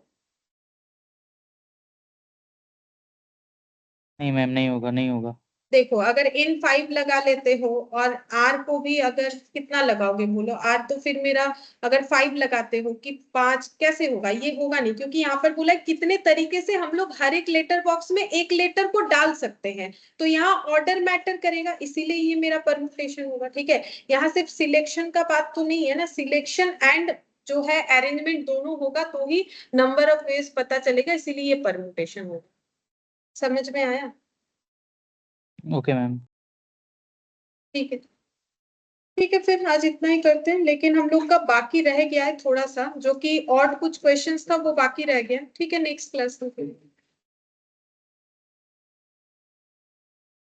नहीं मैम, नहीं होगा, नहीं होगा। देखो अगर N5 लगा लेते हो और R को भी अगर कितना लगाओगे बोलो? R तो फिर मेरा, अगर 5 लगाते हो कि 5, कैसे होगा? ये होगा नहीं, क्योंकि यहाँ पर बोला है कितने तरीके से हम लोग हर एक लेटर बॉक्स में एक लेटर को डाल सकते हैं। तो यहाँ ऑर्डर मैटर करेगा, इसीलिए ये मेरा परमुटेशन होगा, ठीक है। यहाँ सिर्फ सिलेक्शन का बात तो नहीं है ना, सिलेक्शन एंड जो है अरेंजमेंट दोनों होगा तो ही नंबर ऑफ वेज पता चलेगा, इसीलिए ये परमुटेशन होगा। समझ में आया? Okay ma'am. ठीक है। ठीक है, फिर आज इतना ही करते हैं, लेकिन हम लोग का बाकी रह गया है थोड़ा सा, जो कि और कुछ क्वेश्चंस था वो बाकी रह गया। ठीक है, नेक्स्ट क्लास में फिर